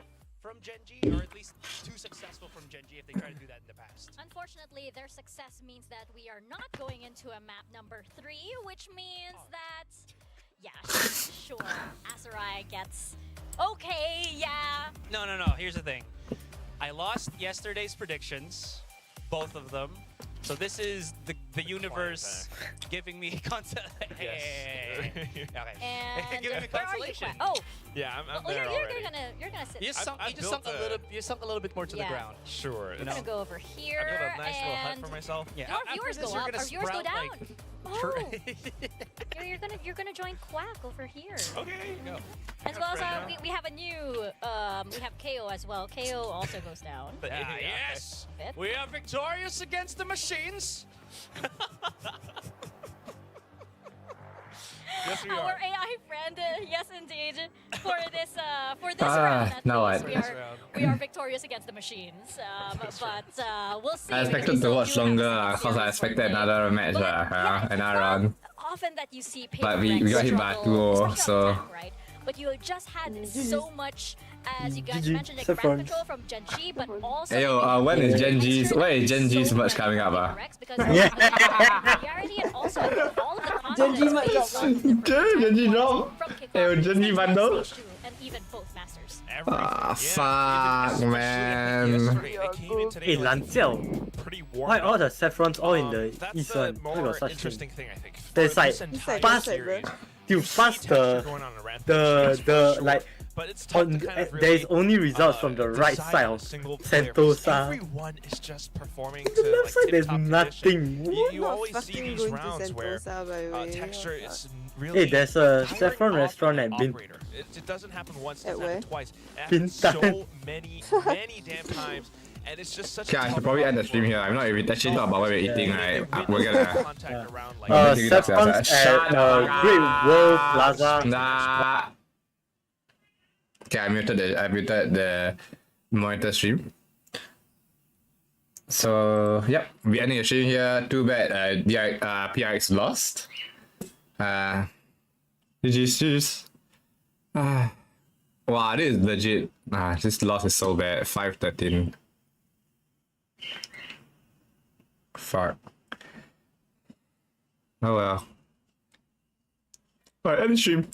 from GenG, or at least too successful from GenG if they try to do that in the past. Unfortunately, their success means that we are not going into a map number 3, which means that Yeah, sure. Asarai gets. Okay, yeah. No. Here's the thing. I lost yesterday's predictions, both of them. So this is the universe giving me content. Okay. And Giving me where are you? consolation. Oh, Yeah, I'm well, there already. you're gonna sit. You just sunk a little bit more to the Yeah. ground. Sure. We're gonna go over I here. built a nice little hut and for myself. Yeah. Your After viewers this, go you're up. gonna Our viewers go sprout, down. like, Oh, you're gonna join Quack over here. Okay, go. As well as we have a new we have KO as well. KO also goes down. Yes. Bit. We are victorious against the machines. Yes, we Our are. AI friend, yes indeed. For this round, at now least, what? we are victorious against the machines. But we'll see. I because we expected to still watch do have longer some because I series expected for today. another match, But, yeah, it's another not round. often that you see But we PRX got hit by struggle, 2-0, especially so- on attack, right? But you just had so much, as you guys GG, mentioned, like Saffron. ground control from GenG, but also Hey, yo, when is GenG's merch coming up? because familiarity and also all of the content GenG might based drop. on the GenG drop. from Hey, yo, Kickoff, GenG stage one, bundle. stage two, and even both masters. Fuck, man. Yesterday, they came in today Hey, like, Lancel. pretty warm. Why all the saffrons all in the That's east the one? Why more got such interesting thing? thing, I think. There's For like this entire fast- series, You pass texture going on a rampage, the yes, for sure. like But it's tough on to kind of there is really, only results from the right decide side on a of single player, because Sentosa. Everyone is just performing The to left like side there's tip-top nothing. condition. You Not always see fucking these going to rounds where Sentosa, by the way. texture Oh, is really. Hey, there's a tiring saffron off restaurant the at Bin. operator. It doesn't happen once, it At doesn't happen where? twice. It happens so Bintan. many damn times. And it's just such Okay, a I tough should probably end the round stream for- here. I'm not even actually talking about what we're eating, right? We're gonna. Contact around, like, Saffron's at Great World Plaza. Nah. Okay, I muted the monitor stream. So yep, we ending the stream here. Too bad. PRX lost. GG's. Wow, this is legit. This loss is so bad. 5-13. Fuck. Oh well. Alright, end the stream.